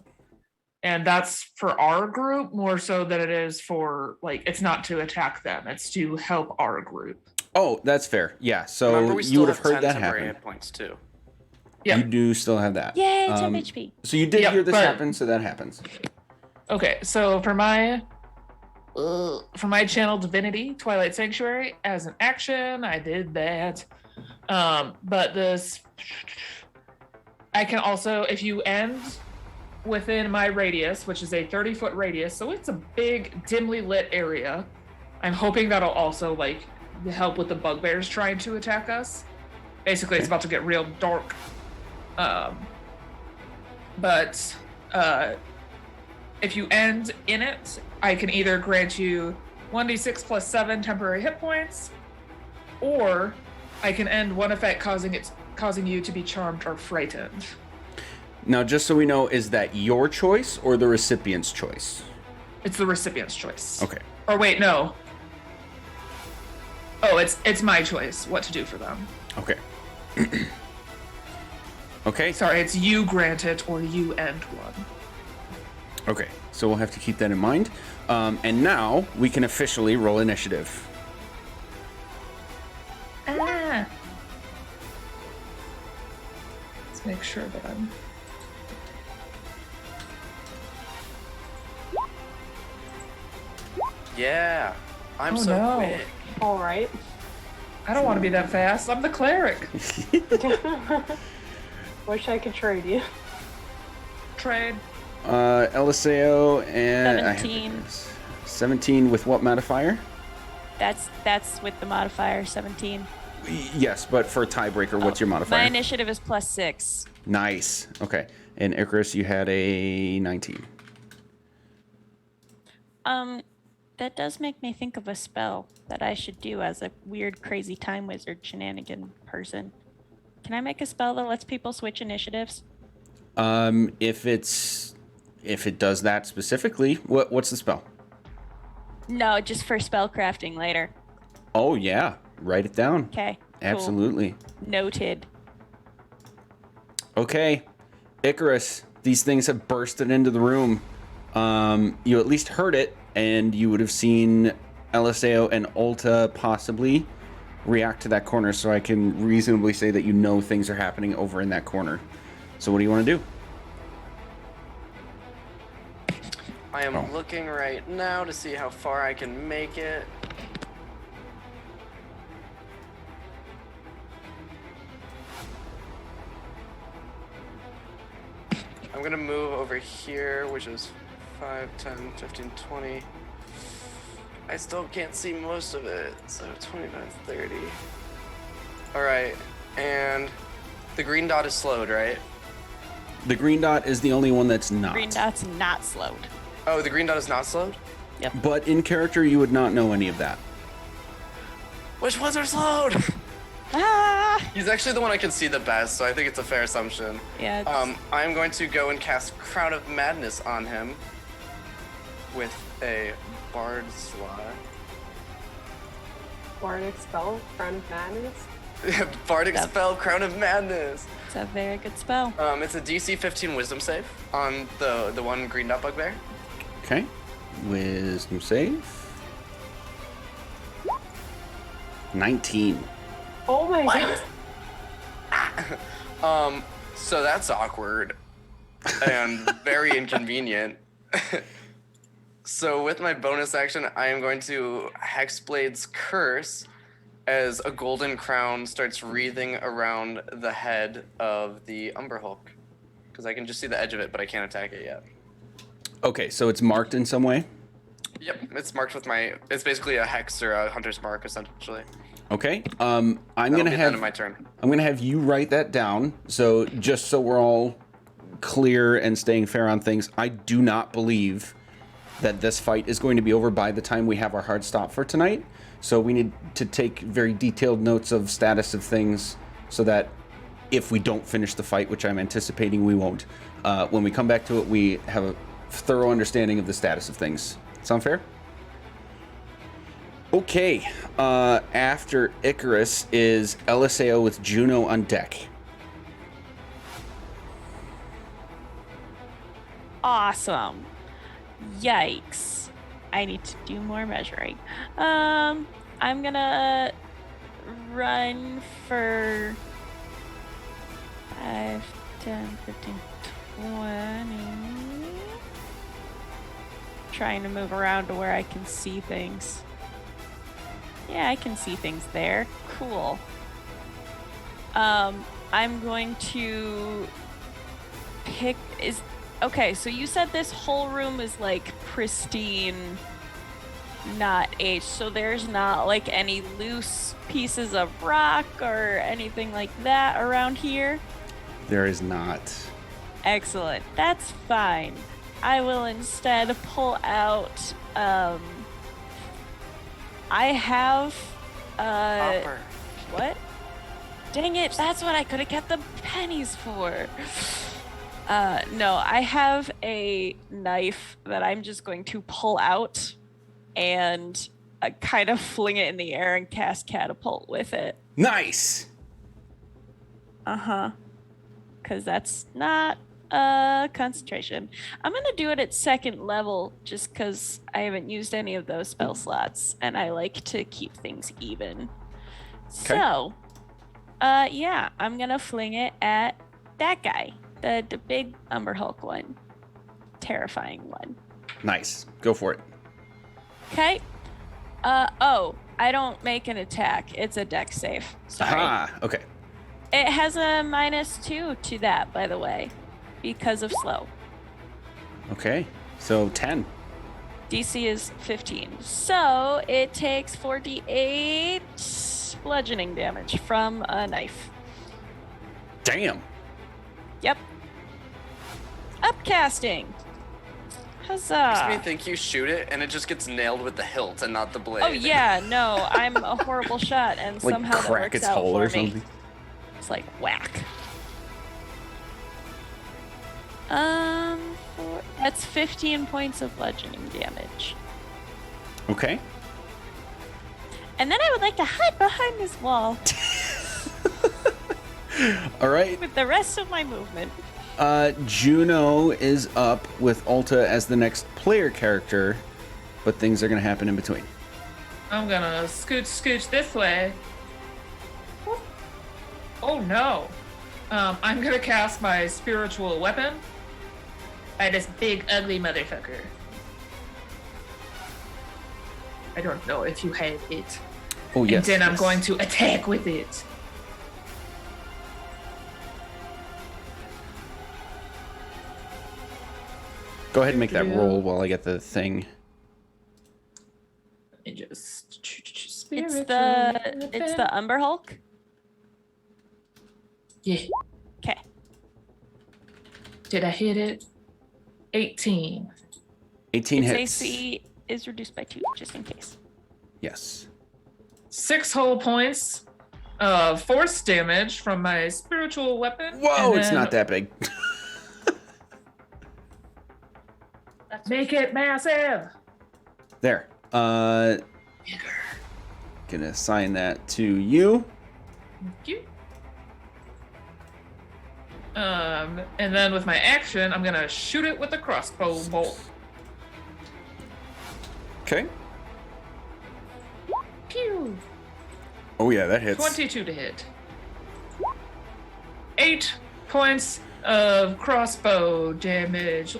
And that's for our group more so than it is for, like, it's not to attack them, it's to help our group. Oh, that's fair. Yeah. So Remember, we you still would have have heard 10 that temporary happen. hit points too. Yeah. You do still have that. Yay, 10 HP. So you did Yeah, hear this but- happen, so that happens. Okay, so for my channel divinity, Twilight Sanctuary, as an action, I did that. But this, I can also, if you end within my radius, which is a 30-foot radius, so it's a big, dimly lit area. I'm hoping that'll also like help with the bugbears trying to attack us. Basically, it's about to get real dark. But if you end in it, I can either grant you 1d6 plus 7 temporary hit points, or I can end one effect causing you to be charmed or frightened. Now, just so we know, is that your choice or the recipient's choice? It's the recipient's choice. Okay. Or wait, no. Oh, it's my choice what to do for them. Okay. Okay. Sorry, it's you grant it or you end one. Okay. So we'll have to keep that in mind. And now we can officially roll initiative. Ah. Let's make sure that I'm. Yeah, I'm Oh, so no. quick. All right. I don't want to be that fast. I'm the cleric. Wish I could trade you. Trade. Eliseo and I have 17. this. 17 with what modifier? That's with the modifier 17. Yes, but for a tiebreaker, what's your My modifier? initiative is +6. Nice. Okay. And Icarus, you had a 19. That does make me think of a spell that I should do as a weird, crazy time wizard shenanigan person. Can I make a spell that lets people switch initiatives? If it does that specifically, what's the spell? No, just for spell crafting later. Oh, yeah. Write it down. Okay. Cool. Absolutely. Noted. Okay. Icarus, these things have bursted into the room. You at least heard it, and you would have seen Eliseo and Ulta possibly react to that corner, so I can reasonably say that you know things are happening over in that corner. So what do you want to do? I am looking right now to see how far I can make it. I'm gonna move over here, which is 5, 10, 15, 20. I still can't see most of it, so 25, 30. Alright, and the green dot is slowed, right? The green dot is the only one that's not. Green dot's not slowed. Oh, the green dot is not slowed? But in character, you would not know any of that. Which ones are slowed? Ah! He's actually the one I can see the best, so I think it's a fair assumption. Yeah. It's... I'm going to go and cast Crown of Madness on him with a Bard slot. Bardic spell, Crown of Madness. Bardic Yep. spell, Crown of Madness. It's a very good spell. It's a DC 15 Wisdom save on the one green dot bugbear. Okay. Wisdom save. 19. Oh my god. So that's awkward and very inconvenient. So with my bonus action, I am going to Hexblade's Curse as a golden crown starts wreathing around the head of the Umber Hulk. Because I can just see the edge of it, but I can't attack it yet. Okay, so it's marked in some way? Yep, it's marked with my... It's basically a hex or a hunter's mark, essentially. Okay. I'm gonna have my turn. I'm gonna have you write that down. So just so we're all clear and staying fair on things, I do not believe that this fight is going to be over by the time we have our hard stop for tonight. So we need to take very detailed notes of status of things so that if we don't finish the fight, which I'm anticipating we won't, when we come back to it, we have a thorough understanding of the status of things. Sound fair? Okay. After Icarus is Eliseo with Juno on deck. Awesome. Yikes. I need to do more measuring. I'm gonna run for 5, 10, 15, 20. Trying to move around to where I can see things. Yeah, I can see things there. Cool. I'm going to pick... Okay, so you said this whole room is like pristine, not aged, so there's not like any loose pieces of rock or anything like that around here? There is not. Excellent. That's fine. I will instead pull out, I have, Hopper. what? Dang it, that's what I could have kept the pennies for. No, I have a knife that I'm just going to pull out and kind of fling it in the air and cast catapult with it. Nice! Uh-huh. Because that's not concentration. I'm going to do it at second level just because I haven't used any of those spell slots and I like to keep things even. Okay. So, yeah, I'm going to fling it at that guy. The big Umber Hulk one. Terrifying one. Nice. Go for it. Okay. Oh, I don't make an attack. It's a dex save. Sorry. Aha! Okay. It has a -2 to that, by the way, because of slow. Okay. So 10. DC is 15. So it takes 4d8 bludgeoning damage from a knife. Damn. Yep. Upcasting. Makes Huzzah. me think you shoot it and it just gets nailed with the hilt and not the blade. Oh yeah, no, I'm a horrible shot, and Like somehow that crack works its out hull for or me. something. It's like whack. That's 15 points of bludgeoning damage. Okay. And then I would like to hide behind this wall All right. with the rest of my movement. Juno is up with Ulta as the next player character, but things are going to happen in between. I'm gonna scooch this way. Oh no. I'm gonna cast my spiritual weapon at this big ugly motherfucker. I don't know if you have it. Oh, yes. And then I'm yes. going to attack with it. Go ahead and make that roll while I get the thing. Let me just It's the Umber Hulk. Yeah. Okay. Did I hit it? 18. 18 Its hits. AC is reduced by 2, just in case. Yes. 6 whole points of force damage from my spiritual weapon. Whoa, and it's then not that big. That's Make it massive. There. Bigger. Gonna assign that to you. Thank you. And then with my action, I'm gonna shoot it with a crossbow bolt. Okay. Pew! Oh yeah, that hits. 22 to hit. 8 points of crossbow damage.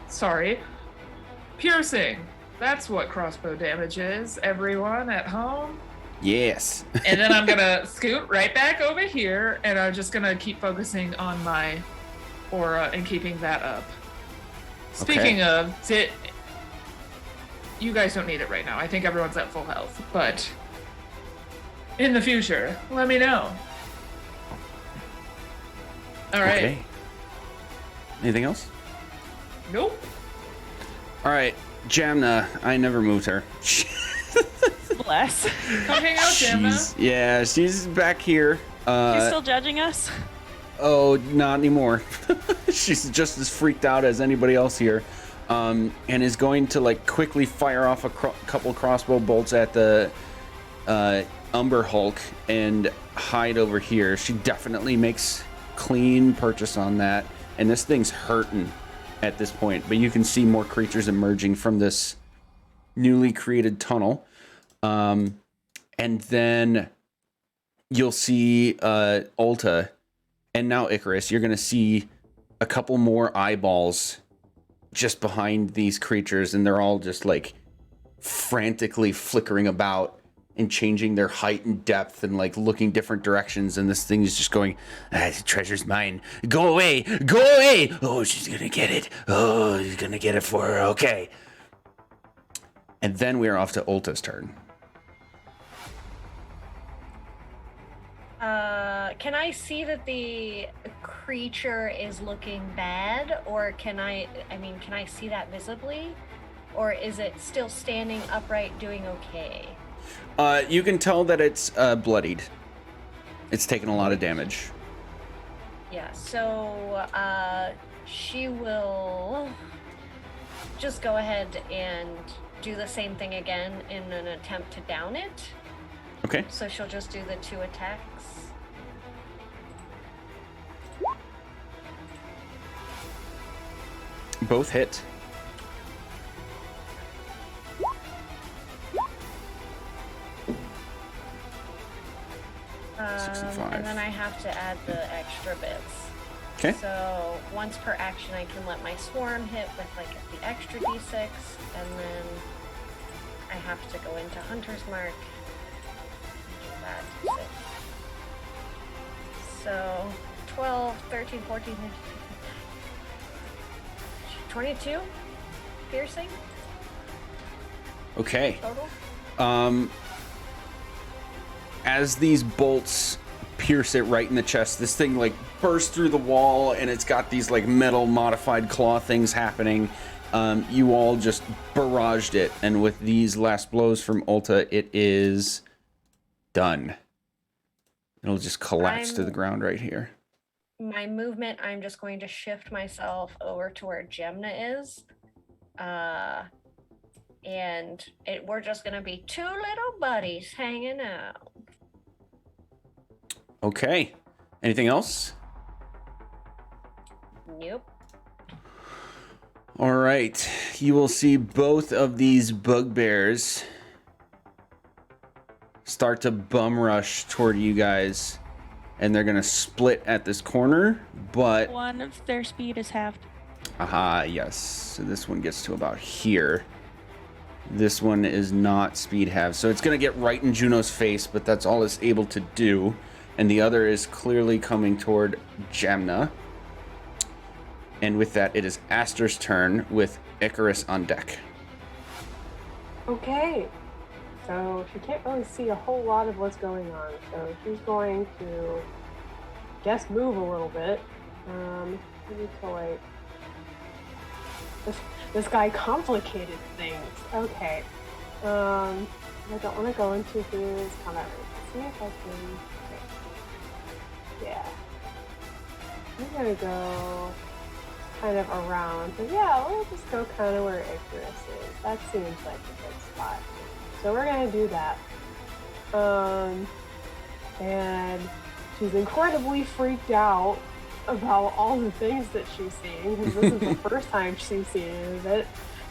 Sorry. Piercing. That's what crossbow damage is, everyone at home. Yes. And then I'm gonna scoot right back over here, and I'm just gonna keep focusing on my aura and keeping that up. Speaking of, you guys don't need it right now. I think everyone's at full health, but in the future, let me know. All right. Okay. Anything else? Nope. All right. Jamna, I never moved her. Bless. Come hang out, Jamna. Yeah, she's back here. You're still judging us? Oh, not anymore. She's just as freaked out as anybody else here, and is going to like quickly fire off a couple crossbow bolts at the Umber Hulk and hide over here. She definitely makes clean purchase on that, and this thing's hurting at this point. But you can see more creatures emerging from this newly created tunnel, and then you'll see Ulta. And now, Icarus, you're going to see a couple more eyeballs just behind these creatures, and they're all just like frantically flickering about and changing their height and depth and like looking different directions. And this thing is just going, the treasure's mine. Go away. Go away. Oh, she's going to get it. Oh, she's going to get it for her. Okay. And then we are off to Ulta's turn. Can I see that the creature is looking bad, or can I see that visibly? Or is it still standing upright doing okay? You can tell that it's bloodied. It's taken a lot of damage. Yeah, so she will just go ahead and do the same thing again in an attempt to down it. Okay. So she'll just do the 2 attacks. Both hit. Um, 65. and then I have to add the extra bits. Okay. So once per action, I can let my swarm hit with like the extra d6, and then I have to go into Hunter's Mark. Do that d6. So 12, 13, 14, 15, 22 piercing Okay. total. As these bolts pierce it right in the chest, this thing like bursts through the wall, and it's got these like metal modified claw things happening. You all just barraged it, and with these last blows from Ulta, it is done. It'll just collapse to the ground right here. My movement, I'm just going to shift myself over to where Gemna is. and we're just gonna be two little buddies hanging out. Okay. Anything else? Nope. All right. You will see both of these bugbears start to bum rush toward you guys, and they're gonna split at this corner, but One of their speed is halved. aha, yes. So this one gets to about here. This one is not speed half, so it's gonna get right in Juno's face, but that's all it's able to do. And the other is clearly coming toward Jamna. And with that, it is Aster's turn with Icarus on deck. Okay. So she can't really see a whole lot of what's going on. So she's going to, guess, move a little bit. Maybe to like this guy complicated things. Okay. I don't want to go into his combat range. Let's see if I can. Okay. Yeah. I'm gonna go kind of around. But yeah, we'll just go kind of where Icarus is. That seems like a good spot. So we're gonna do that. And she's incredibly freaked out about all the things that she's seeing, because this is the first time she's seen it.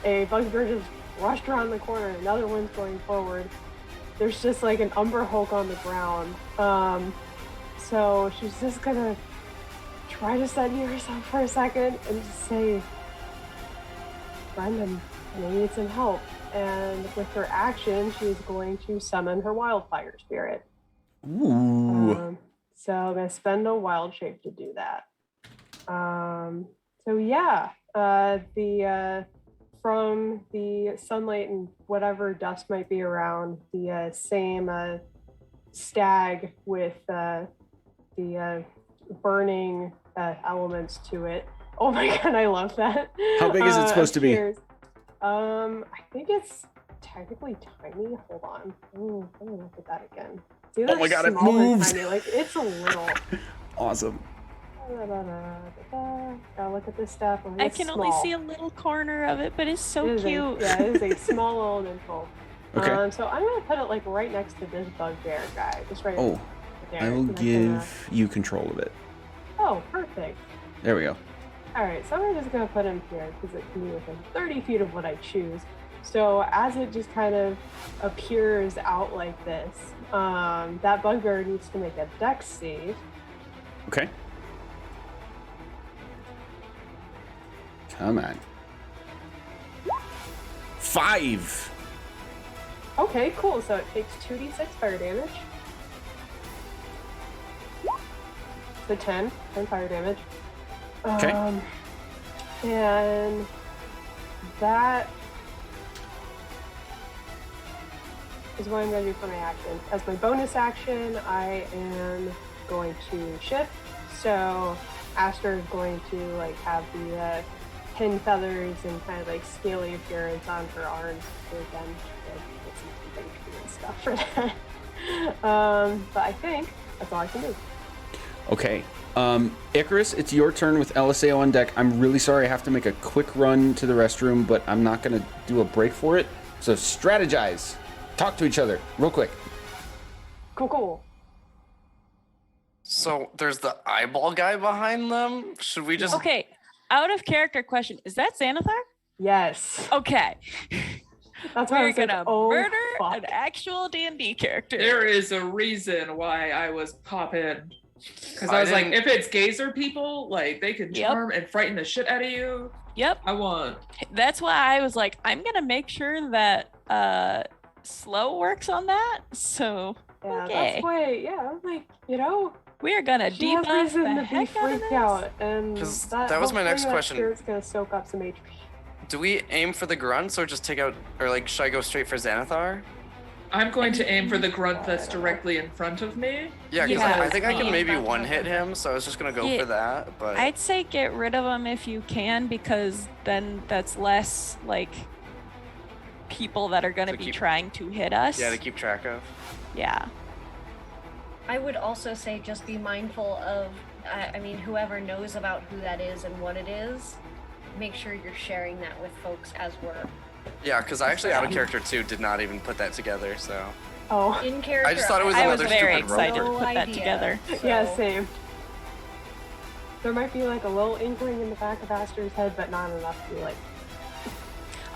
A bugbear just rushed around the corner, another one's going forward. There's just like an Umber Hulk on the ground. So she's just gonna try to steady herself for a second and just say, Brendan, I need some help. And with her action, she's going to summon her wildfire spirit. Ooh. So I'm going to spend a wild shape to do that. So yeah, from the sunlight and whatever dust might be around, the same stag with the burning elements to it. Oh my god, I love that. How big is it supposed to be? I think it's technically tiny. Hold on. Ooh, let me look at that again. It's either Oh my god, it small or moves! tiny. Like, it's a little. Awesome. Gotta look at this stuff. Oh, I it's can only small. see a little corner of it, but it's so It is cute. yeah, it is a small elemental. Okay. So I'm gonna put it like right next to this bugbear guy. Just right Oh, there. I will And I'm give you control of it. Oh, perfect. There we go. Alright, so I'm just going to put him here because it can be within 30 feet of what I choose. So as it just kind of appears out like this, that bugbear needs to make a dex save. Okay. Come on. 5. Okay, cool. So it takes 2d6 fire damage. So 10 fire damage. Okay. And that is what I'm going to do for my action. As my bonus action, I am going to shift. So Aster is going to like have the pin feathers and kind of like scaly appearance on her arms. So again, get some big and stuff for that. But I think that's all I can do. Okay. Icarus, it's your turn with LSAO on deck. I'm really sorry I have to make a quick run to the restroom, but I'm not going to do a break for it. So strategize. Talk to each other real quick. Cool. So there's the eyeball guy behind them. Should we just? Okay, out of character question. Is that Xanathar? Yes. Okay. That's why I We're was like, gonna oh, murder fuck. an actual D&D character. There is a reason why I was popping. Because I was I like, didn't- if it's gazer people, like they can Yep. charm and frighten the shit out of you. Yep. I want. That's why I was like, I'm gonna make sure that slow works on that. So Yeah, okay. that's why. Yeah, I'm like, we're gonna she has debuff reason the to be heck out of freaked this. out, and 'Cause that was my hopefully next that question. Spirit's gonna soak up some HP. Do we aim for the grunts or just take out, or like, should I go straight for Xanathar? I'm going to aim for the grunt that's directly in front of me. Yeah, because Yeah, I think I can me. maybe one hit him, so I was just gonna go Yeah. for that. But I'd say get rid of them if you can, because then that's less like people that are gonna To be keep- trying to hit us. yeah, to keep track of. Yeah. I would also say just be mindful of, I mean, whoever knows about who that is and what it is, make sure you're sharing that with folks as we're Yeah, because I actually out of character too did not even put that together. So Oh, In character, I just thought it was I was another very stupid excited to roper. put that idea. together. yeah, So- same. There might be like a little inkling in the back of Aster's head, but not enough to be like,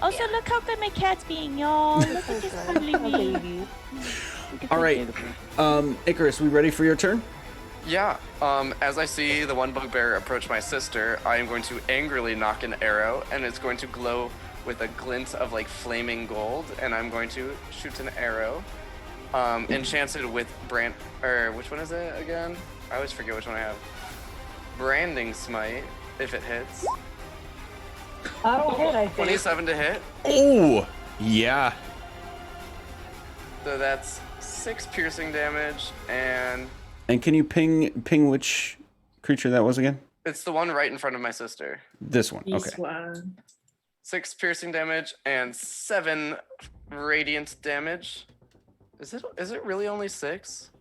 Also, look how good my cat's being, y'all. Look at this a cuddly wee. baby. All right. Icarus, we ready for your turn? Yeah. As I see the one bugbear approach my sister, I am going to angrily knock an arrow, and it's going to glow with a glint of like flaming gold, and I'm going to shoot an arrow. Enchanted with which one is it again? I always forget which one I have. Branding smite, if it hits. That'll hit, I think. 27 to hit. Oh, yeah. So that's 6 piercing damage, and And can you ping which creature that was again? it's the one right in front of my sister. This one. This Okay. one. 6 piercing damage and 7 radiant damage. Is it really only 6?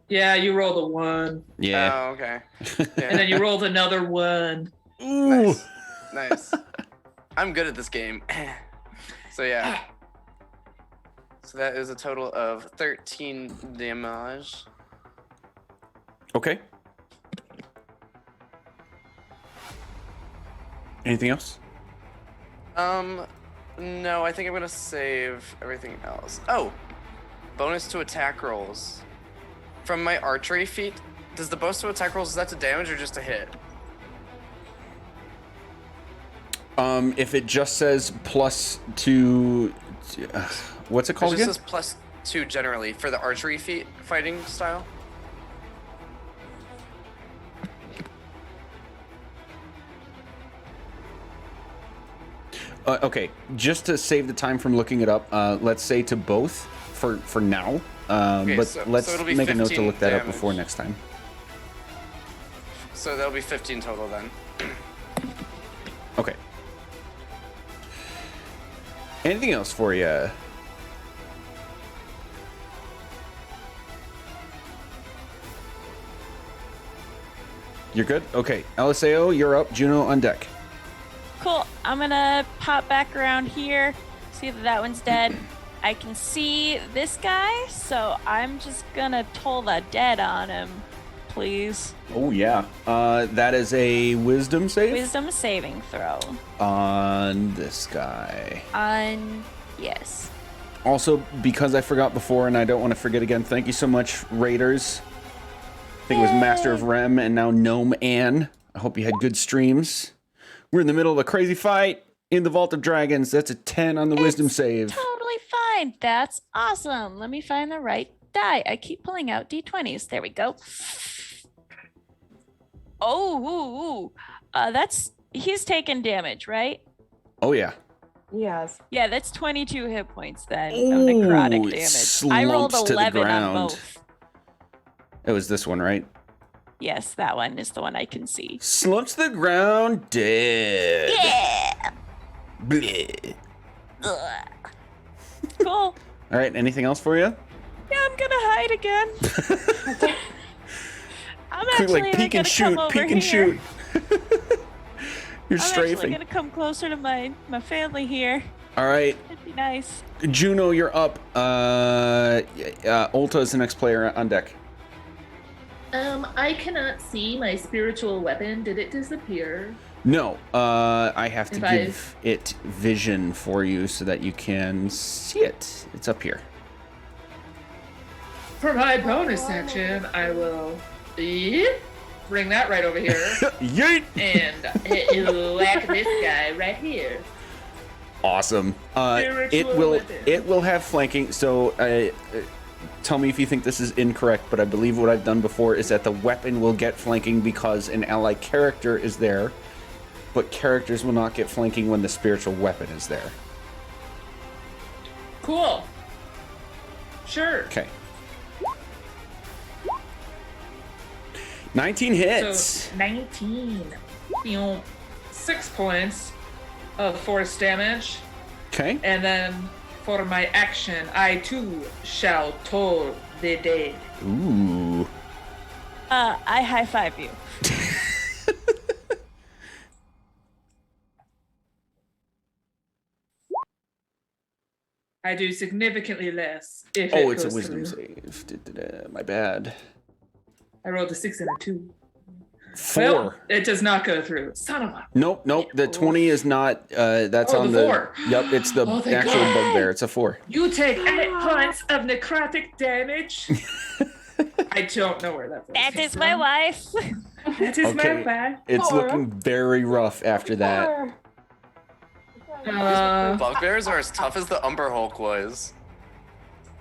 Yeah, you rolled a 1. Yeah. Oh, okay. And then you rolled another 1. Ooh. Nice. I'm good at this game. So yeah. So that is a total of 13 damage. Okay. Anything else? No, I think I'm gonna save everything else. Oh, bonus to attack rolls. From my archery feat, does the bonus to attack rolls, is that to damage or just to hit? If it just says plus two, what's it It called just again? says +2 generally for the archery feat fighting style. Okay, just to save the time from looking it up, let's say to both for now. Okay, But so let's it'll be make a note to 15 look that up damage. before next time. So that'll be 15 total then. Okay. Anything else for you? You're good? Okay. LSAO, you're up. Juno on deck. Cool. I'm gonna pop back around here, see that that one's dead. I can see this guy, so I'm just gonna toll the dead on him, please. Oh, yeah. That is a wisdom save Wisdom saving throw. on this guy. Yes. Also, because I forgot before and I don't want to forget again, thank you so much, Raiders. I think it was Master of Rem and now Gnome Ann. I hope you had good streams. We're in the middle of a crazy fight in the Vault of Dragons. That's a 10 on the wisdom save. Totally fine. That's awesome. Let me find the right die. I keep pulling out d20s. There we go. Oh, he's taking damage, right? Oh, yeah. Yes. Yeah, that's 22 hit points then of necrotic Ooh, it damage. I rolled slumps to the 11 on ground. both. It was this one, right? Yes, that one is the one I can see. Slumps to the ground, dead. Yeah. Bleh. Ugh. Cool. All right, anything else for you? Yeah, I'm gonna hide again. I'm Quick, actually like peek gonna and shoot, come over peek and here. shoot. You're I'm actually strafing. gonna come closer to my family here. All right, It'd be nice. Juno, you're up. Ulta is the next player on deck. I cannot see my spiritual weapon. Did it disappear? No, I have to If I- give it vision for you so that you can see it. It's up here. For my bonus action, I will bring that right over here Yeet! and whack this guy right here. Awesome. It Spiritual will weapon. have flanking. So tell me if you think this is incorrect, but I believe what I've done before is that the weapon will get flanking because an ally character is there, but characters will not get flanking when the spiritual weapon is there. Cool. Sure. Okay. 19 hits. So 19. 6 points of force damage. Okay. And then for my action, I too shall toll the dead. Ooh. I high five you. I do significantly less if Oh, it it's a goes wisdom through. save. Da-da-da. My bad. I rolled a 6 and a 2. 4. Well, it does not go through. Son of a. Nope. The 20 is not. That's Oh, on the the. 4. Yep, it's the Oh, thank actual God. bugbear. It's a 4. You take 8 points of necrotic damage. I don't know where that That came is my from. wife. That is Okay. my bad. It's Four. looking very rough after that. Bugbears are as tough as the Umber Hulk was.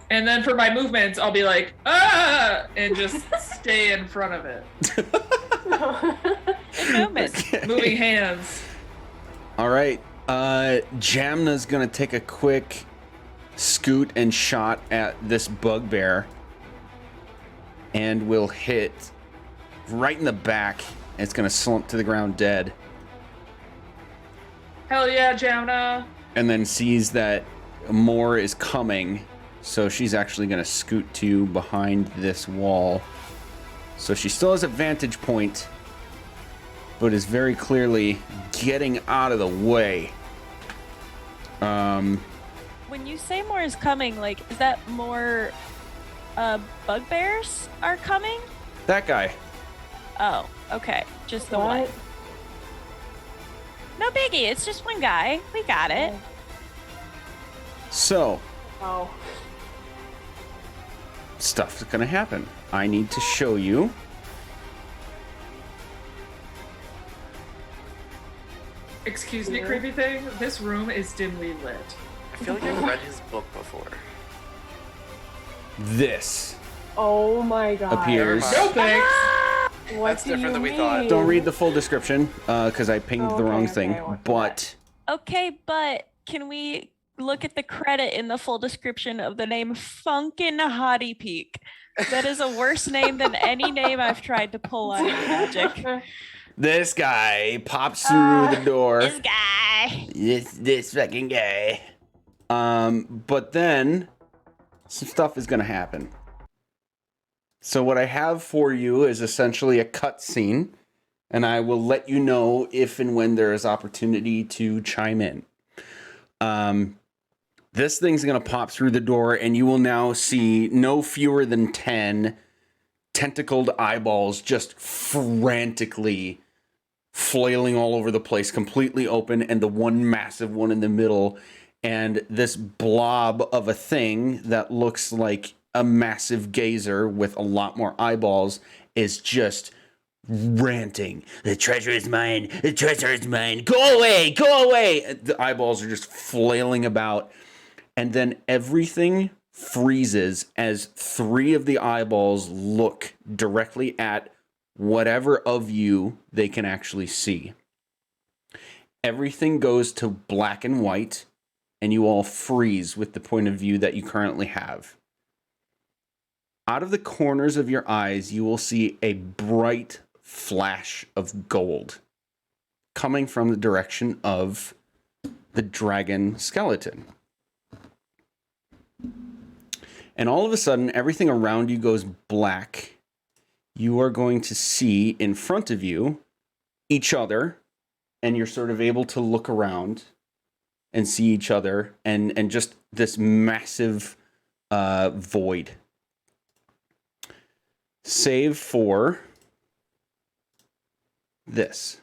And then for my movements, I'll be like, ah, and just stay in front of it. Good movement. Moving hands. All right. Jamna's gonna take a quick scoot and shot at this bugbear, and will hit right in the back. It's gonna slump to the ground dead, Hell yeah, Jamna. and then sees that more is coming, so she's actually gonna scoot to behind this wall. So she still has a vantage point, but is very clearly getting out of the way. When you say more is coming, like, is that more bugbears are coming? That guy. Oh, okay. Just the What? one. No biggie. It's just one guy. We got it. So, Oh. stuff is gonna happen. I need to show you. Excuse me, creepy thing. This room is dimly lit. I feel like I've read his book before. This Oh my god. appears. Never mind. No thanks. What That's do different you than we thought. mean? Don't read the full description because I pinged Oh, the wrong okay, thing. okay, what's But Okay, but can we look at the credit in the full description of the name Funkin' Hottie Peak? That is a worse name than any name I've tried to pull on in Magic. this guy pops through the door. This guy. This fucking guy. But then some stuff is gonna happen. So what I have for you is essentially a cutscene, and I will let you know if and when there is opportunity to chime in. This thing's gonna pop through the door, and you will now see no fewer than 10 tentacled eyeballs just frantically flailing all over the place, completely open, and the one massive one in the middle, and this blob of a thing that looks like a massive gazer with a lot more eyeballs is just ranting. The treasure is mine. The treasure is mine. Go away. Go away. The eyeballs are just flailing about. And then everything freezes as 3 of the eyeballs look directly at whatever of you they can actually see. Everything goes to black and white, and you all freeze with the point of view that you currently have. Out of the corners of your eyes, you will see a bright flash of gold coming from the direction of the dragon skeleton. And all of a sudden, everything around you goes black. You are going to see in front of you each other, and you're sort of able to look around and see each other, and just this massive void. Save for this.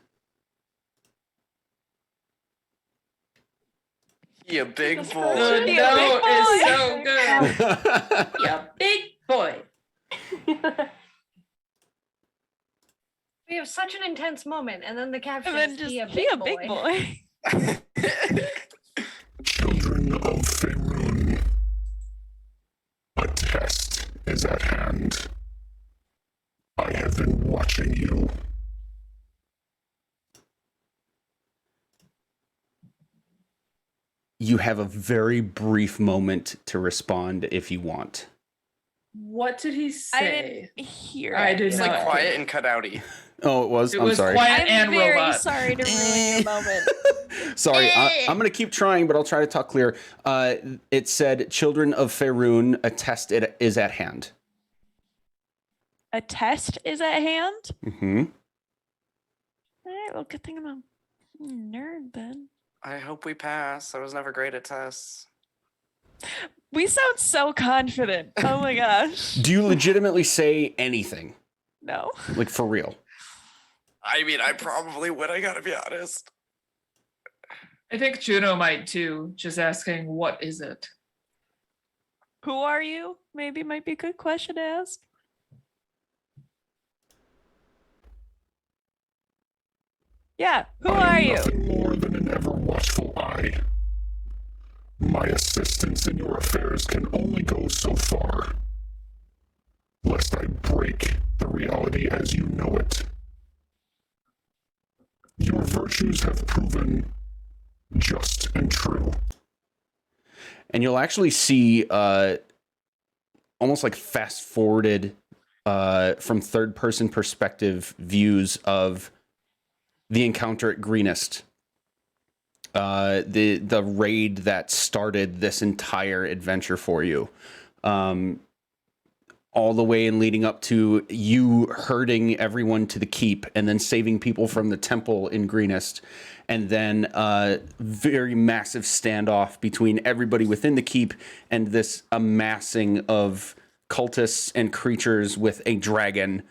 You big The boy. note big is boy. so good. Yeah, big boy. We have such an intense moment, and then the caption And then is just be a be big a boy. big boy. Children of Faerun, a test is at hand. I have been watching you. You have a very brief moment to respond if you want. What did he I say? didn't hear I it. did It's not. like quiet and cut outy. Oh, it was? It I'm was sorry. quiet I'm and very robot. sorry to ruin your moment. Sorry, I'm going to keep trying, but I'll try to talk clear. It said, Children of Faerun, a test is at hand. A test is at hand? Mm-hmm. All right, well, good thing I'm a nerd then. I hope we pass. I was never great at tests. We sound so confident. Oh my gosh. Do you legitimately say anything? No. Like, for real? I mean, I probably would, I gotta be honest. I think Juno might too, just asking, what is it? Who are you? Maybe might be a good question to ask. Yeah, who I are am you? nothing more than an ever-watchful eye. My assistance in your affairs can only go so far, lest I break the reality as you know it. Your virtues have proven just and true. And you'll actually see almost like fast-forwarded from third-person perspective views of the encounter at Greenest. The raid that started this entire adventure for you. All the way and leading up to you herding everyone to the keep and then saving people from the temple in Greenest. And then very massive standoff between everybody within the keep and this amassing of cultists and creatures with a dragon.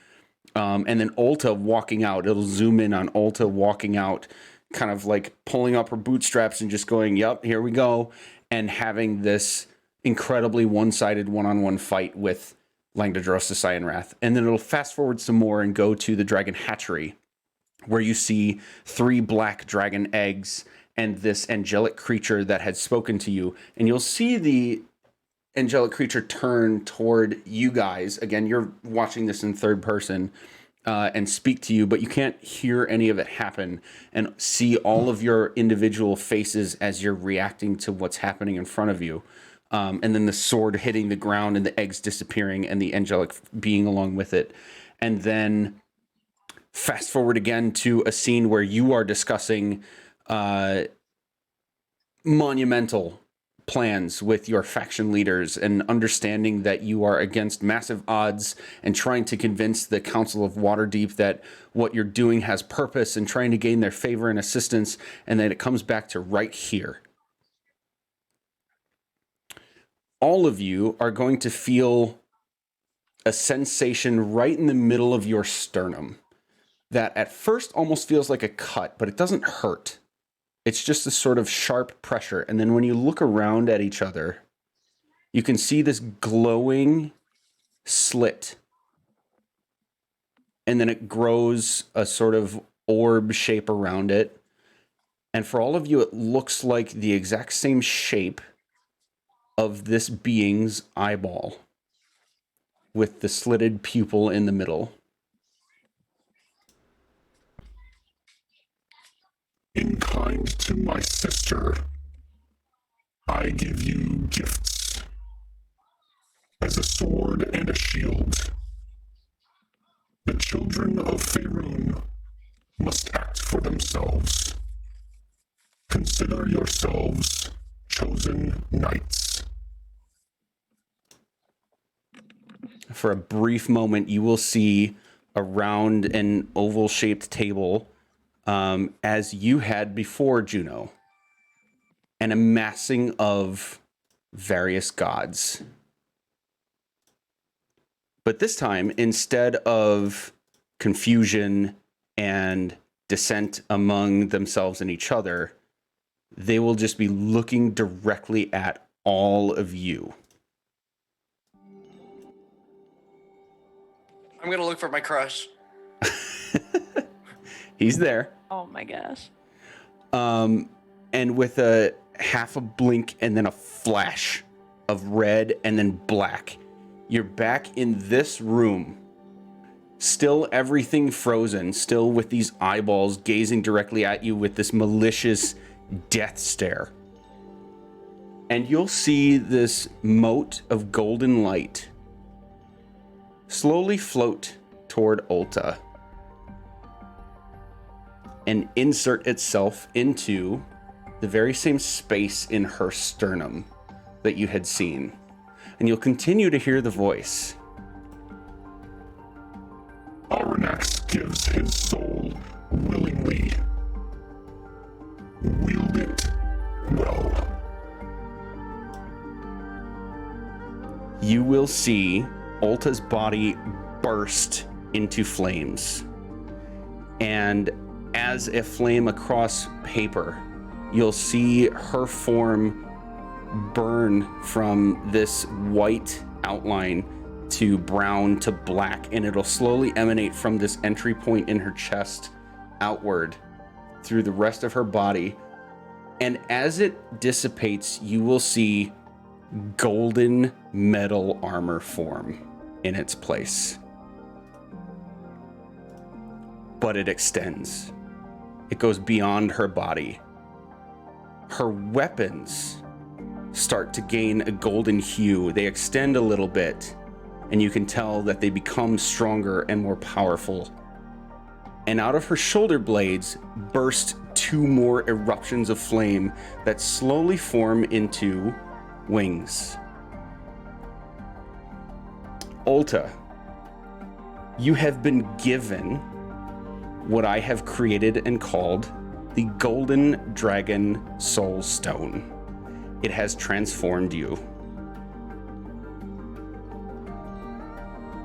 And then Ulta walking out. It'll zoom in on Ulta walking out, kind of like pulling up her bootstraps and just going, yep, here we go. And having this incredibly one-sided one-on-one fight with Langdodros Cyanrath. And then it'll fast forward some more and go to the dragon hatchery, where you see 3 black dragon eggs and this angelic creature that had spoken to you. And you'll see the angelic creature turn toward you guys. Again, you're watching this in third person and speak to you, but you can't hear any of it happen and see all of your individual faces as you're reacting to what's happening in front of you. And then the sword hitting the ground and the eggs disappearing and the angelic being along with it. And then fast forward again to a scene where you are discussing monumental plans with your faction leaders and understanding that you are against massive odds and trying to convince the Council of Waterdeep that what you're doing has purpose and trying to gain their favor and assistance, and then it comes back to right here. All of you are going to feel a sensation right in the middle of your sternum that at first almost feels like a cut, but it doesn't hurt. It's just a sort of sharp pressure. And then when you look around at each other, you can see this glowing slit. And then it grows a sort of orb shape around it. And for all of you, it looks like the exact same shape of this being's eyeball with the slitted pupil in the middle. In kind to my sister, I give you gifts. As a sword and a shield, the children of Faerun must act for themselves. Consider yourselves chosen knights. For a brief moment, you will see a round and oval-shaped table as you had before, Juno, an amassing of various gods. But this time, instead of confusion and dissent among themselves and each other, they will just be looking directly at all of you. I'm gonna look for my crush. He's there. Oh my gosh. And with a half a blink and then a flash of red and then black, you're back in this room. Still everything frozen, still with these eyeballs gazing directly at you with this malicious death stare. And you'll see this mote of golden light slowly float toward Ulta and insert itself into the very same space in her sternum that you had seen. And you'll continue to hear the voice. Aranax gives his soul willingly. Wield it well. you will see Ulta's body burst into flames. And as a flame across paper, you'll see her form burn from this white outline to brown to black, and it'll slowly emanate from this entry point in her chest outward through the rest of her body. And as it dissipates, you will see golden metal armor form in its place. But it extends. It goes beyond her body. Her weapons start to gain a golden hue. They extend a little bit, and you can tell that they become stronger and more powerful. And out of her shoulder blades burst 2 more eruptions of flame that slowly form into wings. Ulta, you have been given what I have created and called the Golden Dragon Soul Stone. It has transformed you.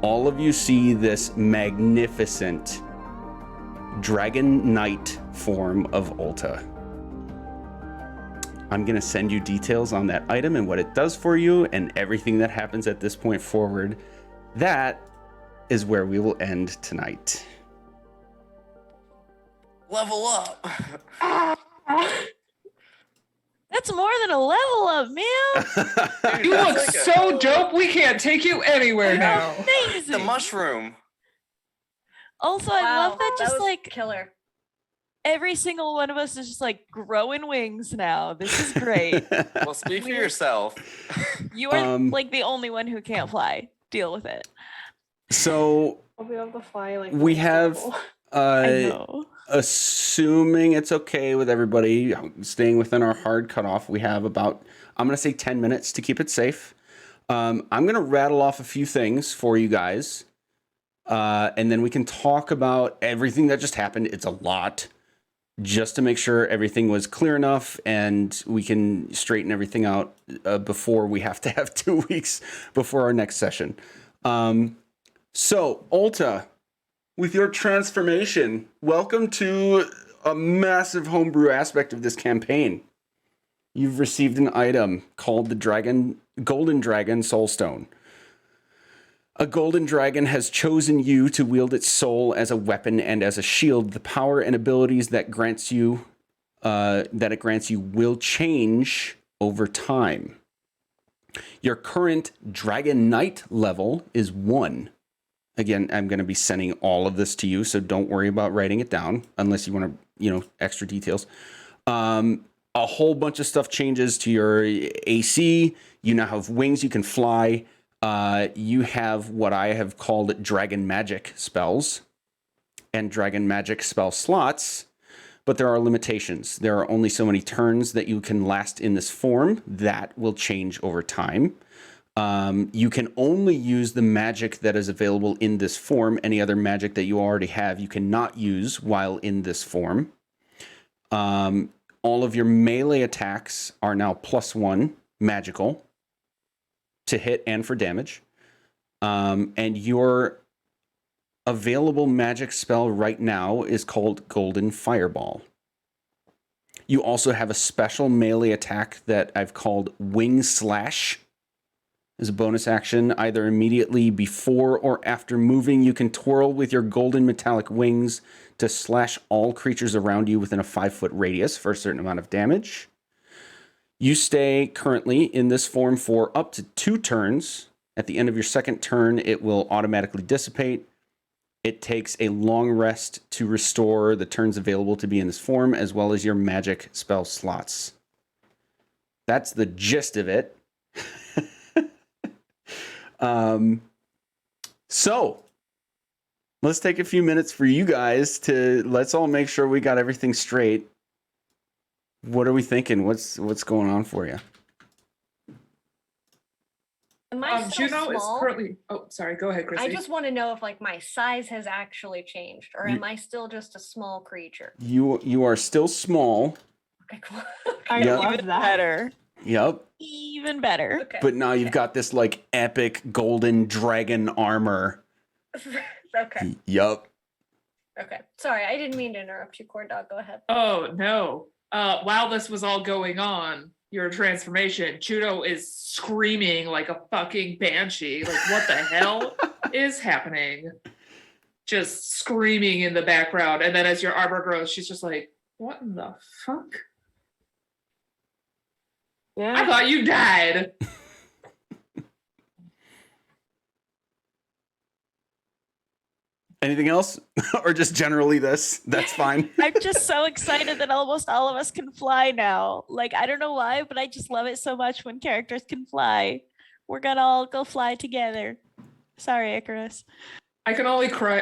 All of you see this magnificent Dragon Knight form of Ulta. I'm going to send you details on that item and what it does for you and everything that happens at this point forward. That is where we will end tonight. Level up. That's more than a level up, man. You look so dope. We can't take you anywhere now. Amazing. The mushroom. Also, I love that just was like killer. every single one of us is just like growing wings now. This is great. Well, speak for yourself. You are like the only one who can't fly. Deal with it. So I'll be able to fly like we have, I know. assuming it's okay with everybody staying within our hard cutoff, we have about, I'm going to say 10 minutes to keep it safe. I'm going to rattle off a few things for you guys. And then we can talk about everything that just happened. It's a lot, just to make sure everything was clear enough and we can straighten everything out before we have to have 2 weeks before our next session. So, Ulta, with your transformation, welcome to a massive homebrew aspect of this campaign. You've received an item called the Golden Dragon Soulstone. A golden dragon has chosen you to wield its soul as a weapon and as a shield. The power and abilities that it grants you will change over time. Your current Dragon Knight level is 1. Again, I'm going to be sending all of this to you, so don't worry about writing it down unless you want to, extra details. A whole bunch of stuff changes to your AC. You now have wings. You can fly. You have what I have called dragon magic spells and dragon magic spell slots, but there are limitations. There are only so many turns that you can last in this form. That will change over time. You can only use the magic that is available in this form. Any other magic that you already have, you cannot use while in this form. All of your melee attacks are now +1 magical to hit and for damage. And your available magic spell right now is called Golden Fireball. You also have a special melee attack that I've called Wing Slash. As a bonus action, either immediately before or after moving, you can twirl with your golden metallic wings to slash all creatures around you within a 5-foot radius for a certain amount of damage. You stay currently in this form for up to 2 turns. At the end of your second turn, it will automatically dissipate. It takes a long rest to restore the turns available to be in this form, as well as your magic spell slots. That's the gist of it. So let's take a few minutes for you guys let's all make sure we got everything straight. What are we thinking? What's going on for you? Am I still Juno is small? currently. Oh, sorry. Go ahead, Chrissy. I just want to know if like my size has actually changed, or am I still just a small creature? You are still small. Okay, cool. I Yeah. love Even that. better. Yep. Even better. Okay. But now you've got this like epic golden dragon armor. Okay. Yup. Okay. Sorry, I didn't mean to interrupt you, Corn Dog. Go ahead. Oh no. While this was all going on, your transformation, Judo is screaming like a fucking banshee. Like, what the hell is happening? Just screaming in the background. And then as your armor grows, she's just like, what in the fuck? I Yeah. thought you died. Anything else? Or just generally this? That's fine. I'm just so excited that almost all of us can fly now. Like, I don't know why, but I just love it so much when characters can fly. We're gonna all go fly together. Sorry, Icarus. I can only cry.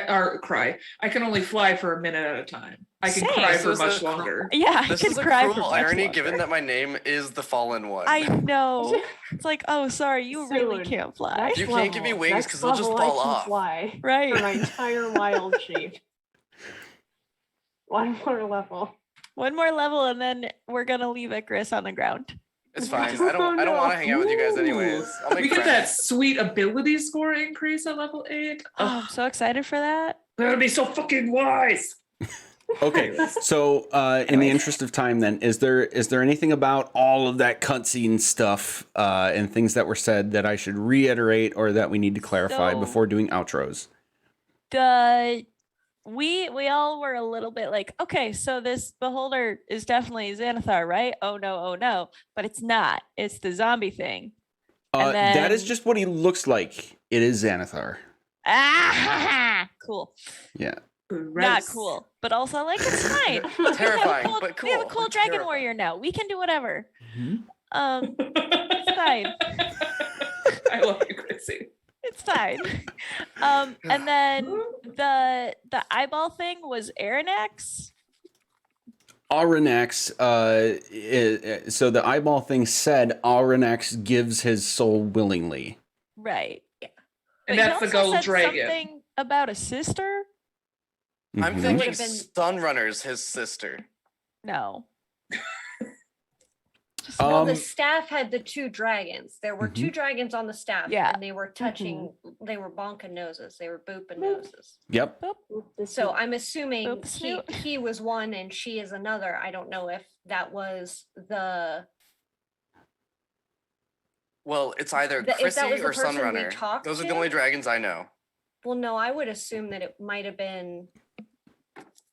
I can only fly for a minute at a time. I can Same. cry This for is much a longer. Yeah, This I can is a cry for cruel much irony, longer. given that my name is the Fallen One. I know. It's like, oh, sorry, you really Soon. can't fly. Next You can't give me level. wings Next 'cause they'll just level, fall I can off. Fly Right. for my entire wild shape. One more level. One more level, and then we're gonna leave Icarus on the ground. It's fine. I don't want to hang out with you guys anyways. I'll make We get friends. that sweet ability score increase at level 8. Oh, I'm so excited for that. They're gonna be so fucking wise. Okay, so in the interest of time, then, is there anything about all of that cutscene stuff and things that were said that I should reiterate or that we need to clarify So- before doing outros? We all were a little bit like, okay, so this beholder is definitely Xanathar, right? Oh no, but it's not. It's the zombie thing. And That is then- just what he looks like. It is Xanathar. Ah, cool. Yeah. Not cool, but also like it's fine. Terrifying, we have a cool, but We have a cool. cool dragon Terrifying. warrior now. We can do whatever. Mm-hmm. It's fine. I love you, Chrissy. It's fine. And then the eyeball thing was Aranax. Aranax, so the eyeball thing said Aranax gives his soul willingly. Right. And But that's he the also gold said dragon. Something about a sister? I'm Mhm. thinking Would've been- Sunrunner's his sister. No. No, the Um, staff had the two dragons. There were two dragons on the staff. Yeah. And they were touching, they were bonking noses. They were booping noses. Yep. So I'm assuming Boop snoot. he was one and she is another. I don't know if that was the Well, it's either If that Chrissy was the or person we Sunrunner. talked Those are the to? only dragons I know. well, no, I would assume that it might have been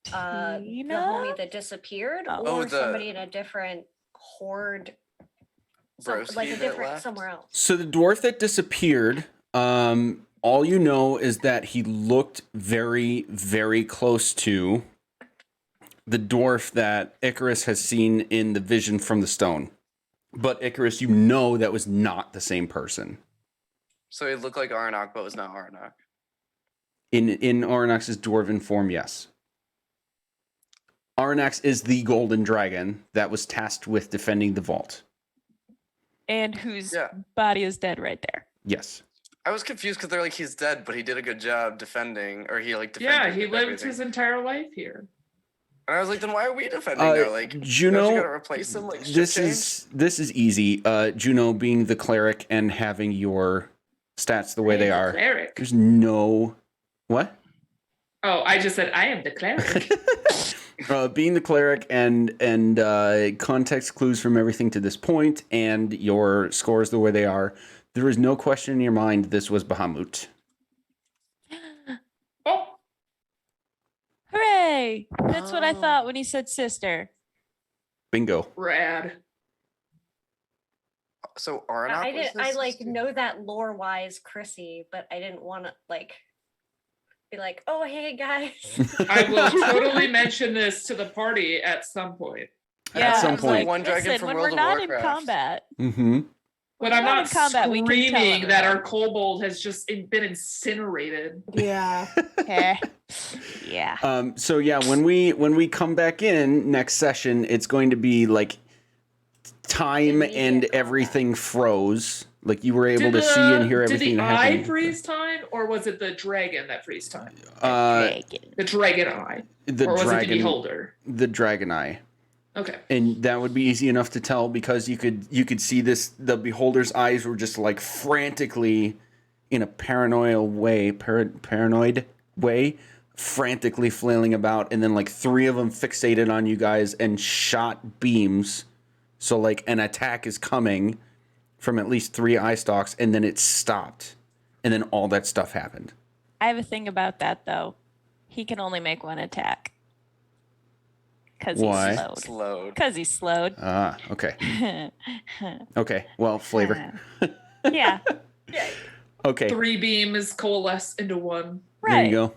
the Tina? homie that disappeared Oh. or the somebody in a different horde. Broski Like a that different left? somewhere else. So the dwarf that disappeared, all you know is that he looked very, very close to the dwarf that Icarus has seen in the vision from the stone. But Icarus, you know that was not the same person. So it looked like Arnak, but was not Arnak. In Aranax's dwarven form, yes. Aranax is the golden dragon that was tasked with defending the vault. And whose Yeah. body is dead right there. Yes. I was confused because they're like, he's dead, but he did a good job defending, or he like defended. Yeah, he and lived everything. his entire life here. And I was like, then why are we defending now? Like, Juno, don't you gotta replace him? Like, this is easy. Juno being the cleric and having your stats the way they I am the are. Cleric. There's no what? Oh, I just said I am the cleric. Being the cleric and context clues from everything to this point and your scores the way they are, there is no question in your mind this was Bahamut. Oh, Hooray! That's what I Oh. thought when he said sister. Bingo. rad. So Arnak. I was didn't. I his like sister? know that lore wise Chrissy, but I didn't want to like be like, oh hey guys. I will totally mention this to the party at some point. At some I was point. One dragon listen, from when World we're of not Warcraft. in combat. Mm-hmm. But I'm not not in combat, we can tell screaming that everyone. our kobold has just been incinerated. Yeah. Eh. Yeah. So yeah, when we come back in next session, it's going to be like time Immediate and combat. everything froze. Like you were able to see and hear everything Did the that eye happened. freeze time, or was it the dragon that freeze time? Uh, Dragon. The dragon eye, the or was it the dragon, beholder? the dragon eye. Okay. And that would be easy enough to tell because you could see this. The beholder's eyes were just like frantically, in a paranoid way, frantically flailing about, and then like 3 of them fixated on you guys and shot beams. So like an attack is coming from at least 3 eye stalks, and then it stopped, and then all that stuff happened. I have a thing about that though. He can only make 1 attack. Because Why? he's slowed. Slowed. Because he's slowed. Ah, okay. Okay, well, flavor. Yeah. Okay. 3 beams coalesce into 1. Right. There you go.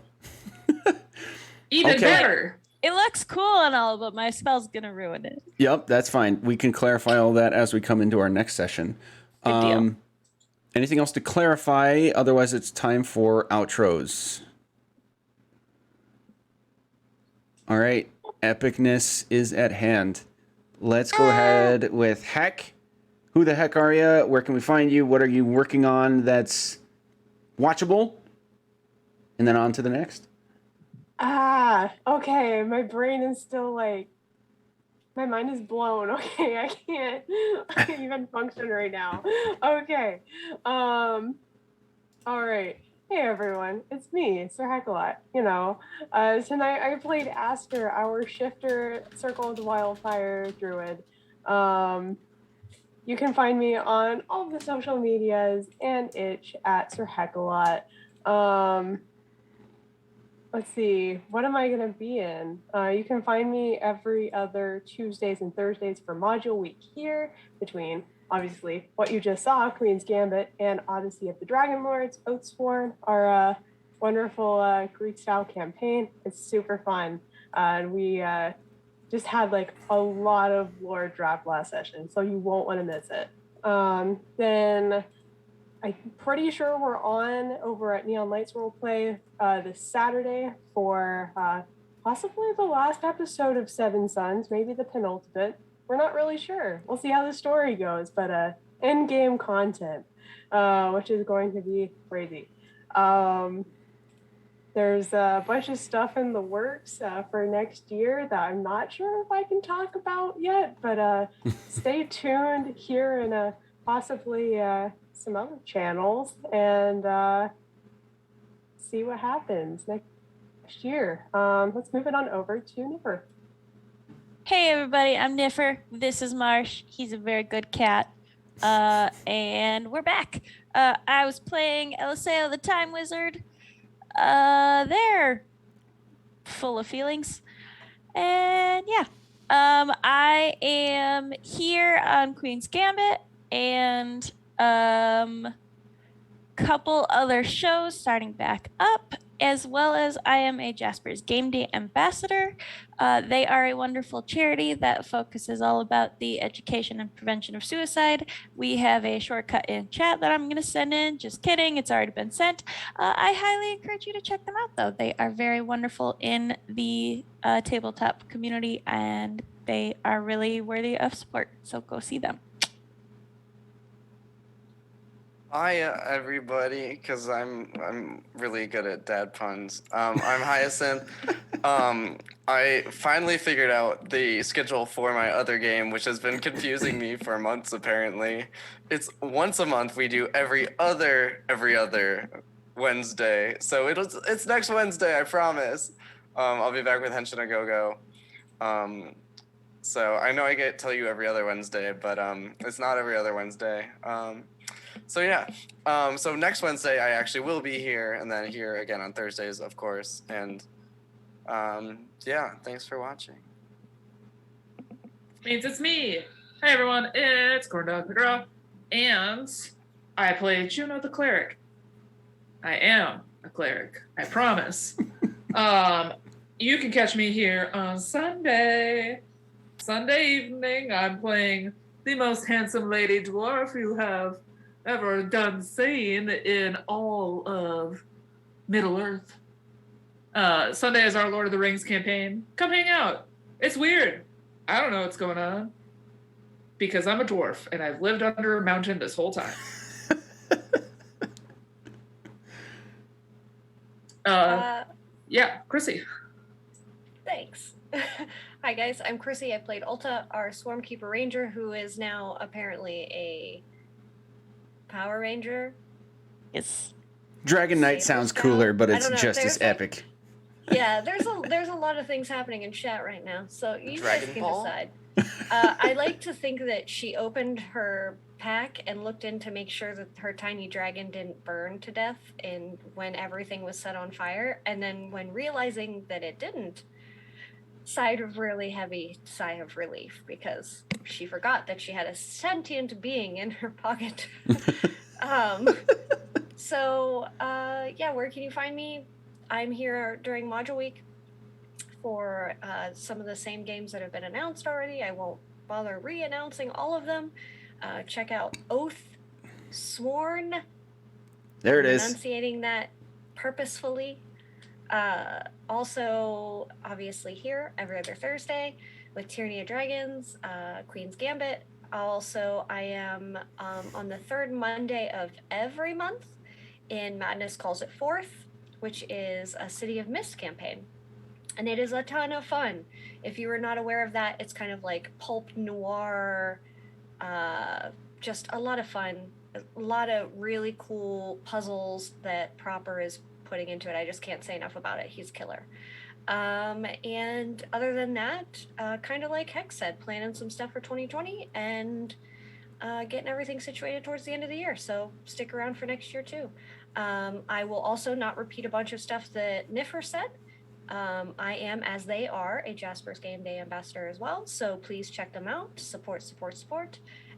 Even Okay. better. It looks cool and all, but my spell's gonna ruin it. Yep, that's fine. We can clarify all that as we come into our next session. Good deal. Anything else to clarify? Otherwise, it's time for outros. All right. Epicness is at hand. Let's go ahead with Heck. Who the heck are you? Where can we find you? What are you working on that's watchable? And then on to the next. Okay. My brain is still like, my mind is blown. Okay, I can't even function right now. Okay. All right. Hey everyone, it's me, Sir Heckalot. Tonight I played Aster, our shifter Circle of Wildfire druid. You can find me on all the social medias and itch at Sir Heckalot. Let's see, what am I going to be in? You can find me every other Tuesdays and Thursdays for Module Week here, between, obviously, what you just saw, Queen's Gambit, and Odyssey of the Dragon Lords, Oathsworn, our wonderful Greek-style campaign. It's super fun. And we just had like a lot of lore drop last session, so you won't want to miss it. Then I'm pretty sure we're on over at Neon Lights Roleplay this Saturday for possibly the last episode of Seven Sons, maybe the penultimate. We're not really sure. We'll see how the story goes, but in-game content, which is going to be crazy. There's a bunch of stuff in the works for next year that I'm not sure if I can talk about yet, but stay tuned here and possibly some other channels and see what happens next year. Let's move it on over to Nipper. Hey everybody, I'm Niffer. This is Marsh. He's a very good cat. And we're back. I was playing Eliseo the Time Wizard. They're full of feelings. And yeah. I am here on Queen's Gambit and couple other shows starting back up, as well as I am a Jasper's Game Day ambassador. They are a wonderful charity that focuses all about the education and prevention of suicide. We have a shortcut in chat that I'm going to send in. Just kidding, it's already been sent. I highly encourage you to check them out, though. They are very wonderful in the tabletop community, and they are really worthy of support. So go see them. Hi, everybody, because I'm really good at dad puns. I'm Hyacinth. I finally figured out the schedule for my other game, which has been confusing me for months, apparently. It's once a month. We do every other Wednesday. So it's next Wednesday, I promise. I'll be back with Henshin a Go-Go. So I know I get to tell you every other Wednesday, but it's not every other Wednesday. So yeah, so next Wednesday I actually will be here, and then here again on Thursdays, of course. And yeah, thanks for watching. Means it's me. Hi everyone, it's Corndog the Girl, and I play Juno the Cleric. I am a cleric, I promise. You can catch me here on Sunday evening. I'm playing the most handsome lady dwarf you have ever seen in all of Middle Earth. Sunday is our Lord of the Rings campaign. Come hang out. It's weird. I don't know what's going on because I'm a dwarf and I've lived under a mountain this whole time. Yeah, Chrissy. Thanks. Hi guys, I'm Chrissy. I played Ulta, our Swarmkeeper Ranger, who is now apparently a Power Ranger. It's Dragon Knight Saber sounds Scout? cooler, but I it's don't know, just as there's, like- epic. Yeah, there's a lot of things happening in chat right now, so you guys Dragon can Ball? decide. I like to think that she opened her pack and looked in to make sure that her tiny dragon didn't burn to death and when everything was set on fire, and then when realizing that it didn't, sighed a really heavy sigh of relief because she forgot that she had a sentient being in her pocket. Yeah, where can you find me? I'm here during module week for some of the same games that have been announced already. I won't bother re-announcing all of them. Check out Oath Sworn. There it I'm is. enunciating that purposefully. Also, obviously here every other Thursday with Tyranny of Dragons, Queen's Gambit. Also, I am on the third Monday of every month in Madness Calls It Forth, which is a City of Mist campaign. And it is a ton of fun. If you were not aware of that, it's kind of like pulp noir, just a lot of fun. A lot of really cool puzzles that Proper is putting into it. I just can't say enough about it. He's killer. And other than that, kind of like Hex said, planning some stuff for 2020 and getting everything situated towards the end of the year. So stick around for next year too. I will also not repeat a bunch of stuff that Niffer said. I am, as they are, a Jasper's Game Day ambassador as well. So please check them out, support,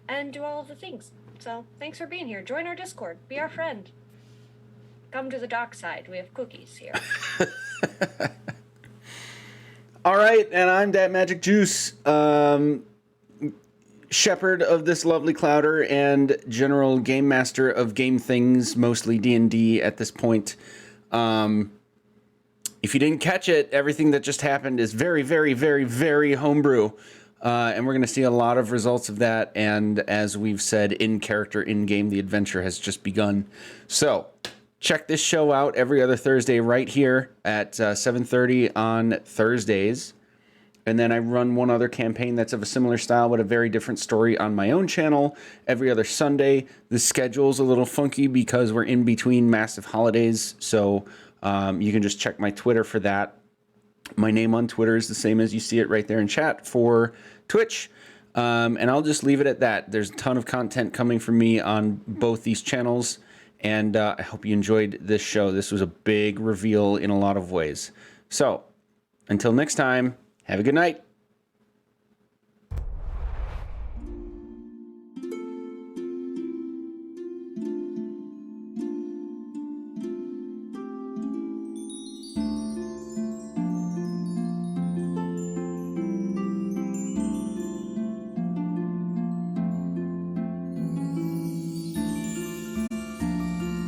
and do all of the things. So thanks for being here. Join our Discord. Be our friend. Come to the dock side. We have cookies here. All right, and I'm Dat Magic Juice, shepherd of this lovely clouder and general game master of game things, mostly D&D at this point. If you didn't catch it, everything that just happened is very, very, very, very homebrew. And we're going to see a lot of results of that. And as we've said, in character, in game, the adventure has just begun. So check this show out every other Thursday right here at 7:30 on Thursdays. And then I run one other campaign that's of a similar style, but a very different story on my own channel every other Sunday. The schedule's a little funky because we're in between massive holidays. So you can just check my Twitter for that. My name on Twitter is the same as you see it right there in chat for Twitch. And I'll just leave it at that. There's a ton of content coming from me on both these channels. And I hope you enjoyed this show. This was a big reveal in a lot of ways. So until next time, have a good night.